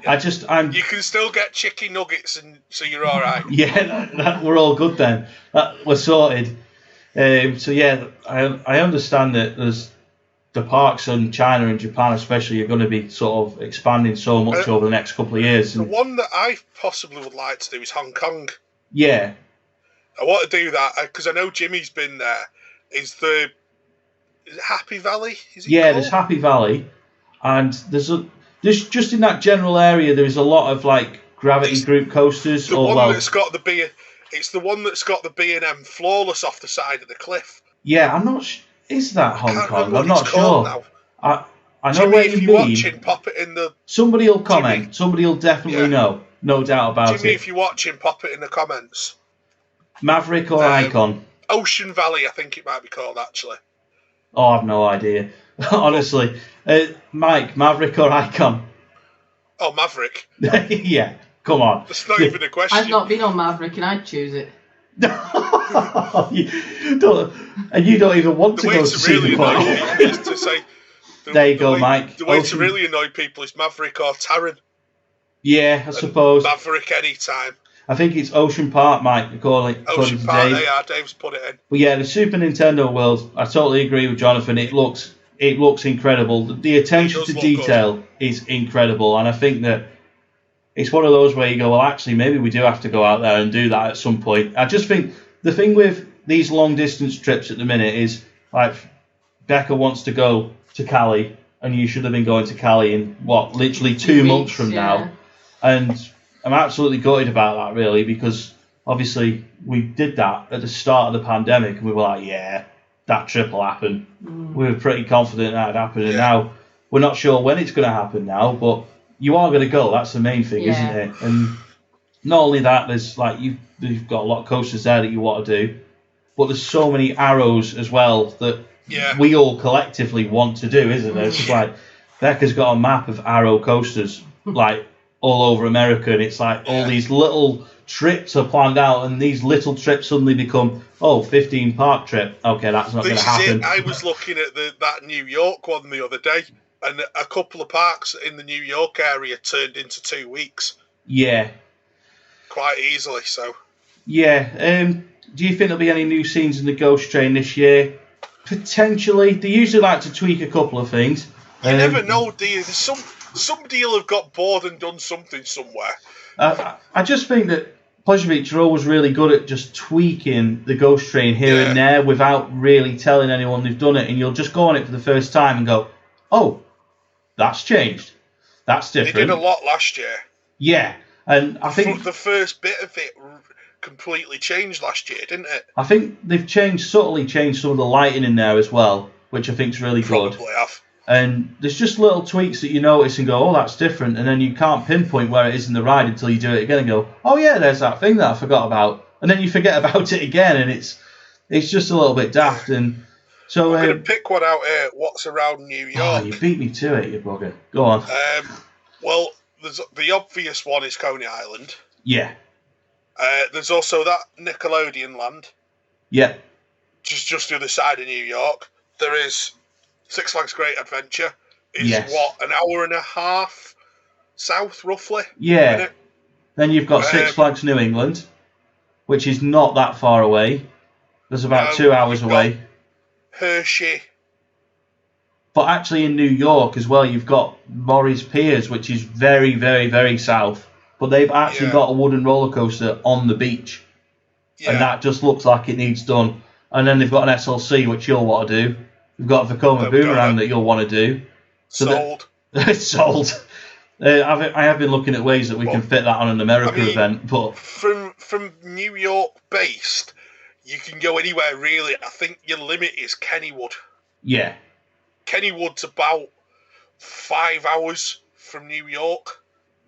You can still get chicken nuggets, and so you're all right. Yeah, we're all good then. We're sorted. So yeah, I understand that there's the parks in China and Japan especially are going to be sort of expanding so much over the next couple of years. The one that I possibly would like to do is Hong Kong. Yeah. I want to do that because I know Jimmy's been there. Is it Happy Valley? There's Happy Valley, and there's just in that general area there is a lot of like gravity group coasters. It's the one that's got the B&M Flawless off the side of the cliff. Yeah, I'm not. Is that Hong Kong? I'm not sure. Now. I know Jimmy, where you if mean. you're watching, pop it in the. Somebody will comment. Jimmy, somebody will definitely know. No doubt about it. Jimmy, if you're watching, pop it in the comments. Maverick or Icon? Ocean Valley, I think it might be called actually. Oh, I've no idea. Honestly. Mike, Maverick or Icon? Oh, Maverick. Yeah, come on. That's not even a question. I've not been on Maverick and I'd choose it. you don't even want to go to see the play. There you go, Mike. The way to really annoy people is Maverick or Taron. Yeah, I suppose. Maverick anytime. I think it's Ocean Park, Mike. We call it. Ocean Park, yeah, Dave's put it in. But yeah, the Super Nintendo world, I totally agree with Jonathan. It looks incredible. The attention to detail is incredible, and I think that it's one of those where you go, well, actually, maybe we do have to go out there and do that at some point. I just think the thing with these long distance trips at the minute is like Becca wants to go to Cali, and you should have been going to Cali in literally 2 months from now, and I'm absolutely gutted about that, really, because obviously we did that at the start of the pandemic and we were like, yeah, that trip will happen. We were pretty confident that would happen, and now we're not sure when it's going to happen now, but you are going to go. That's the main thing, isn't it? And not only that, there's like you've got a lot of coasters there that you want to do, but there's so many arrows as well that we all collectively want to do, isn't there? It's like Becca's got a map of arrow coasters, like all over America, and it's like all these little trips are planned out, and these little trips suddenly become 15 park trip. Okay, that's not going to happen. I was looking at that New York one the other day, and a couple of parks in the New York area turned into 2 weeks. Yeah. Quite easily, so. Yeah. Do you think there'll be any new scenes in the Ghost Train this year? Potentially. They usually like to tweak a couple of things. You never know, do you? There's somebody will have got bored and done something somewhere. I just think that Pleasure Beach are always really good at just tweaking the Ghost Train here and there without really telling anyone they've done it, and you'll just go on it for the first time and go, oh, that's changed. That's different. They did a lot last year. Yeah, and I think the first bit of it completely changed last year, didn't it? I think they've subtly changed some of the lighting in there as well, which I think is really good. Probably have. And there's just little tweaks that you notice and go, oh, that's different. And then you can't pinpoint where it is in the ride until you do it again and go, oh, yeah, there's that thing that I forgot about. And then you forget about it again, and it's just a little bit daft. And so I'm going to pick one out here, what's around New York. Oh, you beat me to it, you bugger. Go on. Well, the obvious one is Coney Island. Yeah. There's also that Nickelodeon land. Yeah. Just the other side of New York. There is Six Flags Great Adventure. Is an hour and a half south, roughly? Yeah. Then you've got Six Flags New England, which is not that far away. There's about 2 hours away. Hershey. But actually in New York as well, you've got Morris Piers, which is very, very, very south. But they've actually got a wooden roller coaster on the beach. Yeah. And that just looks like it needs done. And then they've got an SLC, which you'll want to do. You've got a Vekoma Boomerang that you'll want to do. So sold. Sold. I have been looking at ways that we can fit that on an America event. But from New York based, you can go anywhere really. I think your limit is Kennywood. Yeah. Kennywood's about 5 hours from New York.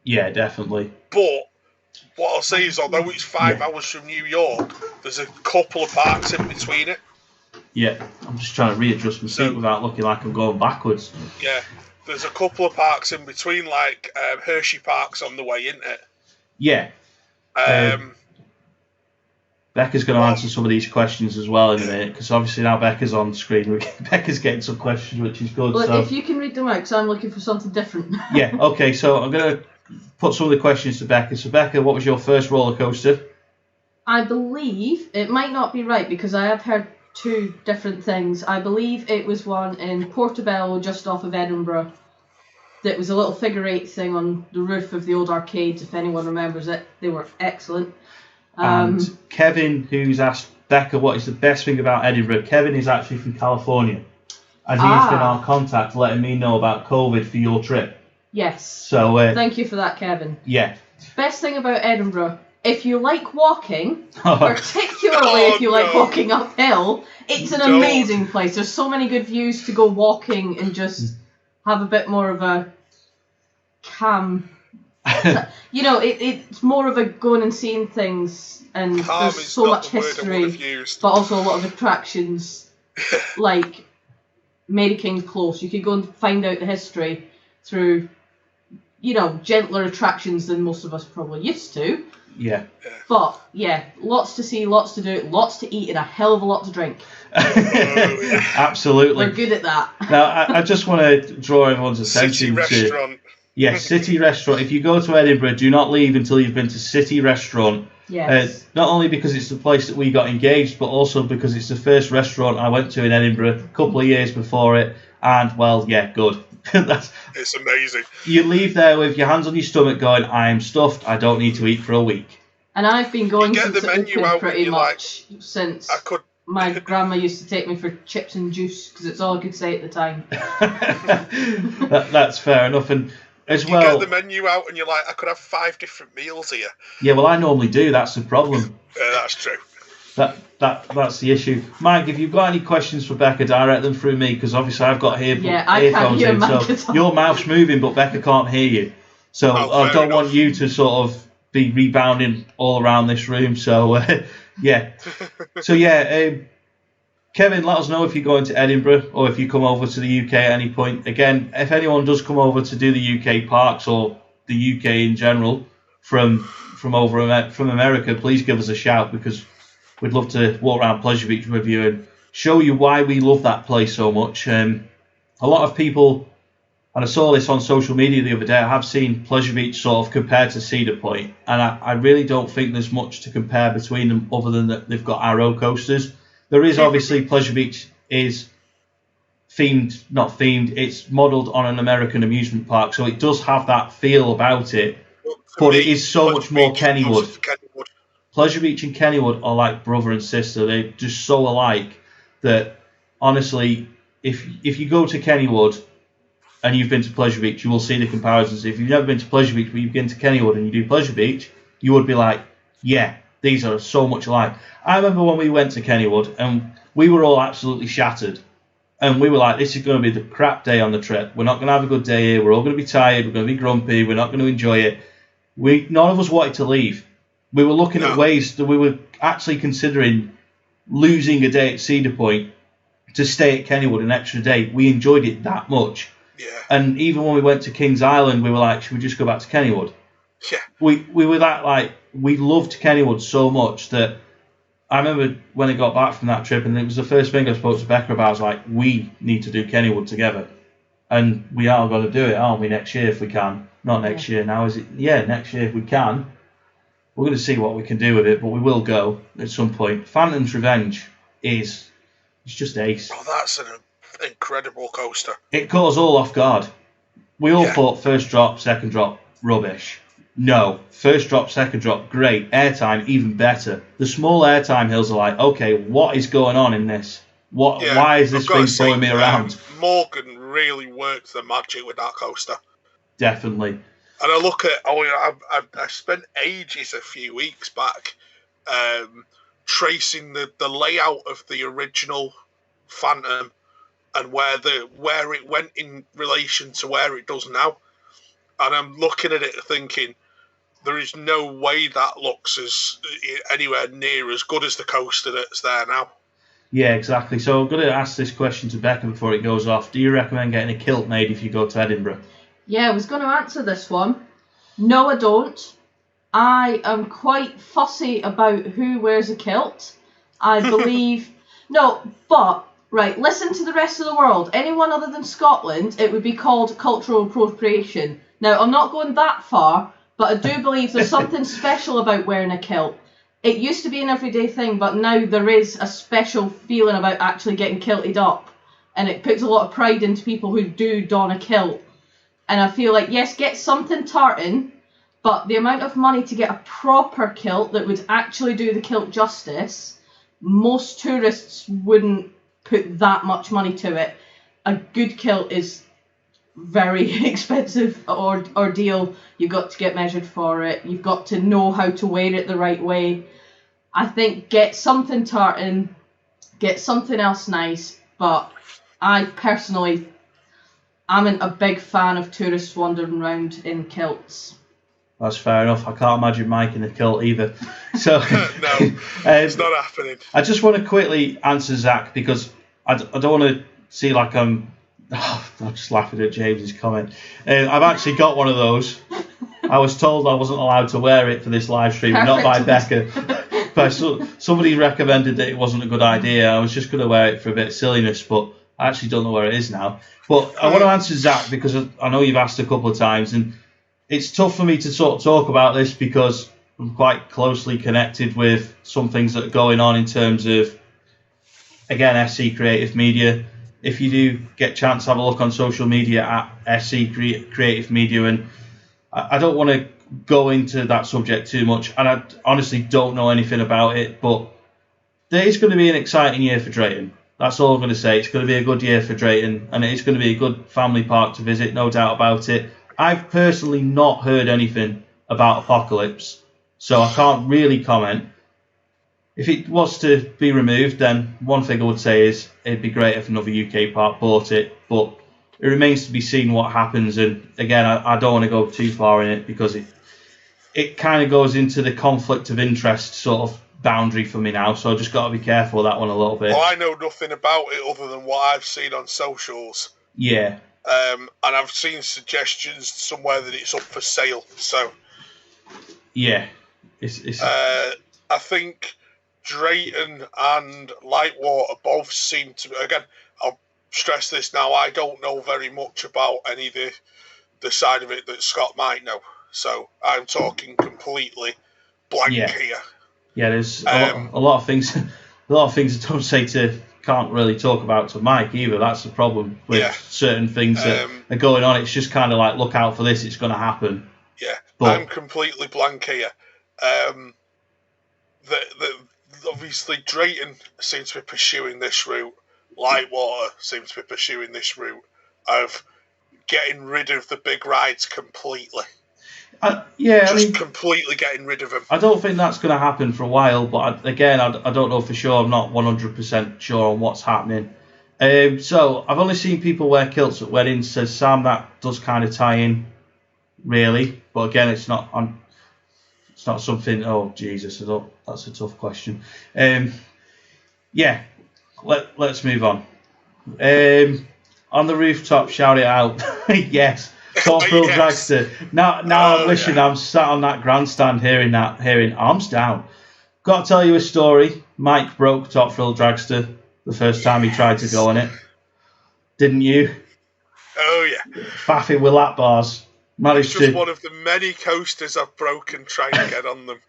Yeah, definitely. But what I'll say is, although it's 5 hours from New York, there's a couple of parks in between it. Yeah, I'm just trying to readjust my seat without looking like I'm going backwards. Yeah, there's a couple of parks in between, like Hershey Park's on the way, isn't it? Yeah. Becca's going to answer some of these questions as well in a minute, because obviously now Becca's on screen. Becca's getting some questions, which is good. Well, so. If you can read them out, because I'm looking for something different. Yeah, okay, so I'm going to put some of the questions to Becca. So, Becca, what was your first roller coaster? I believe, it might not be right, because I have heard two different things. I believe it was one in Portobello, just off of Edinburgh. That was a little figure eight thing on the roof of the old arcades, if anyone remembers it. They were excellent. And Kevin, who's asked Becca what is the best thing about Edinburgh, Kevin is actually from California. And he's been our contact letting me know about COVID for your trip. Yes. So thank you for that, Kevin. Yeah. Best thing about Edinburgh, if you like walking, particularly if you like walking uphill, it's an amazing place. There's so many good views to go walking and just have a bit more of a calm... You know, it's more of a going and seeing things, and there's so much history, but also a lot of attractions, like Mary King's Close. You could go and find out the history through, you know, gentler attractions than most of us probably used to. Yeah. But, yeah, lots to see, lots to do, lots to eat, and a hell of a lot to drink. Absolutely. We're good at that. Now, I just want to draw everyone's attention City restaurant. Yes, City Restaurant. If you go to Edinburgh, do not leave until you've been to City Restaurant. Yes. Not only because it's the place that we got engaged, but also because it's the first restaurant I went to in Edinburgh a couple of years before it. And, well, yeah, good. It's amazing. You leave there with your hands on your stomach going, I am stuffed, I don't need to eat for a week. And I've been going since it opened pretty much since my grandma used to take me for chips and juice, because it's all I could say at the time. That's fair enough. And as you get the menu out and you're like, I could have 5 different meals here. Yeah, well, I normally do. That's the problem. Yeah, that's true. That's the issue. Mike, if you've got any questions for Becca, direct them through me, because obviously I've got earphones in, so your mouth's moving, but Becca can't hear you. So I don't want you to sort of be rebounding all around this room. So yeah. So yeah. Kevin, let us know if you're going to Edinburgh or if you come over to the UK at any point. Again, if anyone does come over to do the UK parks or the UK in general from America, please give us a shout, because we'd love to walk around Pleasure Beach with you and show you why we love that place so much. A lot of people, and I saw this on social media the other day, I have seen Pleasure Beach sort of compared to Cedar Point, and I really don't think there's much to compare between them other than that they've got arrow coasters. There is obviously Pleasure Beach is not themed, it's modelled on an American amusement park, so it does have that feel about it, but it is so much more Kennywood. Pleasure Beach and Kennywood are like brother and sister. They're just so alike that, honestly, if you go to Kennywood and you've been to Pleasure Beach, you will see the comparisons. If you've never been to Pleasure Beach, but you've been to Kennywood and you do Pleasure Beach, you would be like, yeah, these are so much alike. I remember when we went to Kennywood and we were all absolutely shattered. And we were like, this is going to be the crap day on the trip. We're not going to have a good day here. We're all going to be tired. We're going to be grumpy. We're not going to enjoy it. None of us wanted to leave. We were looking at ways that we were actually considering losing a day at Cedar Point to stay at Kennywood an extra day. We enjoyed it that much. Yeah. And even when we went to Kings Island, we were like, should we just go back to Kennywood? Yeah. We were that, like, we loved Kennywood so much that I remember when I got back from that trip, and it was the first thing I spoke to Becca about, I was like, we need to do Kennywood together. And we are going to do it, aren't we, next year if we can? Not next year now, is it? Yeah, next year if we can. we're going to see what we can do with it, but we will go at some point. Phantom's Revenge it's just ace. Oh, that's an incredible coaster. It caught us all off guard. We all thought first drop, second drop, rubbish. No, first drop, second drop, great. Airtime, even better. The small airtime hills are like, okay, what is going on in this? Why is this thing throwing me around? Morgan really worked the magic with that coaster. Definitely. And I look at, I spent ages a few weeks back tracing the layout of the original Phantom and where it went in relation to where it does now. And I'm looking at it thinking, there is no way that looks anywhere near as good as the coaster that's there now. Yeah, exactly. So I'm going to ask this question to Becca before it goes off. Do you recommend getting a kilt made if you go to Edinburgh? Yeah, I was going to answer this one. No, I don't. I am quite fussy about who wears a kilt. I believe... No, but, right, listen to the rest of the world. Anyone other than Scotland, it would be called cultural appropriation. Now, I'm not going that far, but I do believe there's something special about wearing a kilt. It used to be an everyday thing, but now there is a special feeling about actually getting kilted up. And it puts a lot of pride into people who do don a kilt. And I feel like, yes, get something tartan, but the amount of money to get a proper kilt that would actually do the kilt justice, most tourists wouldn't put that much money to it. A good kilt is very expensive ordeal. You've got to get measured for it. You've got to know how to wear it the right way. I think get something tartan, get something else nice, but I personally... I'm a big fan of tourists wandering around in kilts. That's fair enough. I can't imagine Mike in a kilt either. So no, it's not happening. I just want to quickly answer Zach because I don't want to see like I'm just laughing at James's comment. I've actually got one of those. I was told I wasn't allowed to wear it for this live stream, not by Becca. But somebody recommended that it wasn't a good idea. I was just going to wear it for a bit of silliness, but I actually don't know where it is now. But I want to answer Zach because I know you've asked a couple of times, and it's tough for me to sort of talk about this because I'm quite closely connected with some things that are going on in terms of, again, SC Creative Media. If you do get a chance, have a look on social media at SC Creative Media, and I don't want to go into that subject too much, and I honestly don't know anything about it, but there is going to be an exciting year for Drayton. That's all I'm going to say. It's going to be a good year for Drayton, and it's going to be a good family park to visit, no doubt about it. I've personally not heard anything about Apocalypse, so I can't really comment. If it was to be removed, then one thing I would say is it'd be great if another UK park bought it, but it remains to be seen what happens. And again, I don't want to go too far in it because it kind of goes into the conflict of interest sort of boundary for me now, so I've just got to be careful of that one a little bit. Well, I know nothing about it other than what I've seen on socials. Yeah. And I've seen suggestions somewhere that it's up for sale. So. Yeah. I think Drayton and Lightwater both seem to. Again, I'll stress this now. I don't know very much about any of the side of it that Scott might know. So I'm talking completely blank here. Yeah, there's a lot of things. A lot of things I don't say can't really talk about to Mike either. That's the problem with certain things that are going on. It's just kind of like, look out for this. It's going to happen. Yeah, but I'm completely blank here. Obviously, Drayton seems to be pursuing this route. Lightwater seems to be pursuing this route of getting rid of the big rides completely. Completely getting rid of them. I don't think that's going to happen for a while, but I don't know for sure. I'm not 100% sure on what's happening. So I've only seen people wear kilts at weddings. Says Sam, that does kind of tie in, really. But again, it's not something. Oh Jesus, that's a tough question. Let's move on. On the rooftop, shout it out. Yes. Top Thrill Dragster. Now I'm wishing I'm sat on that grandstand hearing arms down. Got to tell you a story. Mike broke Top Thrill Dragster the first time he tried to go on it. Didn't you? Oh yeah. Faffing with lap bars. It's just one of the many coasters I've broken trying to get on them.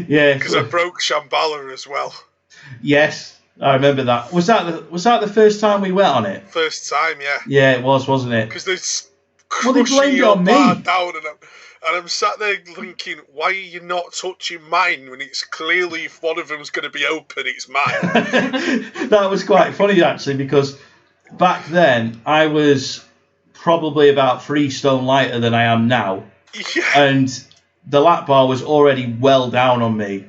Yeah. Because I broke Shambhala as well. Yes, I remember that. Was that the first time we went on it? First time, yeah. Yeah, it was, wasn't it? Because there's crushing your bar down, and I'm sat there thinking, why are you not touching mine when it's clearly if one of them's going to be open, it's mine. That was quite funny actually, because back then I was probably about 3 stone lighter than I am now. Yeah. And the lap bar was already well down on me.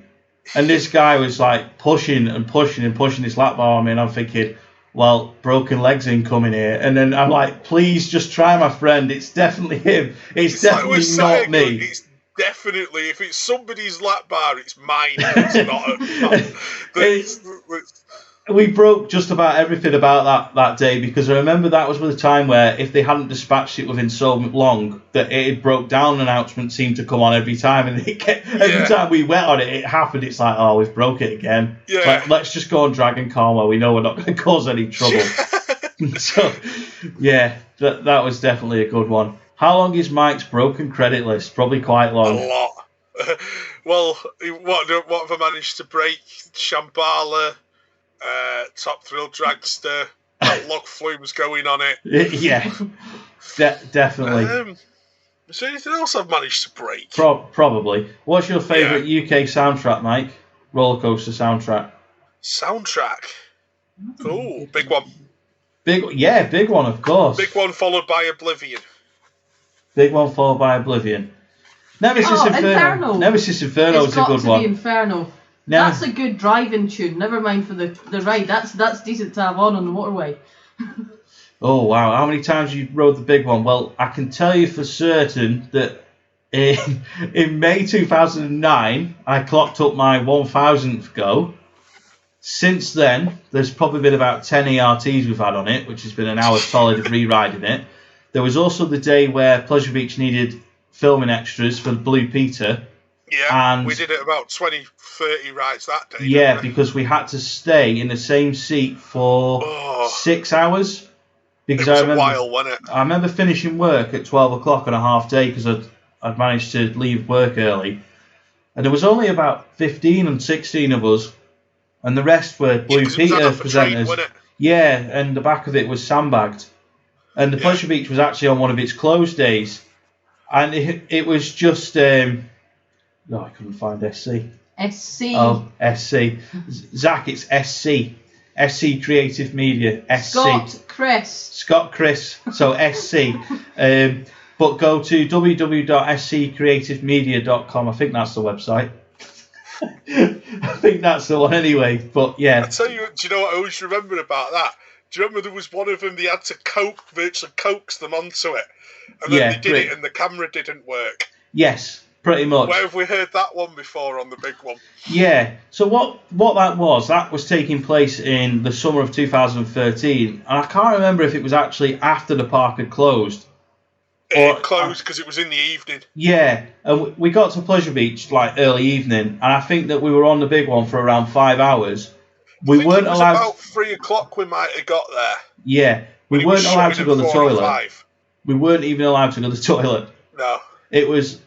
And this guy was like pushing this lap bar on me, and I'm thinking, well, broken legs incoming here. And then I'm like, please just try my friend. It's definitely him. It's definitely not me. It's definitely, if it's somebody's lap bar, it's mine. It's not. We broke just about everything about that day, because I remember that was the time where if they hadn't dispatched it within so long that it broke down announcement seemed to come on every time, and every time we went on it, it happened. It's like, oh, we've broke it again. Yeah. Let's just go on Dragon Con where we know we're not going to cause any trouble. So, yeah, that was definitely a good one. How long is Mike's broken credit list? Probably quite long. A lot. Well, what have I managed to break? Shambhala. Top Thrill Dragster, log flumes going on it. Yeah, definitely. Is there anything else I've managed to break? Probably. What's your favourite UK soundtrack, Mike? Roller coaster soundtrack. Soundtrack? Oh, big one. Big one, of course. Big one followed by Oblivion. Big one followed by Oblivion. Nemesis Inferno. Nemesis Inferno is a good one. It's got to be Inferno. That's a good driving tune. Never mind for the ride. That's decent to have on the motorway. Oh wow! How many times you rode the big one? Well, I can tell you for certain that in May 2009, I clocked up my 1000th go. Since then, there's probably been about 10 ERTs we've had on it, which has been an hour solid of re-riding it. There was also the day where Pleasure Beach needed filming extras for Blue Peter. Yeah, and we did it about 20, 30 rides that day. Yeah, because we had to stay in the same seat for 6 hours. Because it was a while, wasn't it? I remember finishing work at 12 o'clock on a half day because I'd managed to leave work early. And there was only about 15 and 16 of us, and the rest were Blue Peter presenters. Train, yeah, and the back of it was sandbagged. And the Pleasure Beach was actually on one of its closed days. And it was just... No, I couldn't find SC. SC. Oh, SC. Zach, it's SC. SC Creative Media. SC. Scott Chris. So SC. But go to www.sccreativemedia.com. I think that's the website. I think that's the one anyway. But yeah. I tell you, do you know what I always remember about that? Do you remember there was one of them they had to virtually coax them onto it? And then they did it and the camera didn't work. Yes. Pretty much. Where have we heard that one before on the big one? Yeah. So what that was taking place in the summer of 2013, and I can't remember if it was actually after the park had closed. It closed because it was in the evening. Yeah, and we got to Pleasure Beach like early evening, and I think that we were on the big one for around 5 hours. We weren't allowed. About 3 o'clock we might have got there. Yeah, we weren't allowed to go to the toilet. We weren't even allowed to go to the toilet. No. It was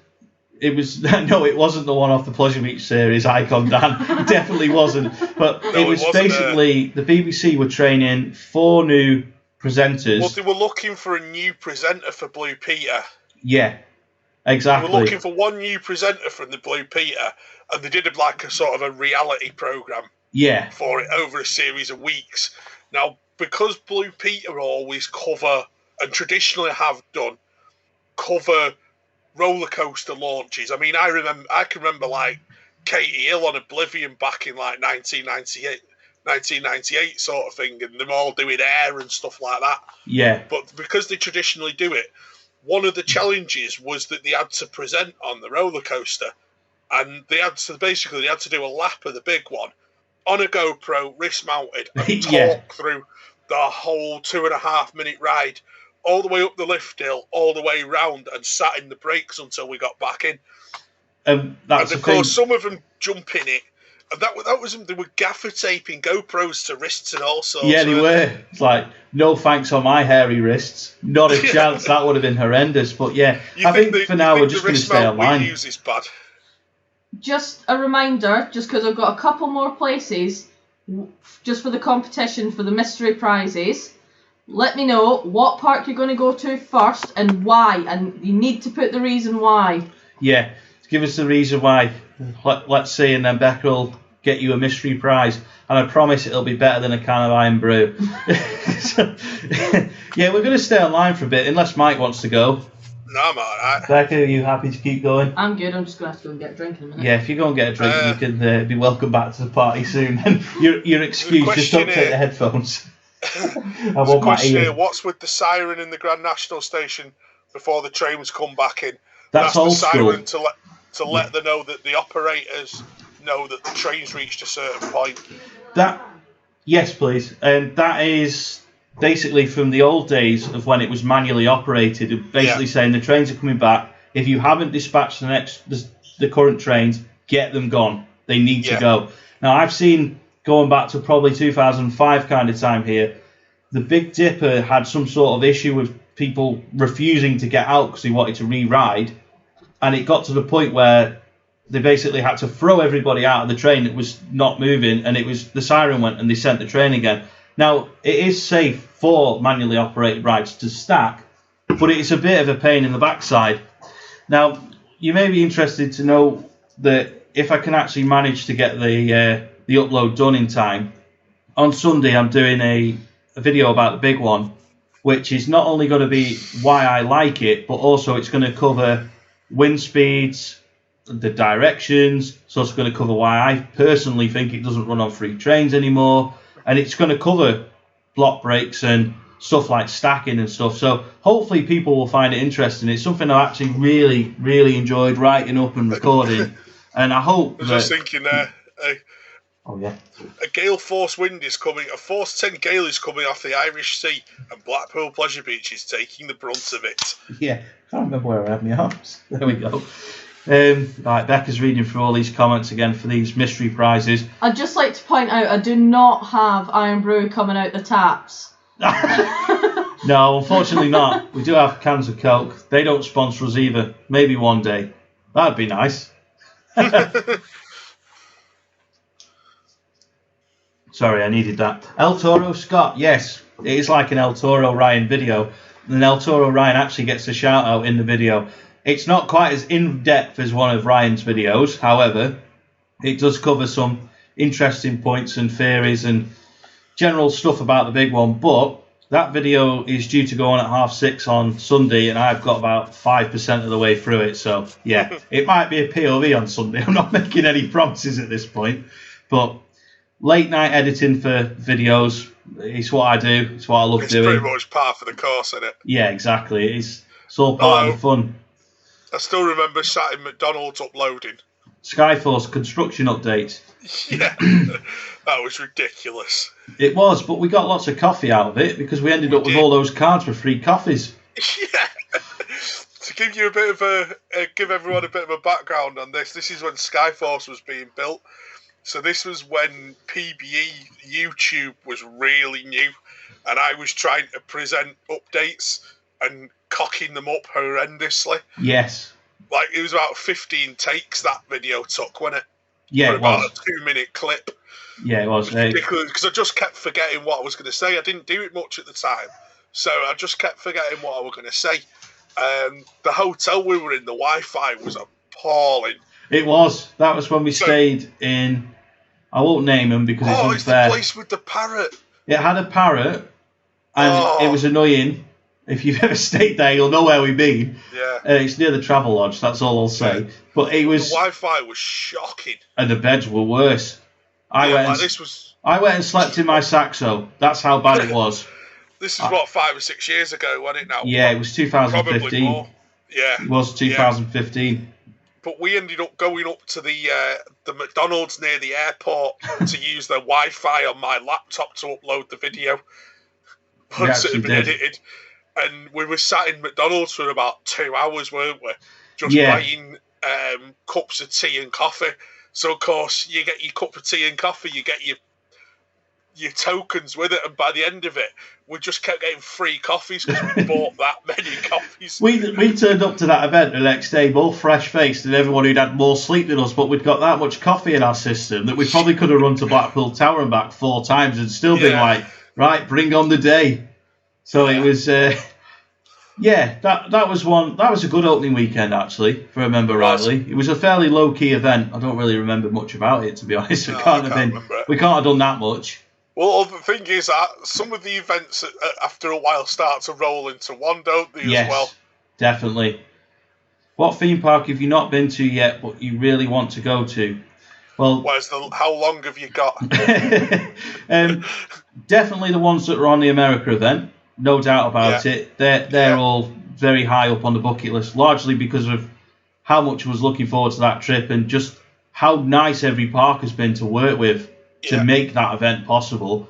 no, it wasn't the one off the Pleasure Beach series, Icon Dan. It definitely wasn't. But no, it was basically the BBC were training 4 new presenters. Well, they were looking for a new presenter for Blue Peter. Yeah, exactly. They were looking for one new presenter from the Blue Peter, and they did like a sort of a reality programme. Yeah. For it over a series of weeks. Now, because Blue Peter always cover, and traditionally have done, cover roller coaster launches. I mean, I can remember like Katie Hill on Oblivion back in like 1998 sort of thing, and them all doing air and stuff like that. Yeah. But because they traditionally do it, one of the challenges was that they had to present on the roller coaster, and they had to do a lap of the big one on a GoPro, wrist mounted, and talk through the whole 2.5 minute ride, all the way up the lift hill, all the way round, and sat in the brakes until we got back in. And of course, some of them jump in it, and that was them. They were gaffer taping GoPros to wrists and all sorts. Yeah, they were. It's like no thanks on my hairy wrists. Not a chance. That would have been horrendous. But yeah, I think for now we're just going to stay online. Use is bad. Just a reminder, just because I've got a couple more places, just for the competition for the mystery prizes. Let me know what park you're going to go to first and why, and you need to put the reason why. Yeah, give us the reason why. Let's see, and then Becca will get you a mystery prize, and I promise it'll be better than a can of Iron Brew. Yeah, we're going to stay online for a bit, unless Mike wants to go. No, I'm alright. Becca, are you happy to keep going? I'm good. I'm just going to have to go and get a drink in a minute. Yeah, if you go and get a drink, you can be welcome back to the party soon. And your excuse, just don't take the headphones. I want my ear. What's with the siren in the Grand National Station before the trains come back in? That's old the siren school. to let them know that the operators know that the train's reached a certain point. Yes, please. That is basically from the old days of when it was manually operated. Basically saying the trains are coming back. If you haven't dispatched the current trains, get them gone. They need to go. Now I've seen, going back to probably 2005 kind of time here, the Big Dipper had some sort of issue with people refusing to get out because they wanted to re-ride, and it got to the point where they basically had to throw everybody out of the train that was not moving, and the siren went and they sent the train again. Now, it is safe for manually operated rides to stack, but it's a bit of a pain in the backside. Now, you may be interested to know that if I can actually manage to get the upload done in time, on Sunday I'm doing a video about the big one, which is not only going to be why I like it, but also it's going to cover wind speeds, the directions, so it's going to cover why I personally think it doesn't run on free trains anymore, and it's going to cover block breaks and stuff like stacking and stuff. So hopefully people will find it interesting. It's something I actually really, really enjoyed writing up and recording, and I hope I was just thinking there. Oh yeah. A gale force wind is coming. A force 10 gale is coming off the Irish Sea, and Blackpool Pleasure Beach is taking the brunt of it. Yeah, I can't remember where I had my arms. There we go. Right, Becca's reading through all these comments again for these mystery prizes. I'd just like to point out, I do not have Iron Brew coming out the taps. No, unfortunately not. We do have cans of Coke. They don't sponsor us either. Maybe one day. That'd be nice. Sorry, I needed that. El Toro Scott, yes, it is like an El Toro Ryan video. And El Toro Ryan actually gets a shout out in the video. It's not quite as in-depth as one of Ryan's videos, however, it does cover some interesting points and theories and general stuff about the big one. But that video is due to go on at 6:30 on Sunday, and I've got about 5% of the way through it. So, yeah, it might be a POV on Sunday. I'm not making any promises at this point. But late night editing for videos, it's what I do. It's what I love doing. It's pretty much par for the course, isn't it? Yeah, exactly. It's all part of the fun. I still remember sat in McDonald's uploading Skyforce construction updates. Yeah, that was ridiculous. It was, but we got lots of coffee out of it because we ended up with all those cards for free coffees. Yeah. To give you a bit of give everyone a bit of a background on this, this is when Skyforce was being built. So this was when PBE YouTube was really new, and I was trying to present updates and cocking them up horrendously. Yes. Like, it was about 15 takes that video took, wasn't it? Yeah, it was. About a 2-minute clip. Yeah, it was. Ridiculous, because I just kept forgetting what I was going to say. I didn't do it much at the time, so I just kept forgetting what I was going to say. The hotel we were in, the Wi-Fi was appalling. It was. That was when we stayed in... I won't name them because it's unfair. It's the place with the parrot. It had a parrot, and it was annoying. If you've ever stayed there, you'll know where we've been. Yeah. It's near the Travel Lodge, that's all I'll say. Yeah. But it was... The Wi-Fi was shocking. And the beds were worse. I went and slept in my Saxo. That's how bad it was. This is, 5 or 6 years ago, wasn't it now? Yeah, it was 2015. Probably more. Yeah. It was 2015. Yeah. But we ended up going up to the McDonald's near the airport to use the Wi-Fi on my laptop to upload the video once it had been edited. And we were sat in McDonald's for about 2 hours, weren't we? Just buying cups of tea and coffee. So, of course, you get your cup of tea and coffee, you get your your tokens with it, and by the end of it, we just kept getting free coffees because we bought that many coffees. We turned up to that event the next day, both fresh-faced and everyone who'd had more sleep than us, but we'd got that much coffee in our system that we probably could have run to Blackpool Tower and back 4 times and still been like, right, bring on the day. So it was, that was one. That was a good opening weekend, actually, if I remember rightly. It was a fairly low-key event. I don't really remember much about it, to be honest. We can't have done that much. Well, the thing is, some of the events after a while start to roll into one, don't they, as well? Definitely. What theme park have you not been to yet, but you really want to go to? Well, how long have you got? Definitely the ones that are on the America event, no doubt about it. They're all very high up on the bucket list, largely because of how much I was looking forward to that trip and just how nice every park has been to work with to make that event possible.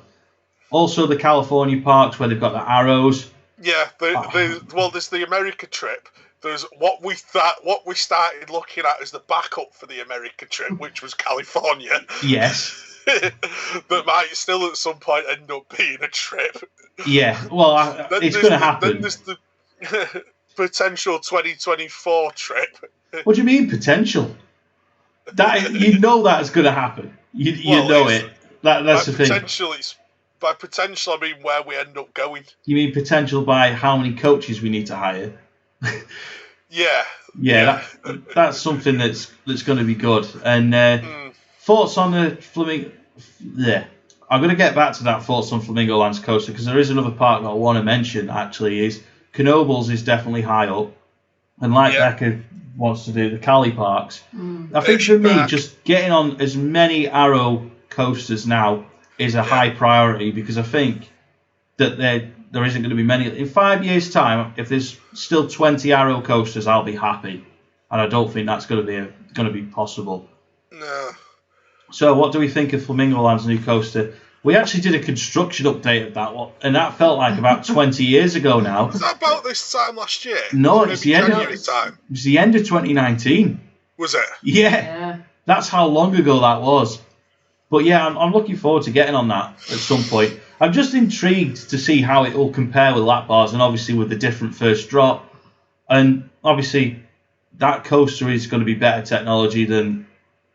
Also, the California parks where they've got the arrows. Yeah, there's the America trip. There's what we started looking at as the backup for the America trip, which was California. Yes. That might still at some point end up being a trip. Yeah, well, it's going to happen. Then there's the potential 2024 trip. What do you mean potential? You know that's going to happen. You know it. That's the thing. By potential, I mean where we end up going. You mean potential by how many coaches we need to hire? Yeah. That's something that's going to be good. And thoughts on the Flamingo? Yeah, I'm going to get back to that thoughts on Flamingo Lands coaster because there is another park that I want to mention. Actually, is Knoebels is definitely high up, and like Becca wants to do the Cali parks. I think for me, just getting on as many Arrow coasters now is a high priority because I think that there isn't going to be many. In 5 years' time, if there's still 20 Arrow coasters, I'll be happy, and I don't think that's going to be possible. No. So, what do we think of Flamingo Land's new coaster? We actually did a construction update of that one, and that felt like about 20 years ago now. Was that about this time last year? No, it's the end of 2019. Was it? Yeah. That's how long ago that was. But yeah, I'm looking forward to getting on that at some point. I'm just intrigued to see how it will compare with lap bars and obviously with the different first drop. And obviously that coaster is going to be better technology than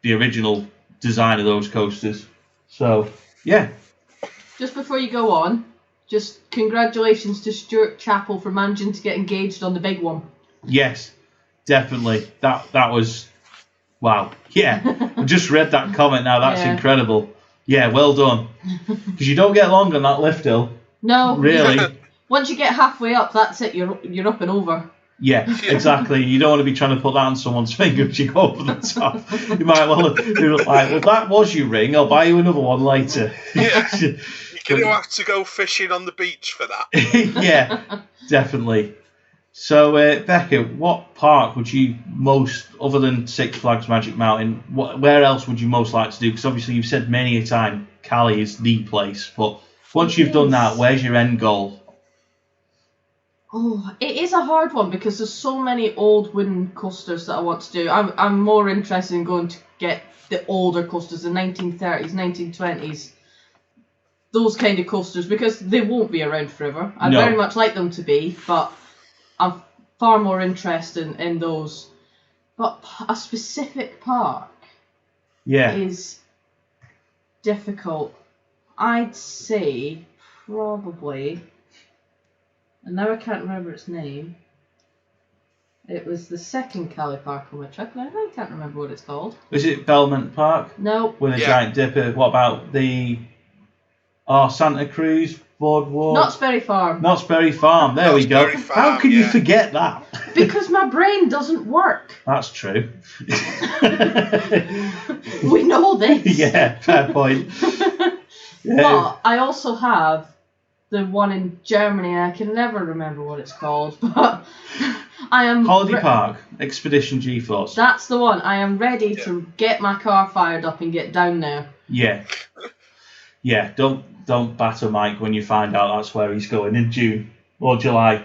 the original design of those coasters. So, yeah. Just before you go on, just congratulations to Stuart Chappell for managing to get engaged on the big one. Yes, definitely. That was... Wow. Yeah, I just read that comment now. That's incredible. Yeah, well done. Because you don't get long on that lift hill. No. Really. Once you get halfway up, that's it. You're up and over. Yeah, exactly. You don't want to be trying to put that on someone's finger as you go over the top. You might well be like, well, that was your ring. I'll buy you another one later. Yeah. You're going to have to go fishing on the beach for that. Yeah, definitely. So, Becca, what park would you most, other than Six Flags Magic Mountain, where else would you most like to do? Because obviously you've said many a time Cali is the place, but once you've done that, where's your end goal? Oh, it is a hard one because there's so many old wooden coasters that I want to do. I'm more interested in going to get the older coasters, the 1930s, 1920s, those kind of coasters, because they won't be around forever. I'd very much like them to be, but I'm far more interested in those. But a specific park is difficult. I'd say probably, and now I can't remember its name. It was the second Cali park on my trip, and I can't remember what it's called. Was it Belmont Park? No. With a giant dipper. What about the Santa Cruz Boardwalk? Knott's Berry Farm. Knott's Berry Farm. There we go. How can you forget that? Because my brain doesn't work. That's true. We know this. Yeah, fair point. Yeah. But I also have the one in Germany. I can never remember what it's called, but I am... Holiday Park, Expedition GeForce. That's the one. I am ready to get my car fired up and get down there. Yeah. Yeah, don't batter Mike when you find out that's where he's going in June or July.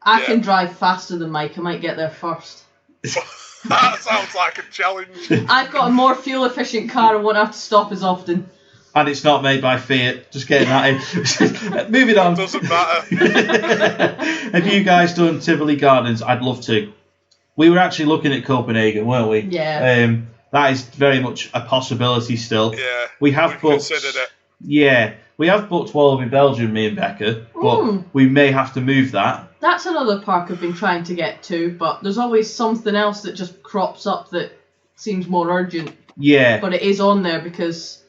I can drive faster than Mike. I might get there first. That sounds like a challenge. I've got a more fuel efficient car and won't have to stop as often. And it's not made by Fiat. Just getting that in. Moving on. It doesn't matter. Have you guys done Tivoli Gardens? I'd love to. We were actually looking at Copenhagen, weren't we? Yeah. That is very much a possibility still. Yeah. We've considered it. Yeah. We have booked Wallaby Belgium, me and Becca, but we may have to move that. That's another park I've been trying to get to, but there's always something else that just crops up that seems more urgent. Yeah. But it is on there because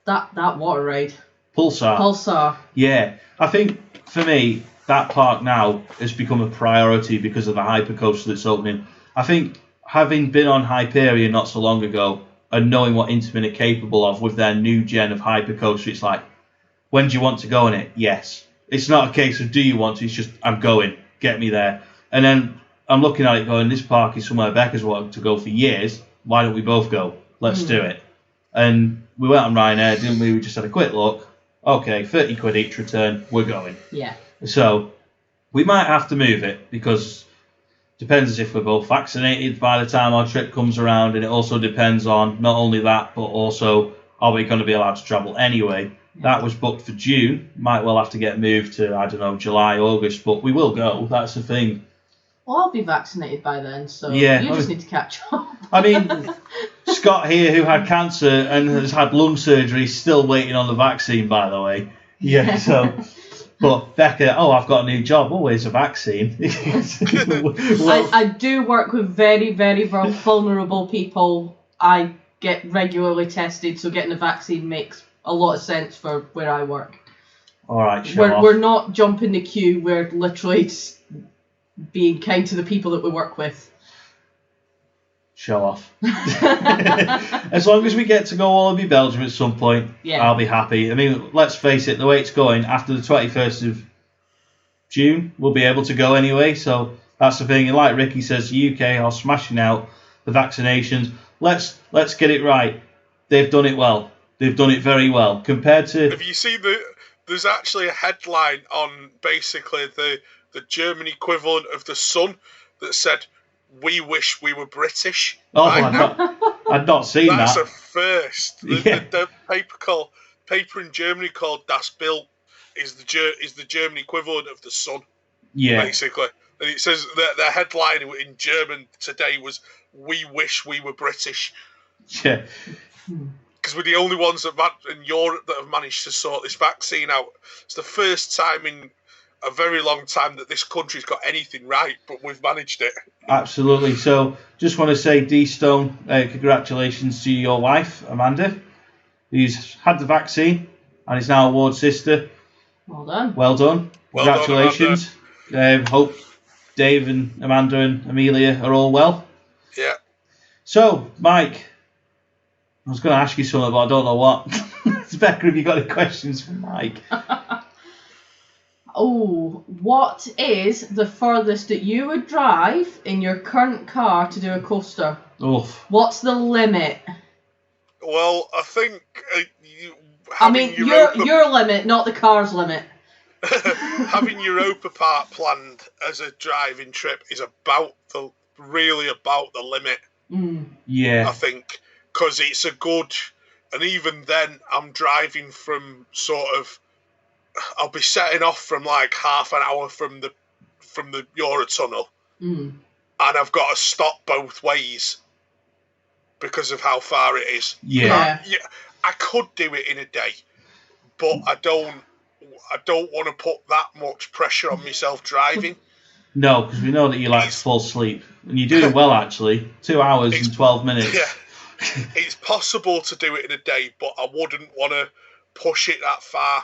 that water ride. Pulsar. Yeah. I think, for me, that park now has become a priority because of the hypercoaster that's opening. I think, having been on Hyperion not so long ago, and knowing what Intamin are capable of with their new gen of hypercoaster, it's like, when do you want to go in it? Yes. It's not a case of do you want to, it's just, I'm going, get me there. And then I'm looking at it going, this park is somewhere Becca's wanted to go for years, why don't we both go? Let's do it. And we went on Ryanair, didn't we? We just had a quick look. Okay, 30 quid each return, we're going. Yeah. So, we might have to move it, because depends if we're both vaccinated by the time our trip comes around, and it also depends on not only that, but also, are we going to be allowed to travel anyway? That was booked for June. Might well have to get moved to, I don't know, July, August, but we will go. That's the thing. Well, I'll be vaccinated by then, so you just need to catch up. I mean, Scott here, who had cancer and has had lung surgery, still waiting on the vaccine, by the way. Yeah, so... But Becca, I've got a new job. Always a vaccine. I do work with very, very vulnerable people. I get regularly tested, so getting a vaccine makes a lot of sense for where I work. All right, we're not jumping the queue. We're literally just being kind to the people that we work with. Show off. As long as we get to go Wallaby Belgium at some point, I'll be happy. I mean, let's face it, the way it's going, after the 21st of June, we'll be able to go anyway. So that's the thing. And like Ricky says, the UK are smashing out the vaccinations. Let's get it right. They've done it well. They've done it very well. Compared to... Have you seen there's actually a headline on basically the German equivalent of The Sun that said, "We wish we were British." Oh, I'd not seen That's that. That's a first. The paper in Germany called Das Bild is the German equivalent of The Sun. Yeah. Basically. And it says that the headline in German today was, "We wish we were British." Yeah. Because we're the only ones in Europe that have managed to sort this vaccine out. It's the first time in a very long time that this country's got anything right, but we've managed it. Absolutely. So, just want to say, D Stone, congratulations to your wife, Amanda, who's had the vaccine and is now a ward sister. Well done. Well done. Congratulations. Hope Dave and Amanda and Amelia are all well. Yeah. So, Mike, I was going to ask you something, but I don't know what. Becca, have you got any questions for Mike? What is the furthest that you would drive in your current car to do a coaster? Oof. What's the limit? Well, I think your limit, not the car's limit. Having Europa Park planned as a driving trip is really about the limit. Yeah. I think, because it's a good, and even then I'm driving from I'll be setting off from like half an hour from the Eurotunnel, and I've got to stop both ways because of how far it is. Yeah. I could do it in a day, but I don't want to put that much pressure on myself driving. No, because we know that you like to fall asleep, and you're doing well actually. 2 hours and 12 minutes. Yeah, it's possible to do it in a day, but I wouldn't want to push it that far.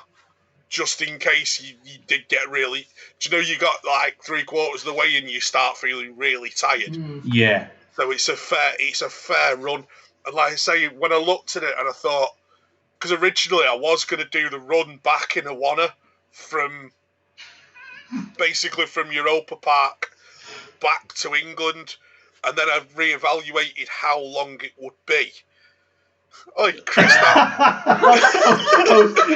Just in case you did get really... Do you know you got like 3/4 of the way and you start feeling really tired? Yeah. So it's a fair run. And like I say, when I looked at it and I thought... Because originally I was going to do the run back in Awana from Europa Park back to England. And then I've reevaluated how long it would be. Oh, Chris, I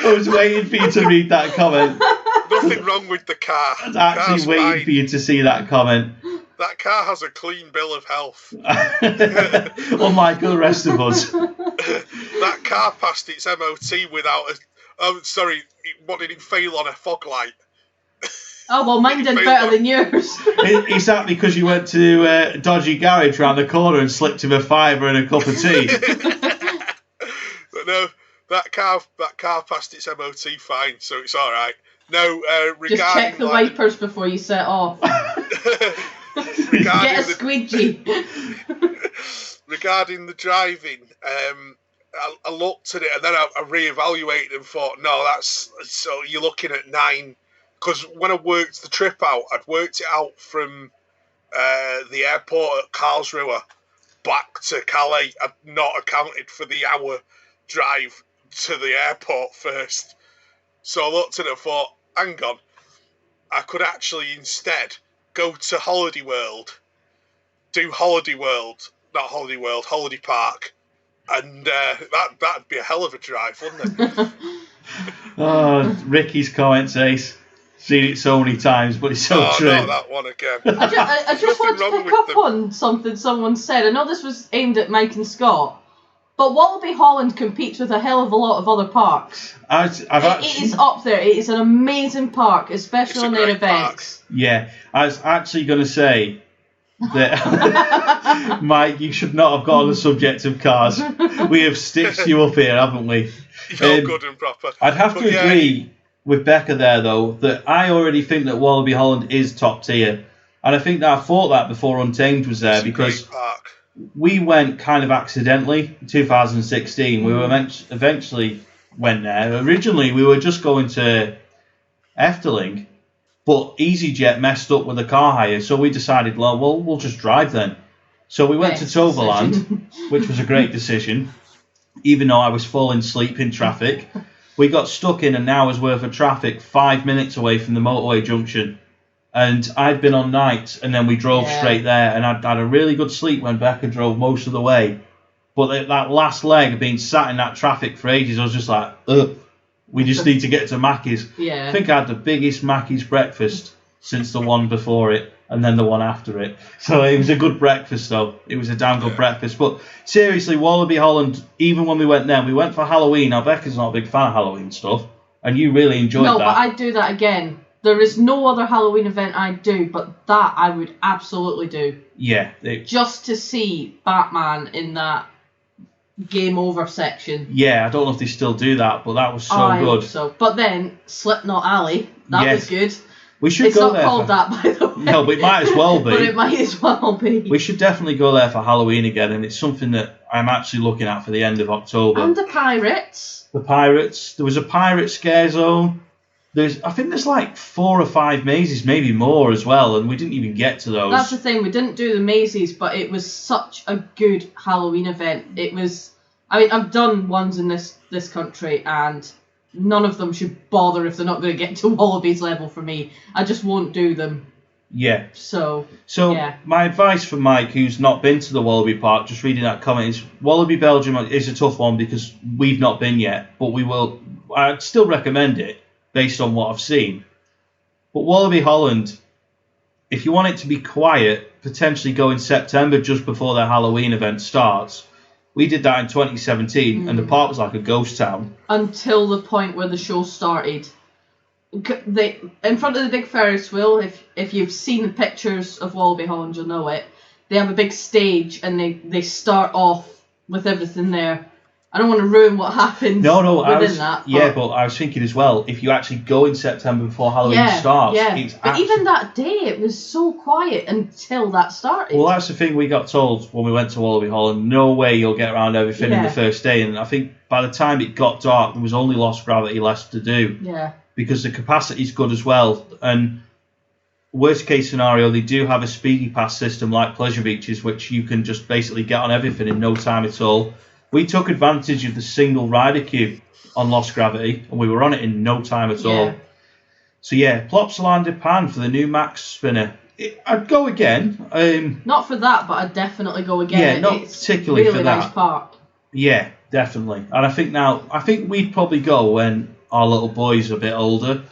was waiting for you to read that comment. Nothing wrong with the car. I was actually waiting for you to see that comment. That car has a clean bill of health. Unlike the rest of us. That car passed its MOT without a... Oh, sorry, what did it fail on a fog light? Oh, well, mine did better than yours. Is that because you went to a dodgy garage round the corner and slipped him a fiver and a cup of tea? But no, that car passed its MOT fine, so it's all right. No, regarding... Just check the wipers before you set off. Get a squeegee. Regarding the driving, I looked at it and then I re-evaluated and thought, no, that's... So you're looking at 9... Because when I worked the trip out, I'd worked it out from the airport at Karlsruhe back to Calais. I'd not accounted for the hour drive to the airport first. So I looked at it and thought, hang on, I could actually instead go to Holiday World, do Holiday Park, and that'd be a hell of a drive, wouldn't it? Oh, Ricky's comments, Ace. Seen it so many times, but it's so true. Not that one again. I just want to pick up on something someone said. I know this was aimed at Mike and Scott, but Wallaby Holland competes with a hell of a lot of other parks. It is up there. It is an amazing park, especially on their events. Park. Yeah, I was actually going to say that, Mike, you should not have got on the subject of cars. We have stitched you up here, haven't we? You're good and proper. I'd have to agree with Becca there, though, that I already think that Wallaby Holland is top tier. And I think that I thought that before Untamed was there, because we went kind of accidentally in 2016. We were eventually went there. Originally, we were just going to Efteling, but EasyJet messed up with the car hire, so we decided, well, we'll just drive then. So we went to Toverland, which was a great decision, even though I was falling asleep in traffic. We got stuck in an hour's worth of traffic 5 minutes away from the motorway junction. And I'd been on nights, and then we drove straight there. And I'd had a really good sleep when Becca drove most of the way. But that last leg of being sat in that traffic for ages, I was just like, ugh, we just need to get to Mackey's. Yeah. I think I had the biggest Mackey's breakfast since the one before it, and then the one after it. So it was a good breakfast, though. It was a damn good breakfast. But seriously, Wallaby Holland, even when we went there, we went for Halloween. Now, Becca's not a big fan of Halloween stuff, and you really enjoyed that. No, but I'd do that again. There is no other Halloween event I'd do, but that I would absolutely do. Yeah. Just to see Batman in that game over section. Yeah, I don't know if they still do that, but that was so I good. Hope so. But then, Slipknot Alley, that was good. We should go there. It's not called that, by the way. No, but it might as well be. But it might as well be. We should definitely go there for Halloween again, and it's something that I'm actually looking at for the end of October. And the Pirates. The Pirates. There was a pirate scare zone. I think there's like 4 or 5 mazes, maybe more as well, and we didn't even get to those. That's the thing, we didn't do the mazes, but it was such a good Halloween event. It was... I mean, I've done ones in this country, and none of them should bother if they're not going to get to Wallaby's level for me. I just won't do them. Yeah. So yeah. My advice for Mike, who's not been to the Wallaby Park, just reading that comment, is Wallaby Belgium is a tough one because we've not been yet, but we will. I'd still recommend it based on what I've seen. But Wallaby Holland, if you want it to be quiet, potentially go in September just before their Halloween event starts. We did that in 2017, and the park was like a ghost town. Until the point where the show started. In front of the big Ferris wheel, if you've seen the pictures of Wallaby Holland, you'll know it. They have a big stage, and they start off with everything there. I don't want to ruin what happens within that. Yeah, but I was thinking as well, if you actually go in September before Halloween starts... But even that day, it was so quiet until that started. Well, that's the thing we got told when we went to Wallaby Holland. No way you'll get around everything in the first day. And I think by the time it got dark, there was only Lost Gravity left to do. Yeah. Because the capacity's good as well. And worst case scenario, they do have a speedy pass system like Pleasure Beaches, which you can just basically get on everything in no time at all. We took advantage of the single rider queue on Lost Gravity, and we were on it in no time at all. So yeah, Plopsaland de Pan for the new Max spinner. I'd go again. Not for that, but I'd definitely go again. Yeah, not particularly really for that. Nice park. Yeah, definitely. And I think we'd probably go when our little boy's a bit older,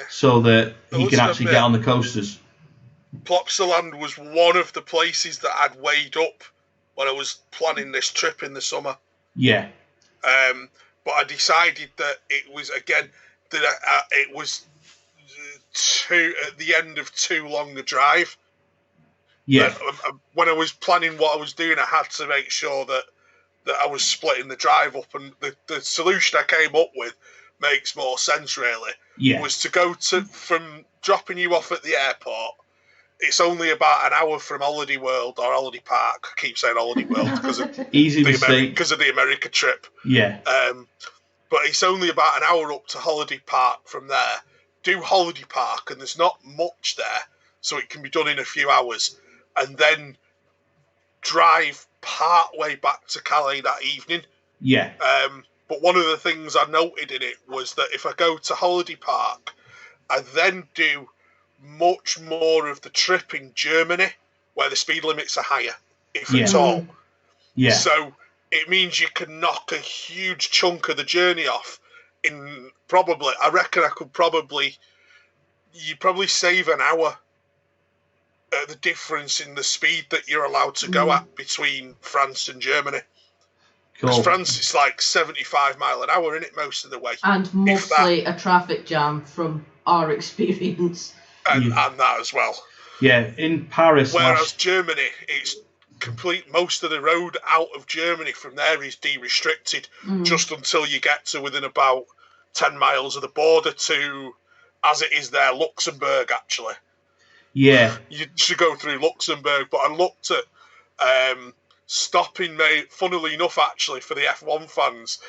so that he can actually get on the coasters. Plopsaland was one of the places that I'd weighed up when I was planning this trip in the summer. Yeah. But I decided that it was, again, that it was at the end of too long a drive. Yeah. When I was planning what I was doing, I had to make sure that I was splitting the drive up, and the solution I came up with makes more sense, really. Yeah. Was to go from dropping you off at the airport. It's only about an hour from Holiday World or Holiday Park. I keep saying Holiday World because of the America trip. Yeah. But it's only about an hour up to Holiday Park from there. Do Holiday Park, and there's not much there, so it can be done in a few hours. And then drive part way back to Calais that evening. Yeah. But one of the things I noted in it was that if I go to Holiday Park, I then do much more of the trip in Germany, where the speed limits are higher, if at all. Yeah. So it means you can knock a huge chunk of the journey off in probably, I reckon you'd probably save an hour at the difference in the speed that you're allowed to go at between France and Germany. Because France is like 75 mile an hour, isn't it, most of the way? And mostly a traffic jam from our experience. And that as well. Yeah, in Paris. Whereas Germany, it's complete. Most of the road out of Germany from there is de-restricted just until you get to within about 10 miles of the border to, as it is there, Luxembourg, actually. Yeah. You should go through Luxembourg, but I looked at stopping, funnily enough, actually, for the F1 fans,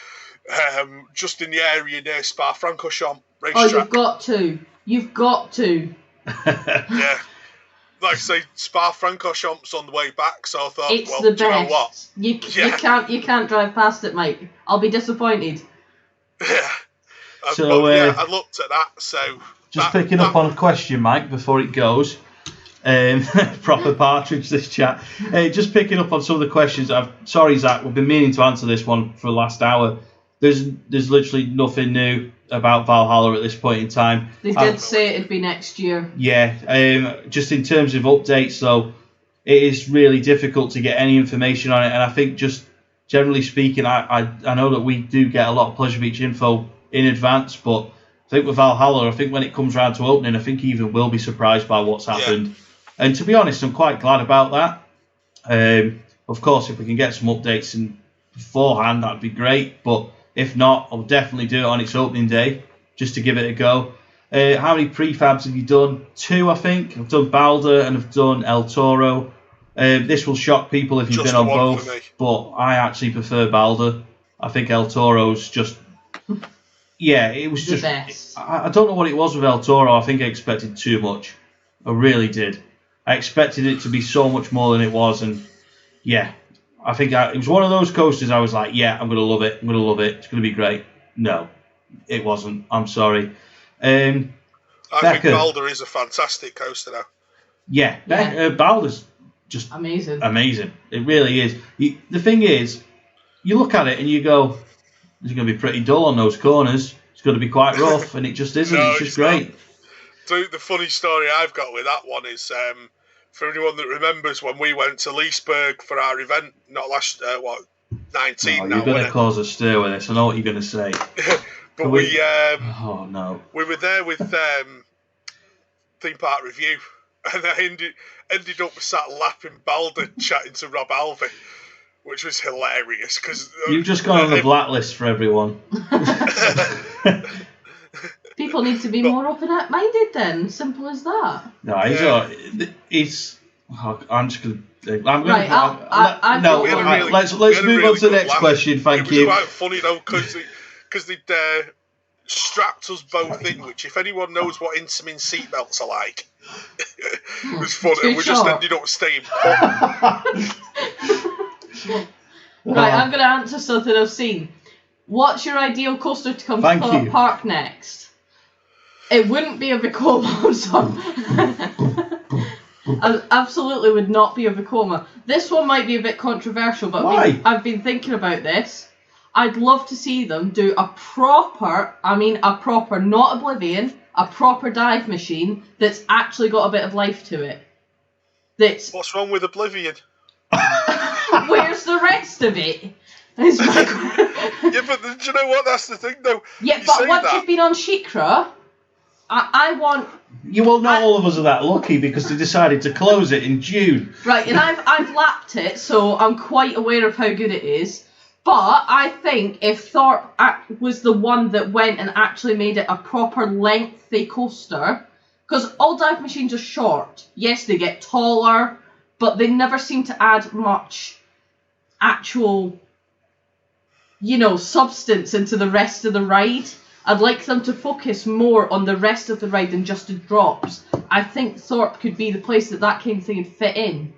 just in the area near Spa-Francorchamps racetrack. Oh, you've got to. Yeah. Like I say, Spa-Francorchamps on the way back, so I thought, it's well, the do you know best. what? You can't drive past it, Mike. I'll be disappointed. Yeah. So I looked at that, so... Just picking up on a question, Mike, before it goes. Proper partridge, this chat. Just picking up on some of the questions. Sorry, Zach, we've been meaning to answer this one for the last hour. There's literally nothing new about Valhalla at this point in time. They did say it'd be next year. Yeah, just in terms of updates, though, it is really difficult to get any information on it. And I think just generally speaking, I know that we do get a lot of Pleasure Beach info in advance, but I think with Valhalla, I think when it comes around to opening, I think even we'll be surprised by what's happened. Yeah. And to be honest, I'm quite glad about that. Of course, if we can get some updates beforehand, that'd be great. But if not, I'll definitely do it on its opening day, just to give it a go. How many prefabs have you done? 2, I think. I've done Balder and I've done El Toro. This will shock people if you've been on both, but I actually prefer Balder. I think El Toro's just... Yeah, it was just... Best. I don't know what it was with El Toro. I think I expected too much. I really did. I expected it to be so much more than it was, and yeah, I think it was one of those coasters I was like, yeah, I'm going to love it. I'm going to love it. It's going to be great. No, it wasn't. I'm sorry. I think Balder is a fantastic coaster now. Yeah. Balder's just amazing. It really is. The thing is, you look at it and you go, it's going to be pretty dull on those corners. It's going to be quite rough, and it just isn't. It's just great. So the funny story I've got with that one is, for anyone that remembers when we went to Leesburg for our event, not last, 19 now. You're going to cause a stir with this. I know what you're going to say. But oh no. We were there with Theme Park Review, and I ended up sat lapping Balder chatting to Rob Alvey, which was hilarious because you've just gone on the blacklist for everyone. People need to be more open-minded then. Simple as that. No, it's. I'm just going to. Let's move on to the next question. Thank you. It was quite funny though because they'd strapped us both in. Which, if anyone knows what Intamin seatbelts are like, it was fun, and we just ended up staying put. Right, I'm going to answer something I've seen. What's your ideal coaster to come to Phillip Park next? It wouldn't be a Vekoma, son. Absolutely would not be a Vekoma. This one might be a bit controversial, but I've been thinking about this. I'd love to see them do a proper, not Oblivion, a proper dive machine that's actually got a bit of life to it. That's... What's wrong with Oblivion? Where's the rest of it? Is my... Yeah, but do you know what? That's the thing, though. Yeah, but once you've been on Shikra, I want... Well, not all of us are that lucky because they decided to close it in June. Right, and I've lapped it, so I'm quite aware of how good it is. But I think if Thorpe was the one that went and actually made it a proper lengthy coaster, because all dive machines are short. Yes, they get taller, but they never seem to add much actual, substance into the rest of the ride. I'd like them to focus more on the rest of the ride than just the drops. I think Thorpe could be the place that kind of thing would fit in.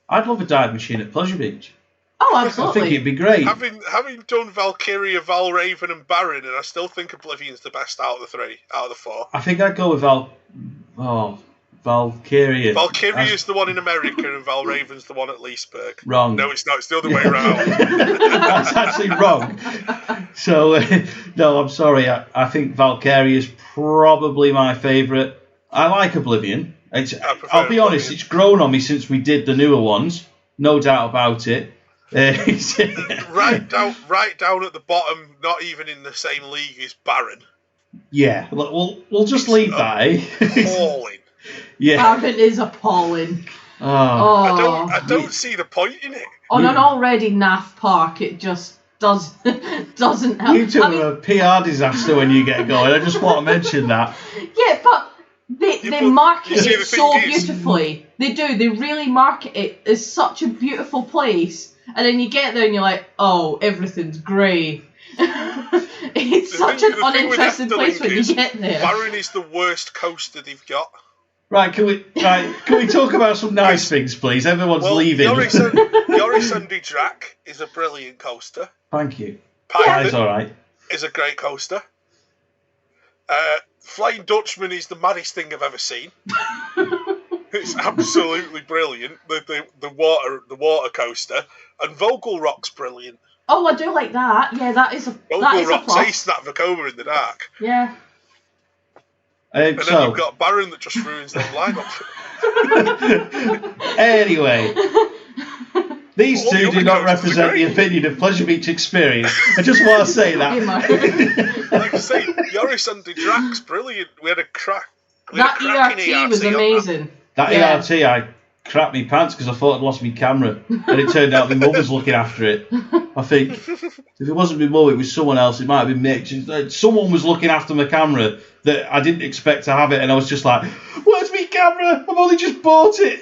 I'd love a dive machine at Pleasure Beach. Oh, absolutely. I think it'd be great. Having done Valkyria, Valraven and Baron, and I still think Oblivion's the best out of the four. I think I'd go with Valkyria. Valkyria's the one in America and Valraven's the one at Leesburg. Wrong. No, it's not. It's the other way around. That's actually wrong. So, no, I'm sorry. I think Valkyria is probably my favourite. I like Oblivion. I'll be honest, it's grown on me since we did the newer ones. No doubt about it. right down at the bottom, not even in the same league as Baron. Yeah, we'll just leave that. Appalling. Yeah, Baron is appalling. Oh. I don't see the point in it. On an already naff park, it just doesn't help. You two are a PR disaster when you get going. I just want to mention that. Yeah, but they market it so beautifully. They do. They really market it as such a beautiful place. And then you get there and you're like, oh, everything's grey. It's such an uninteresting place when you get there. Baron is the worst coaster they've got. Right, can we talk about some nice things, please? Everyone's leaving. Yorisundry Drac is a brilliant coaster. Thank you. Pirate is all right. Is a great coaster. Flying Dutchman is the maddest thing I've ever seen. It's absolutely brilliant. The water coaster, and Vogel Rock's brilliant. Oh, I do like that. Yeah, that is a Vogel Rock's ace that Vekoma in the dark. Yeah. And then you've got Baron that just ruins the lineup. Anyway, these two do not represent the opinion of Pleasure Beach Experience. I just want to say that. Like I say, Yorisundry Drac's brilliant. We had a crack. That ERT was amazing. That ERT, I crapped me pants because I thought I'd lost my camera, and it turned out my mum was looking after it. I think if it wasn't my mum, it was someone else. It might have been Mitch. Someone was looking after my camera that I didn't expect to have it, and I was just like, "Where's my camera? I've only just bought it."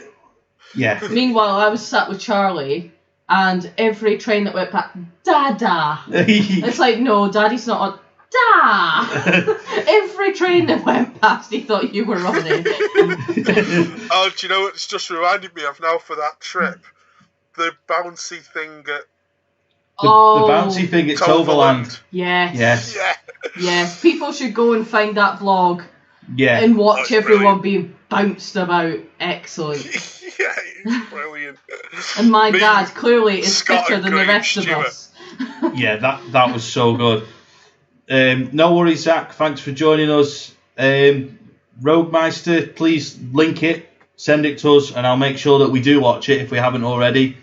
Yeah. Meanwhile, I was sat with Charlie, and every train that went past, Dada. It's like, no, Daddy's not on. Da! Every train that went past, he thought you were on it. Oh, do you know what it's just reminded me of now for that trip? The bouncy thing at... The bouncy thing at Toverland. Yes. Yeah. Yes, people should go and find that vlog. Yeah. And watch everyone being bounced about. Excellent. Yeah, it's brilliant. And my dad cropely is Scott fitter than the rest of us. Yeah, that was so good. No worries, Zach. Thanks for joining us. Roadmeister, please link it, send it to us, and I'll make sure that we do watch it if we haven't already.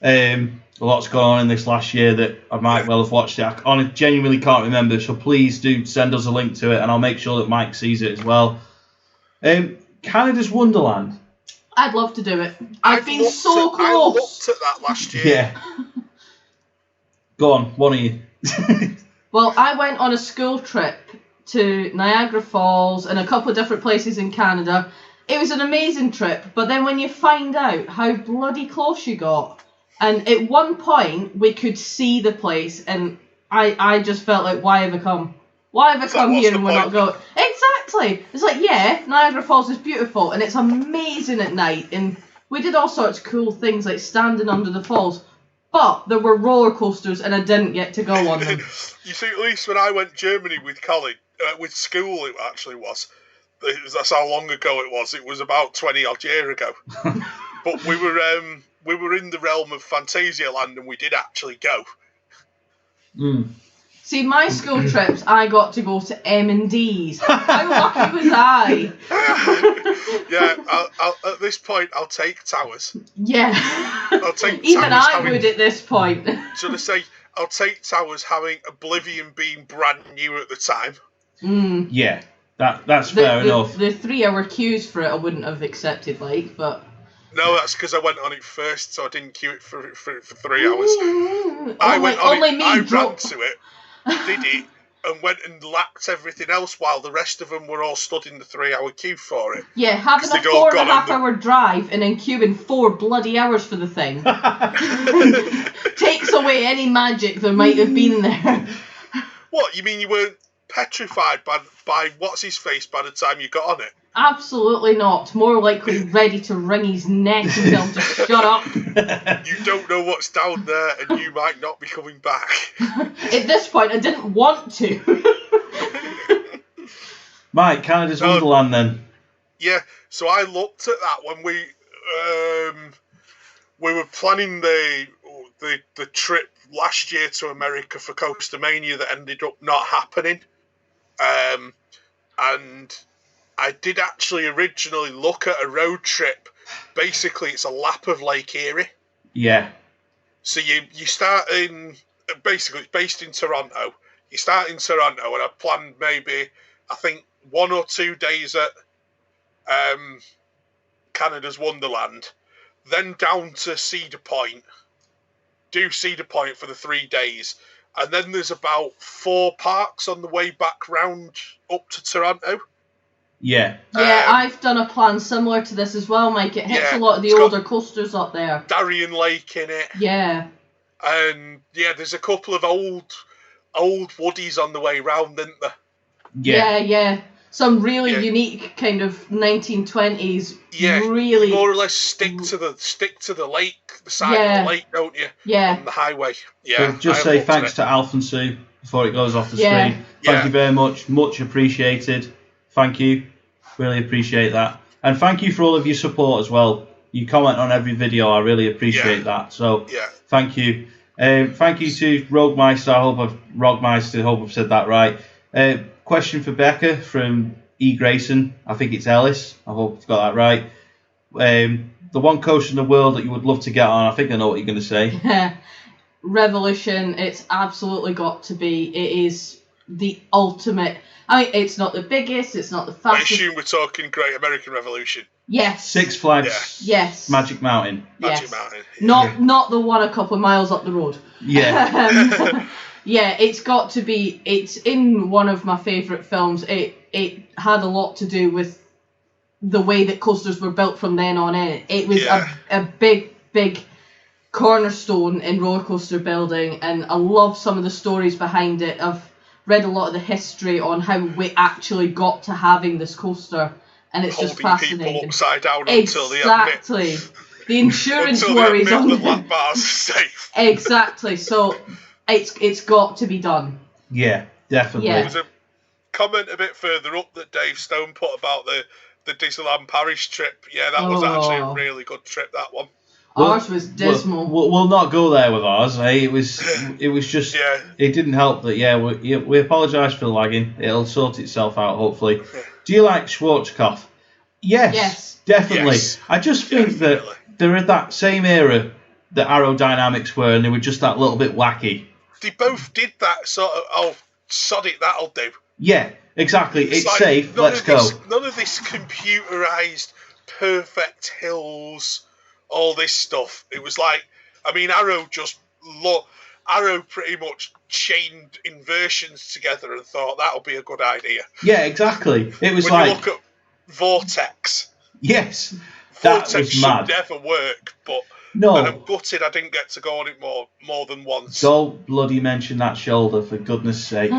A lot's gone on in this last year that I might well have watched it. I genuinely can't remember, so please do send us a link to it, and I'll make sure that Mike sees it as well. Canada's Wonderland. I'd love to do it. I've been so close. I looked at that last year. Yeah. Go on, one of you. Well, I went on a school trip to Niagara Falls and a couple of different places in Canada. It was an amazing trip, but then when you find out how bloody close you got, and at one point we could see the place, and I just felt like, why have I come? Why have I come here and we're not going? Exactly. It's like, yeah, Niagara Falls is beautiful and it's amazing at night, and we did all sorts of cool things like standing under the falls. But there were roller coasters, and I didn't get to go on them. You see, at least when I went to Germany with college, with school, it actually was. That's how long ago it was. It was about 20 odd years ago. But we were in the realm of Phantasialand, and we did actually go. See, my school trips, I got to go to M&D's. How lucky was I? Yeah, at this point, I'll take Towers. Yeah. I'll take Even Towers I would at this point. Should I say, I'll take Towers having Oblivion being brand new at the time. Mm. Yeah, that's fair enough. The 3-hour queues for it I wouldn't have accepted, but... No, that's because I went on it first, so I didn't queue it for 3 hours. I went on it, I ran to it, did it, and went and lapped everything else while the rest of them were all stood in the 3-hour queue for it. Yeah, having a 4.5 hour drive and then queuing 4 bloody hours for the thing takes away any magic there might have been there. What, you mean you weren't petrified by what's-his-face by the time you got on it? Absolutely not. More likely ready to wring his neck and tell him to shut up. You don't know what's down there and you might not be coming back. At this point, I didn't want to. Mike, Canada's Wonderland then. Yeah, so I looked at that when we were planning the trip last year to America for Coaster Mania that ended up not happening. And I did actually originally look at a road trip. Basically, it's a lap of Lake Erie. Yeah. So you start in, basically it's based in Toronto. You start in Toronto, and I planned maybe, I think, 1 or 2 days at Canada's Wonderland, then down to Cedar Point, do Cedar Point for the 3 days, and then there's about 4 parks on the way back round up to Toronto. Yeah. Yeah, I've done a plan similar to this as well, Mike. It hits a lot of the older coasters up there. Darien Lake in it. Yeah. And yeah, there's a couple of old woodies on the way round, isn't there? Yeah. Some really unique kind of 1920s. Yeah. Really. More or less stick to the lake, the side of the lake, don't you? Yeah. On the highway. Yeah. So just say thanks to Alf and Sue before it goes off the screen. Thank you very much. Much appreciated. Thank you. Really appreciate that. And thank you for all of your support as well. You comment on every video. I really appreciate that. So thank you. Thank you to Roguemeister. I hope I've said that right. Question for Becca from E. Grayson. I think it's Ellis. I hope I've got that right. The one coaster in the world that you would love to get on. I think I know what you're going to say. Revolution. It's absolutely got to be. It is the ultimate. I mean, it's not the biggest, it's not the fastest. I assume we're talking Great American Revolution. Yes. Six Flags. Yeah. Yes. Magic Mountain. Magic Mountain. Not the one a couple of miles up the road. Yeah. Yeah, it's got to be. It's in one of my favourite films. It had a lot to do with the way that coasters were built from then on in. It was a big cornerstone in roller coaster building, and I love some of the stories behind it. I've read a lot of the history on how we actually got to having this coaster, and it's just fascinating. People upside down exactly. The insurance worries on the lap bars safe. Exactly. So it's got to be done. Yeah, definitely. Yeah. There was a comment a bit further up that Dave Stone put about the Disneyland Paris trip. Yeah, that was actually a really good trip. That one. Ours was dismal. We'll not go there with ours. Eh? It was just. It didn't help that. We apologise for the lagging. It'll sort itself out hopefully. Do you like Schwarzkopf? Yes. Definitely. Yes. I just think that they're in that same era that Aerodynamics were, and they were just that little bit wacky. They both did that sort of. Oh, sod it, that'll do. Yeah, exactly. It's like, safe. Let's go. None of this computerised, perfect hills. All this stuff. It was like, I mean, Arrow pretty much chained inversions together and thought that'll be a good idea. Yeah, exactly. It was when you look at Vortex. Yes, that Vortex was mad. Should never work, but no. And I'm gutted I didn't get to go on it more than once. Don't bloody mention that shoulder, for goodness sake.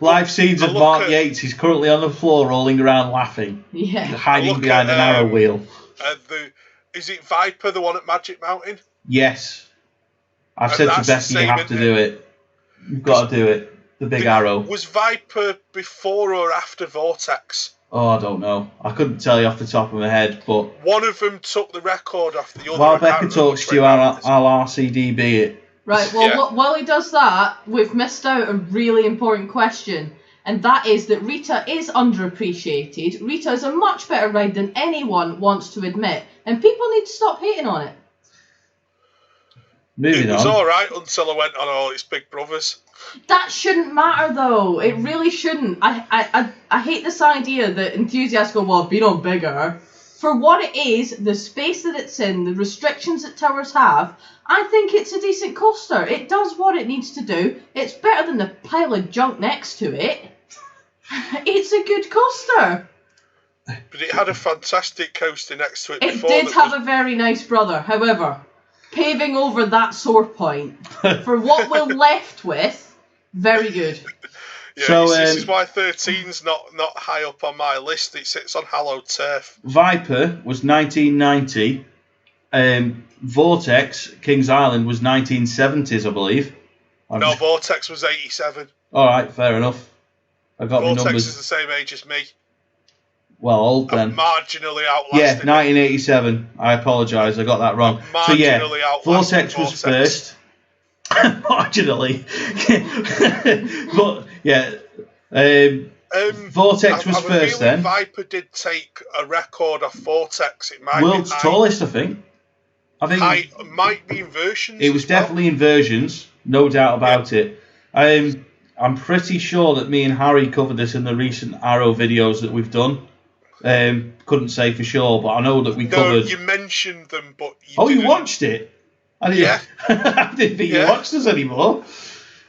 Live scenes of Mark Yates. He's currently on the floor rolling around laughing. Yeah. Hiding behind an arrow wheel. Is it Viper, the one at Magic Mountain? Yes. I've said to Becky you have to do it. You've got to do it. The big arrow. Was Viper before or after Vortex? Oh, I don't know. I couldn't tell you off the top of my head, but... One of them took the record off the other. While Becca talks to you, I'll RCDB it. Right, well, while he does that, we've missed out a really important question. And that is that Rita is underappreciated. Rita is a much better ride than anyone wants to admit. And people need to stop hating on it. It was alright until I went on all its big brothers. That shouldn't matter, though. It really shouldn't. I hate this idea that enthusiasts go, well, be on bigger. For what it is, the space that it's in, the restrictions that towers have, I think it's a decent coaster. It does what it needs to do. It's better than the pile of junk next to it. It's a good coaster. But it had a fantastic coaster next to it before. It did have a very nice brother. However, paving over that sore point, for what we're left with, very good. Yeah, so, this is why 13's not high up on my list. It sits on hallowed turf. Viper was 1990. Vortex, Kings Island, was 1970s, I believe. No, Vortex was 87. All right, fair enough. I got Vortex the numbers. is the same age as me. Well, old then. I'm marginally outlasted. Yeah, 1987. I apologise, I got that wrong. So yeah, Vortex was first. Marginally. But yeah, Vortex was first then. Viper did take a record off Vortex. It might World's tallest, I think. It might be in versions. It was definitely in versions, no doubt about it. I'm pretty sure that me and Harry covered this in the recent Arrow videos that we've done. Couldn't say for sure, but I know that we covered. No, you mentioned them, but you watched it? I didn't think you watched us anymore.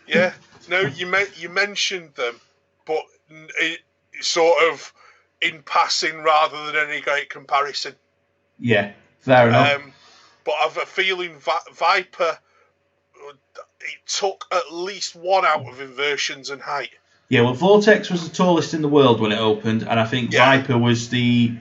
Yeah, no, you mentioned them, but it sort of in passing rather than any great comparison. Yeah, fair enough. But I've a feeling Viper, it took at least one out of inversions and height. Yeah, well, Vortex was the tallest in the world when it opened, and I think Viper was the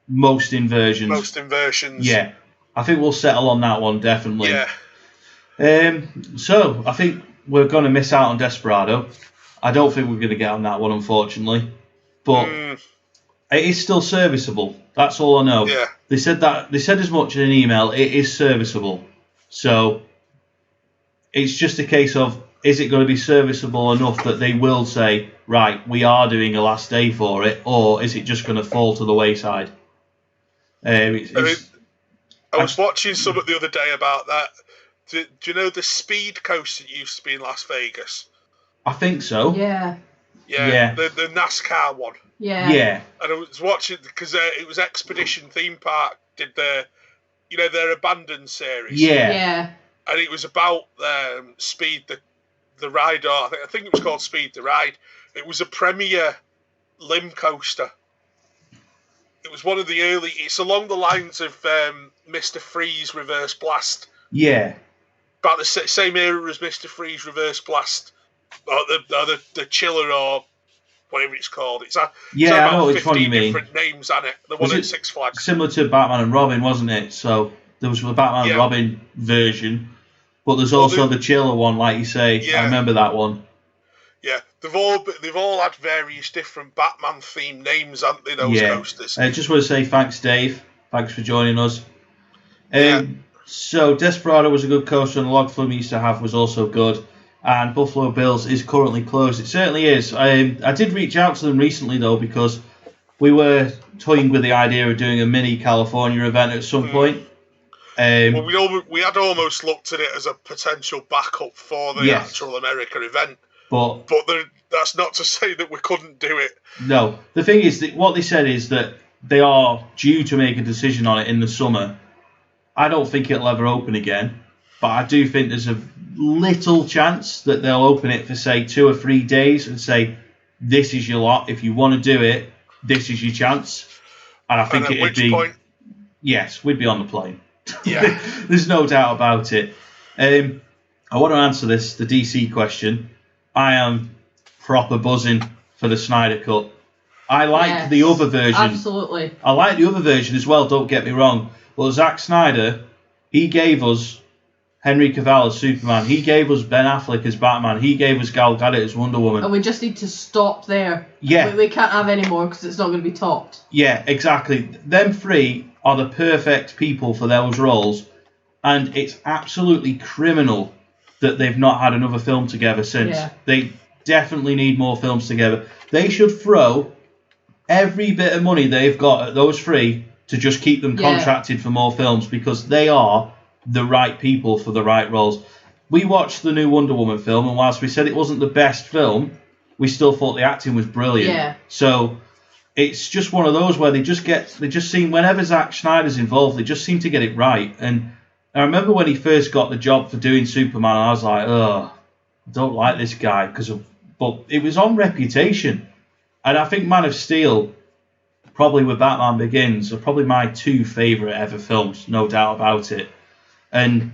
most inversions. Most inversions. Yeah. I think we'll settle on that one, definitely. Yeah. So, I think we're going to miss out on Desperado. I don't think we're going to get on that one, unfortunately. But it is still serviceable. That's all I know. Yeah. They said as much in an email. It is serviceable. So, it's just a case of, is it going to be serviceable enough that they will say, right, we are doing a last day for it, or is it just going to fall to the wayside? I was watching something the other day about that. Do you know the speed coaster that used to be in Las Vegas? I think so. Yeah. Yeah. The NASCAR one. Yeah. Yeah. And I was watching because it was Expedition Theme Park did their Abandoned series. Yeah. Yeah. And it was about Speed the ride. Or I think it was called Speed the Ride. It was a premier limb coaster. It was one of the early. It's along the lines of Mr. Freeze Reverse Blast. Yeah. About the same era as Mr. Freeze Reverse Blast, or the Chiller or whatever it's called. It's I know which one you mean. Different names on it. The one at Six Flags. Similar to Batman and Robin, wasn't it? So there was the Batman and Robin version, but there's also the Chiller one, like you say. Yeah. I remember that one. Yeah, they've all had various different Batman themed names, haven't they? Those coasters. I just want to say thanks, Dave. Thanks for joining us. So Desperado was a good coaster, and the log flume we used to have was also good. And Buffalo Bills is currently closed. It certainly is. I did reach out to them recently though, because we were toying with the idea of doing a mini California event at some point. Well, we had almost looked at it as a potential backup for the actual America event. But that's not to say that we couldn't do it. No. The thing is, that what they said is that they are due to make a decision on it in the summer. I don't think it'll ever open again, but I do think there's a little chance that they'll open it for, say, 2 or 3 days and say, this is your lot. If you want to do it, this is your chance. And I think it'd be... Point? Yes, we'd be on the plane. Yeah. There's no doubt about it. I want to answer the DC question. I am proper buzzing for the Snyder Cut. I like the other version. Absolutely. I like the other version as well, don't get me wrong. But Zack Snyder, he gave us Henry Cavill as Superman. He gave us Ben Affleck as Batman. He gave us Gal Gadot as Wonder Woman. And we just need to stop there. Yeah. We can't have any more because it's not going to be topped. Yeah, exactly. Them three are the perfect people for those roles. And it's absolutely criminal that they've not had another film together since. Yeah. They definitely need more films together. They should throw every bit of money they've got at those three to just keep them contracted for more films, because they are the right people for the right roles. We watched the new Wonder Woman film, and whilst we said it wasn't the best film, we still thought the acting was brilliant. Yeah. So it's just one of those where they just seem, whenever Zack Snyder's involved, they just seem to get it right. And I remember when he first got the job for doing Superman, I was like, I don't like this guy, but it was on reputation. And I think Man of Steel, probably with Batman Begins, are probably my two favourite ever films, no doubt about it. And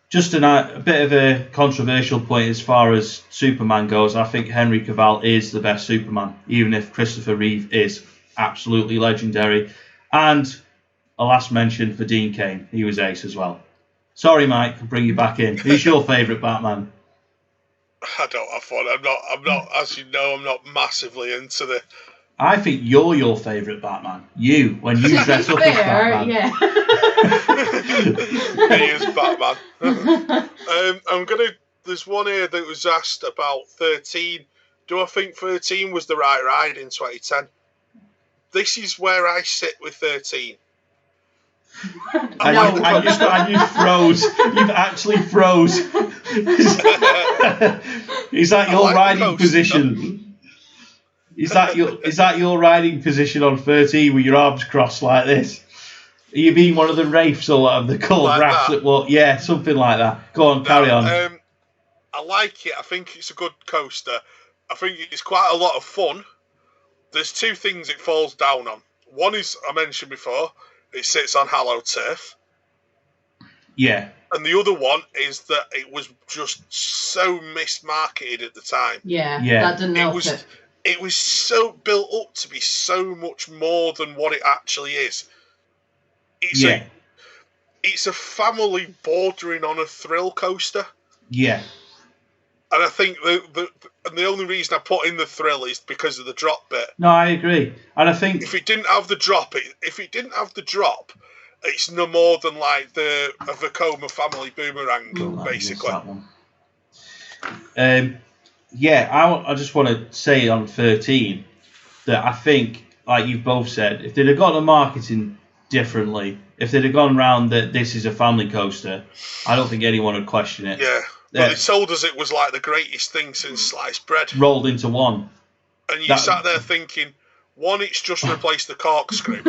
just a bit of a controversial point as far as Superman goes, I think Henry Cavill is the best Superman, even if Christopher Reeve is absolutely legendary. And a last mention for Dean Cain. He was ace as well. Sorry, Mike, I'll bring you back in. Who's your favourite Batman? I don't have fun. I'm not, as you know, I'm not massively into the... I think you're your favourite Batman. You, when you dress up as Batman. Yeah. He is Batman. There's one here that was asked about 13. Do I think 13 was the right ride in 2010? This is where I sit with 13. And you froze. You've actually froze. Is that your riding position? Is that your riding position on 13 with your arms crossed like this? Are you being one of the Wraiths or whatever they're called? Like Wraiths that walk? Yeah, something like that. Go on, carry on. I like it. I think it's a good coaster. I think it's quite a lot of fun. There's two things it falls down on. One is, I mentioned before, it sits on hallowed turf. Yeah. And the other one is that it was just so mismarketed at the time. Yeah. That didn't help it. It was so built up to be so much more than what it actually is. It's a family bordering on a thrill coaster. Yeah. And I think the only reason I put in the thrill is because of the drop bit. No, I agree. And I think if it didn't have the drop, it's no more than like a Vekoma family boomerang, basically. I just want to say on 13 that I think, like you've both said, if they'd have got the marketing differently, if they'd have gone round that this is a family coaster, I don't think anyone would question it. Yeah. But they told us it was like the greatest thing since sliced bread. Rolled into one. And you sat there thinking, one, it's just replaced the corkscrew.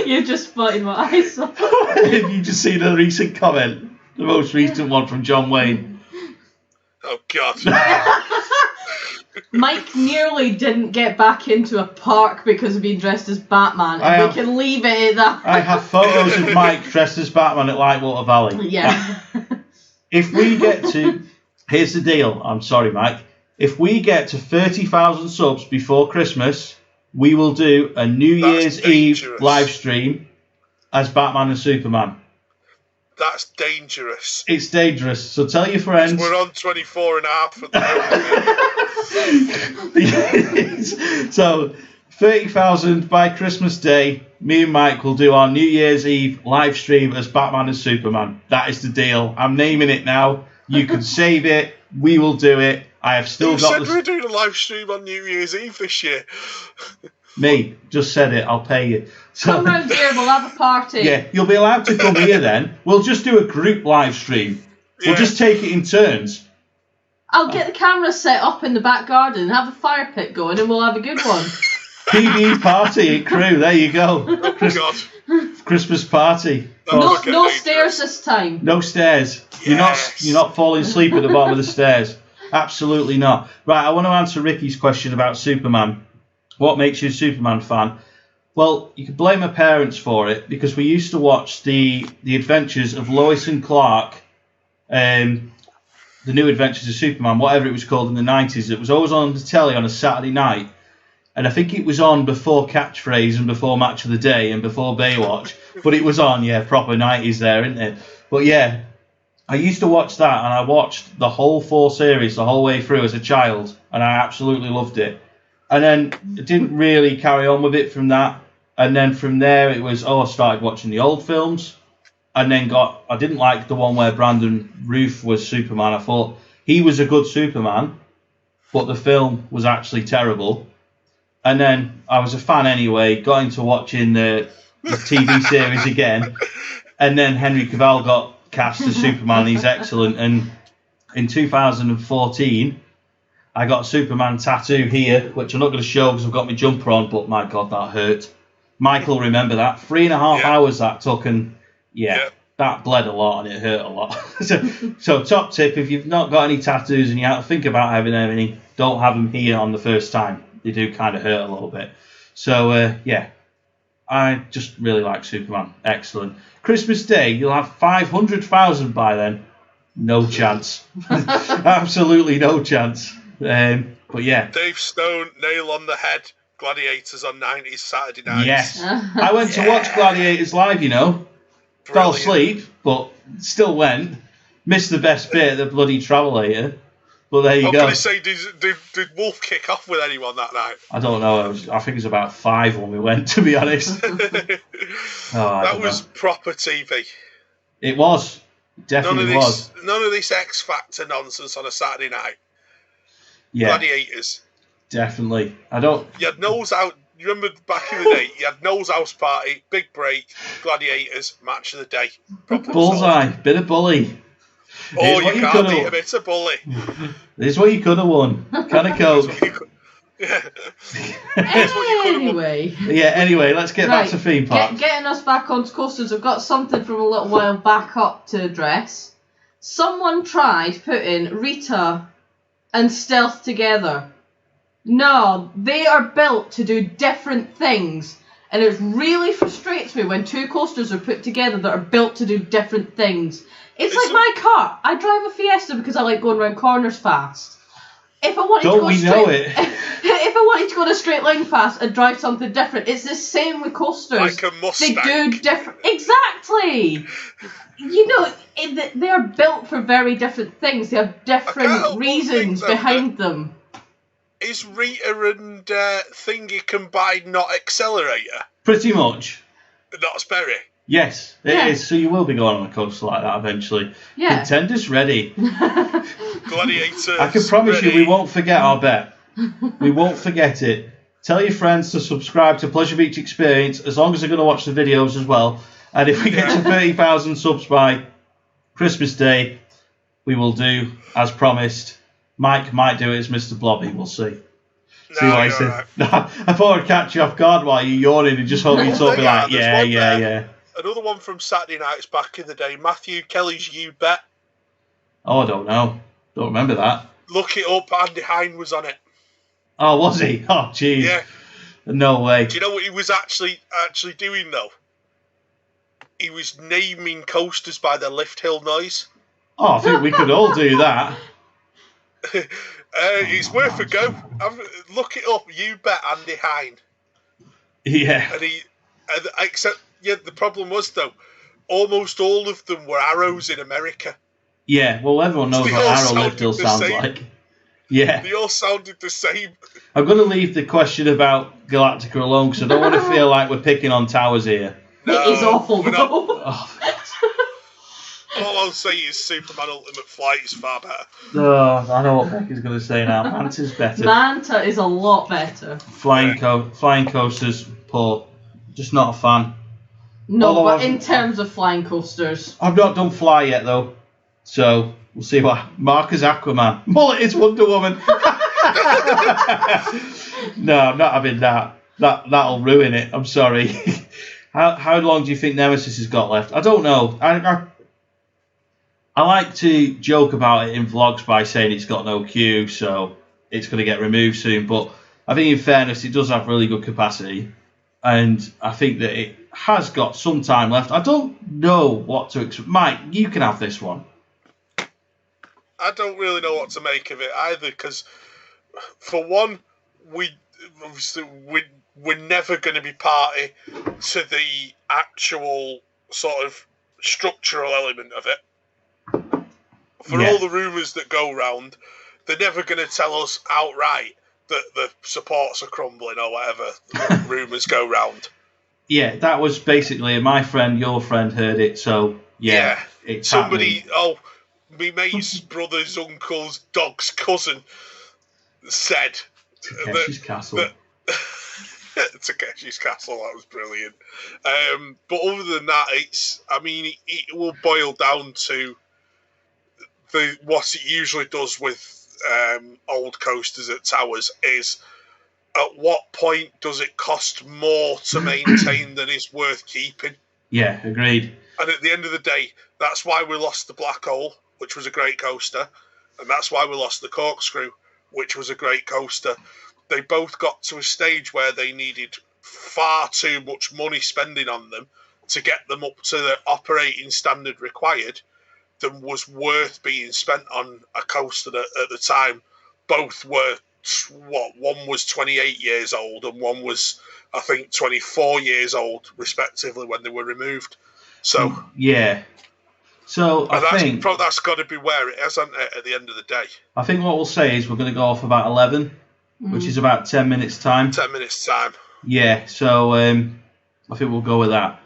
You're just spotting what I saw. Have you just seen a recent comment? The most recent one from John Wayne. Oh, God. Mike nearly didn't get back into a park because of being dressed as Batman, and we can leave it at that. I have photos of Mike dressed as Batman at Lightwater Valley. Yeah. If we get to... Here's the deal. I'm sorry, Mike. If we get to 30,000 subs before Christmas, we will do a New Year's Eve live stream as Batman and Superman. That's dangerous. It's dangerous. So tell your friends. We're on 24 and a half at the moment. So 30,000 by Christmas Day. Me and Mike will do our New Year's Eve live stream as Batman and Superman. That is the deal. I'm naming it now. You can save it. We will do it. I have still got. You said we're doing a live stream on New Year's Eve this year. Me, just said it. I'll pay you. So, come round here. We'll have a party. Yeah, you'll be allowed to come here then. We'll just do a group live stream. Yeah. We'll just take it in turns. I'll get the camera set up in the back garden, have a fire pit going, and we'll have a good one. PBE party at Crew. There you go. Oh, God. Christmas party. No stairs this time. No stairs. Yes. You're not falling asleep at the bottom of the stairs. Absolutely not. Right, I want to answer Ricky's question about Superman. What makes you a Superman fan? Well, you could blame my parents for it, because we used to watch the adventures of Lois and Clark, the New Adventures of Superman, whatever it was called in the 90s. It was always on the telly on a Saturday night. And I think it was on before Catchphrase and before Match of the Day and before Baywatch. But it was on, proper 90s there, isn't it? But yeah, I used to watch that, and I watched the whole 4 series the whole way through as a child, and I absolutely loved it. And then it didn't really carry on with it from that. And then from there it was, I started watching the old films. and then I didn't like the one where Brandon Routh was Superman. I thought he was a good Superman, but the film was actually terrible. And then I was a fan anyway, got into watching the TV series again, and then Henry Cavill got cast as Superman, and he's excellent. And in 2014, I got a Superman tattoo here, which I'm not going to show because I've got my jumper on, but my God, that hurt. Michael, remember that? 3.5 hours that took, and that bled a lot and it hurt a lot. so top tip, if you've not got any tattoos and you think about having any, don't have them here on the first time. They do kind of hurt a little bit. So, I just really like Superman. Excellent. Christmas Day, you'll have 500,000 by then. No chance. Absolutely no chance. But yeah. Dave Stone, nail on the head. Gladiators on 90s Saturday nights. Yes. I went to watch Gladiators live, Brilliant. Fell asleep, but still went. Missed the best bit, the bloody travelator. But there you go. I was going to say, did Wolf kick off with anyone that night? I don't know. I think it was about 5 when we went, to be honest. That was proper TV. It was. Definitely was. None of this X Factor nonsense on a Saturday night. Yeah. Gladiators. Definitely. You had Noel's out. You remember back in the day, you had Noel's House Party, Big Break, Gladiators, Match of the Day. Bullseye. Bit of bully. Oh, you can't beat a bit of bully. This is what you could have won. Can of Coke. Anyway, let's get back to theme park. Getting us back onto coasters, I've got something from a little while back up to address. Someone tried putting Rita and Stealth together. No, they are built to do different things. And it really frustrates me when two coasters are put together that are built to do different things. It's like my car. I drive a Fiesta because I like going around corners fast. If I wanted if I wanted to go in a straight line fast and drive something different, it's the same with coasters. Like a Mustang. They do different. Exactly. They are built for very different things. They have different reasons behind them. Is Rita and Thingy combined, not Accelerator? Pretty much. Not Sperry? Yes, it is. So you will be going on a coaster like that eventually. Yeah. Contenders ready. Gladiators. I can promise you we won't forget our bet. We won't forget it. Tell your friends to subscribe to Pleasure Beach Experience as long as they're going to watch the videos as well. And if we get to 30,000 subs by Christmas Day, we will do as promised. Mike might do it as Mr. Blobby. We'll see. See what I said? Right. I thought I'd catch you off guard while you're yawning and just hope you'd talk like, yeah. Another one from Saturday nights back in the day. Matthew Kelly's You Bet. Oh, I don't know. Don't remember that. Look it up. Andy Hine was on it. Oh, was he? Oh, jeez. Yeah. No way. Do you know what he was actually doing, though? He was naming coasters by their lift hill noise. Oh, I think we could all do that. It's worth a go. Look it up. You Bet Andy Hine. Yeah. Except the problem was, though, almost all of them were arrows in America. Yeah, well, everyone knows what arrow lift hill sounds like. Yeah. They all sounded the same. I'm going to leave the question about Galactica alone because I don't want to feel like we're picking on towers here. No, it is awful, though. All I'll say is Superman Ultimate Flight is far better. Oh, I know what Becky's going to say now. Manta's better. Manta is a lot better. Flying coasters, poor. Just not a fan. No, although but in terms of flying coasters. I've not done Fly yet, though. So, we'll see what... Mark is Aquaman. Mullet is Wonder Woman. No, I'm not having that. That'll ruin it. I'm sorry. How long do you think Nemesis has got left? I don't know. I like to joke about it in vlogs by saying it's got no queue, so it's going to get removed soon. But I think in fairness, it does have really good capacity. And I think that it has got some time left. I don't know what to expect. Mike, you can have this one. I don't really know what to make of it either, because for one, we're never going to be party to the actual sort of structural element of it. For all the rumours that go round, they're never going to tell us outright that the supports are crumbling or whatever rumours go round. Yeah, that was basically my friend, your friend heard it, so yeah. It's somebody, happening. Me mate's brother's uncle's dog's cousin said Takeshi's Castle. Takeshi's Castle, that was brilliant. But other than that, it will boil down to what it usually does with old coasters at towers is at what point does it cost more to maintain than is worth keeping? Yeah, agreed. And at the end of the day, that's why we lost the Black Hole, which was a great coaster, and that's why we lost the Corkscrew, which was a great coaster. They both got to a stage where they needed far too much money spending on them to get them up to the operating standard required than was worth being spent on a coaster at the time. Both were, one was 28 years old and one was, I think, 24 years old, respectively, when they were removed. So yeah. So I think that's got to be where it is, hasn't it, at the end of the day? I think what we'll say is we're going to go off about 11, which is about 10 minutes time. 10 minutes time. Yeah, so I think we'll go with that.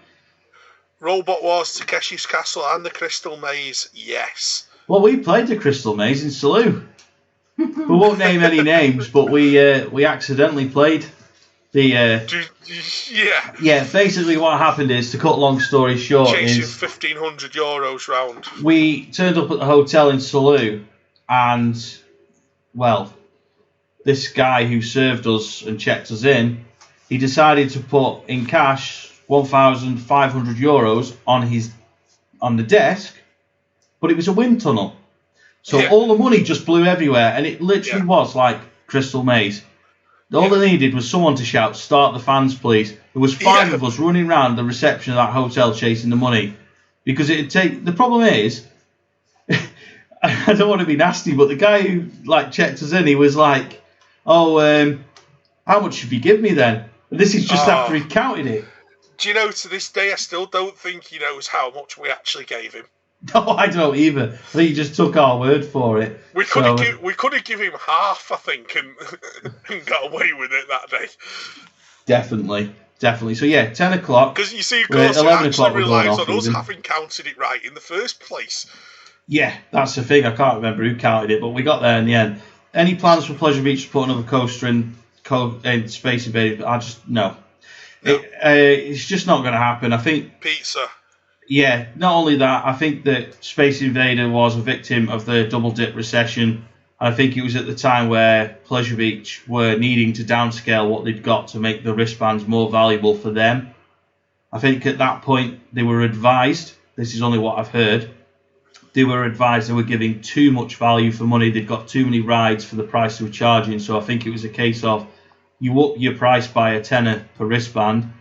Robot Wars, Takeshi's Castle and the Crystal Maze, yes. Well, we played the Crystal Maze in Salou. We won't name any names, but we accidentally played the... Yeah, basically what happened is, to cut a long story short, chasing €1,500 round. We turned up at the hotel in Salou, and, well, this guy who served us and checked us in, he decided to put in cash €1,500 on the desk, but it was a wind tunnel. So all the money just blew everywhere, and it literally was like Crystal Maze. All they needed was someone to shout, "Start the fans, please." There was 5 of us running around the reception of that hotel chasing the money. Because it'd take... The problem is, I don't want to be nasty, but the guy who checked us in, he was like, "Oh, how much should you give me then?" And this is just after he counted it. Do you know, to this day, I still don't think he knows how much we actually gave him. No, I don't either. I think he just took our word for it. We could have given him half, I think, and got away with it that day. Definitely. So yeah, 10 o'clock. Because you see, of course, 11 o'clock relies on us having counted it right in the first place. Yeah, that's the thing. I can't remember who counted it, but we got there in the end. Any plans for Pleasure Beach to put another coaster in Space Invaders? No. It's just not going to happen. I think pizza. Yeah, not only that, I think that Space Invader was a victim of the double dip recession. I think it was at the time where Pleasure Beach were needing to downscale what they'd got to make the wristbands more valuable for them. I think at that point they were advised, this is only what I've heard, they were advised they were giving too much value for money. They'd got too many rides for the price they were charging. So I think it was a case of you up your price by a tenner per wristband,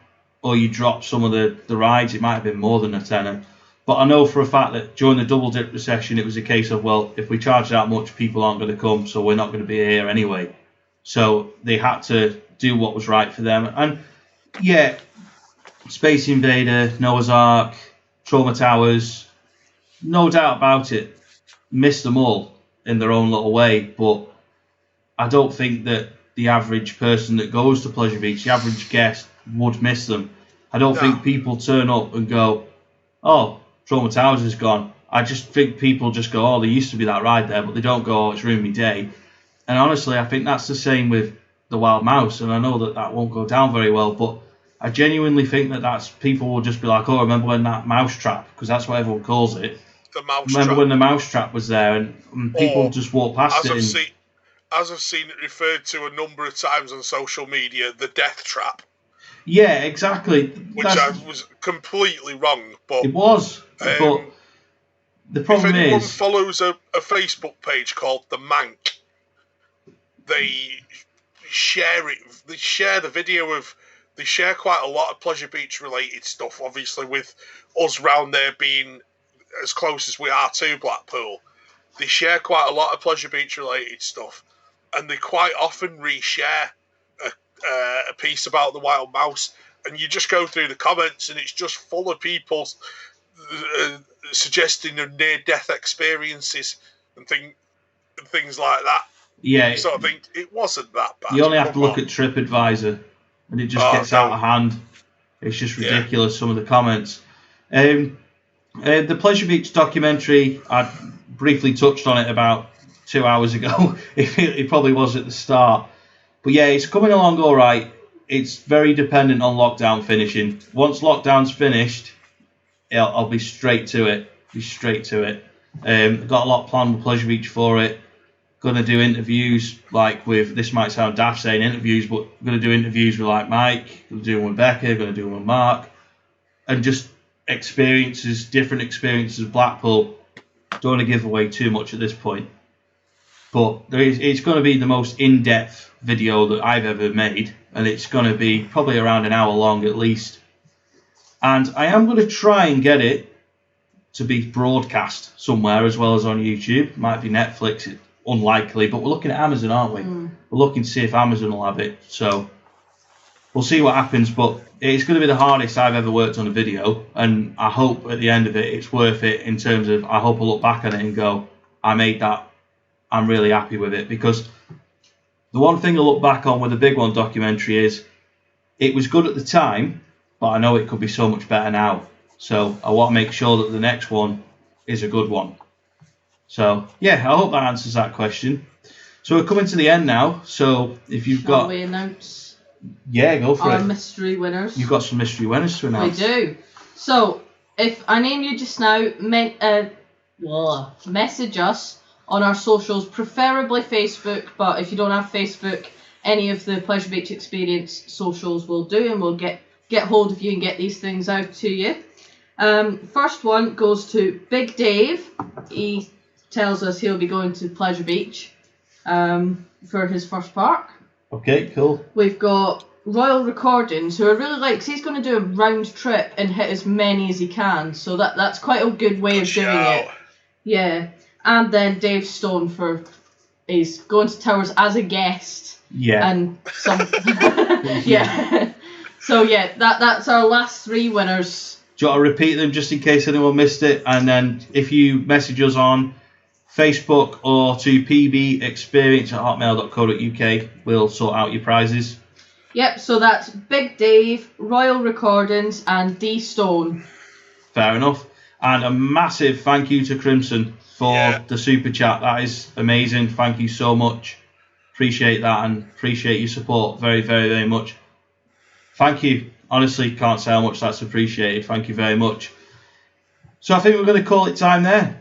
or you drop some of the rides. It might have been more than a tenner. But I know for a fact that during the double dip recession, it was a case of, well, if we charge that much, people aren't going to come, so we're not going to be here anyway. So they had to do what was right for them. And yeah, Space Invader, Noah's Ark, Trauma Towers, no doubt about it, missed them all in their own little way. But I don't think that the average person that goes to Pleasure Beach, the average guest, would miss them. I don't think people turn up and go, "Oh, Trauma Towers is gone." I just think people just go, "Oh, there used to be that ride there," but they don't go, "Oh, it's ruined my day." And honestly, I think that's the same with the Wild Mouse, and I know that won't go down very well, but I genuinely think that's people will just be like, "Oh, remember when that mouse trap?" Because that's what everyone calls it. The mouse remember trap. When the mouse trap was there, and people just walk past it. As I've seen it referred to a number of times on social media, the death trap. Yeah, exactly. Which I was completely wrong, but it was. But the problem if anyone is, follows a Facebook page called The Mank, they share it. They share the video of. They share quite a lot of Pleasure Beach related stuff. Obviously, with us round there being as close as we are to Blackpool, they share quite a lot of Pleasure Beach related stuff, and they quite often reshare a piece about the Wild Mouse, and you just go through the comments and it's just full of people suggesting near-death experiences and things like that. Yeah, you sort of think it wasn't that bad. You only have to look at TripAdvisor and it just gets out of hand. It's just ridiculous, some of the comments. The Pleasure Beach documentary, I briefly touched on it about 2 hours ago. It probably was at the start. But yeah, it's coming along all right. It's very dependent on lockdown finishing. Once lockdown's finished, I'll be straight to it. Got a lot planned with Pleasure Beach for it. Gonna do interviews this might sound daft saying interviews, but gonna do interviews with Mike, gonna do one with Becca, gonna do one with Mark, and just different experiences of Blackpool. Don't want to give away too much at this point, but it's going to be the most in-depth video that I've ever made, and it's going to be probably around an hour long at least. And I am going to try and get it to be broadcast somewhere as well as on YouTube. Might be Netflix, unlikely, but we're looking at Amazon, aren't we? We're looking to see if Amazon will have it, so we'll see what happens, but it's going to be the hardest I've ever worked on a video, and I hope at the end of it it's worth it in terms of I hope I look back on it and go, I made that, I'm really happy with it. Because the one thing I look back on with the Big One documentary is it was good at the time, but I know it could be so much better now. So I want to make sure that the next one is a good one. So yeah, I hope that answers that question. So we're coming to the end now, so if you've got... we announce... Yeah, go for our it. mystery winners. You've got some mystery winners to announce. I do. So, if I name you just now, message us on our socials, preferably Facebook, but if you don't have Facebook, any of the Pleasure Beach Experience socials will do, and we'll get hold of you and get these things out to you. First one goes to Big Dave. He tells us he'll be going to Pleasure Beach for his first park. Okay, cool. We've got Royal Recordings, who I really like, 'cause he's going to do a round trip and hit as many as he can. So that's quite a good way of doing it. Yeah. And then Dave Stone he's going to Towers as a guest. Yeah. And some. Yeah. So yeah, that's our last three winners. Do you want to repeat them just in case anyone missed it? And then if you message us on Facebook or to pbexperience@hotmail.co.uk, we'll sort out your prizes. Yep, so that's Big Dave, Royal Recordings, and D Stone. Fair enough. And a massive thank you to Crimson for the super chat. That is amazing. Thank you so much. Appreciate that and appreciate your support very, very, very much. Thank you. Honestly, can't say how much that's appreciated. Thank you very much. So I think we're going to call it time there.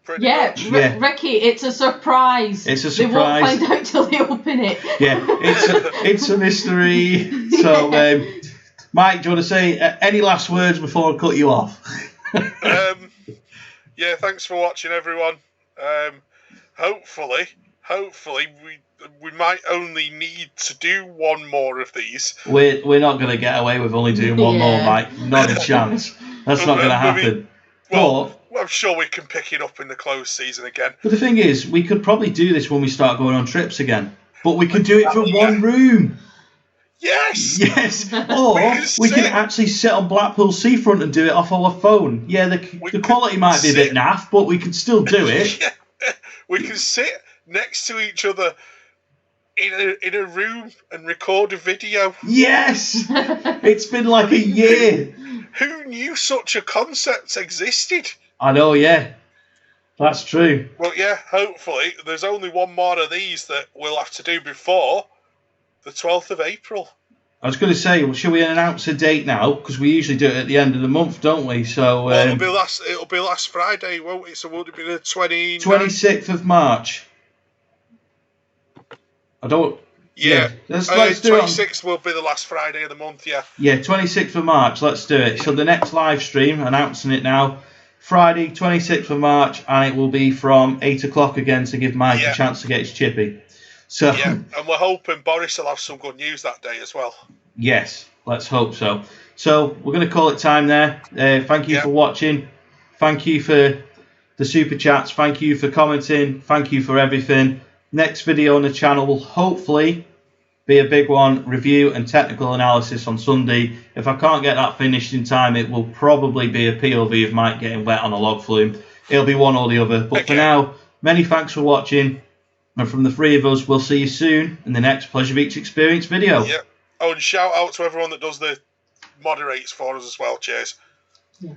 Ricky, it's a surprise. It's a surprise. They won't find out till they open it. Yeah, it's a mystery. So, Mike, do you want to say any last words before I cut you off? Yeah, thanks for watching, everyone. Hopefully we might only need to do one more of these. We're not going to get away with only doing one more, Mike. Not a chance. That's not going to happen. Well, I'm sure we can pick it up in the closed season again. But the thing is, we could probably do this when we start going on trips again. But we could do it from one room. Yes! Yes! Or we can actually sit on Blackpool seafront and do it off our phone. Yeah, the quality might be a bit naff, but we can still do it. Yeah. We can sit next to each other in a room and record a video. Yes! It's been like a year. Who knew such a concept existed? I know, yeah. That's true. Well, yeah, hopefully. There's only one more of these that we'll have to do before the 12th of April. I was going to say, should we announce a date now? Because we usually do it at the end of the month, don't we? So it'll be last Friday, won't it? So would it be the 26th of March? I don't... Yeah. Let's do it. 26th will be the last Friday of the month, yeah. Yeah, 26th of March, let's do it. So the next live stream, announcing it now, Friday, 26th of March, and it will be from 8 o'clock again to give Mike a chance to get his chippy. So, yeah, and we're hoping Boris will have some good news that day as well. Yes, let's hope so. So we're going to call it time there. Thank you for watching. Thank you for the super chats. Thank you for commenting. Thank you for everything. Next video on the channel will hopefully be a big one, review and technical analysis on Sunday. If I can't get that finished in time, it will probably be a POV of Mike getting wet on a log flume. It'll be one or the other. But for now, many thanks for watching. And from the three of us, we'll see you soon in the next Pleasure Beach Experience video. Yeah. Oh, and shout out to everyone that does the moderates for us as well. Cheers. Yeah.